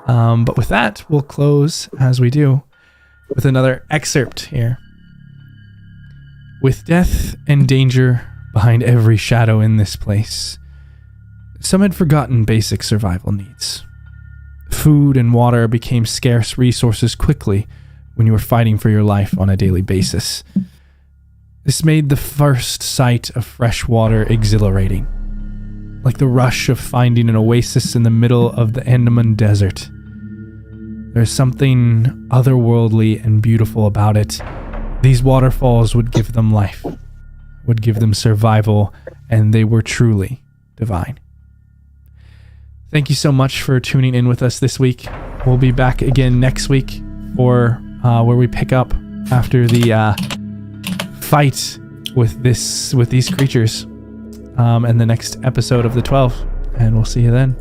Speaker 1: But with that, we'll close, as we do, with another excerpt here. With death and danger behind every shadow in this place, some had forgotten basic survival needs. Food and water became scarce resources quickly when you were fighting for your life on a daily basis. This made the first sight of fresh water exhilarating, like the rush of finding an oasis in the middle of the Andaman Desert. There's something otherworldly and beautiful about it. These waterfalls would give them life, would give them survival, and they were truly divine. Thank you so much for tuning in with us this week. We'll be back again next week for where we pick up after the fight with these creatures and the next episode of the 12. And we'll see you then.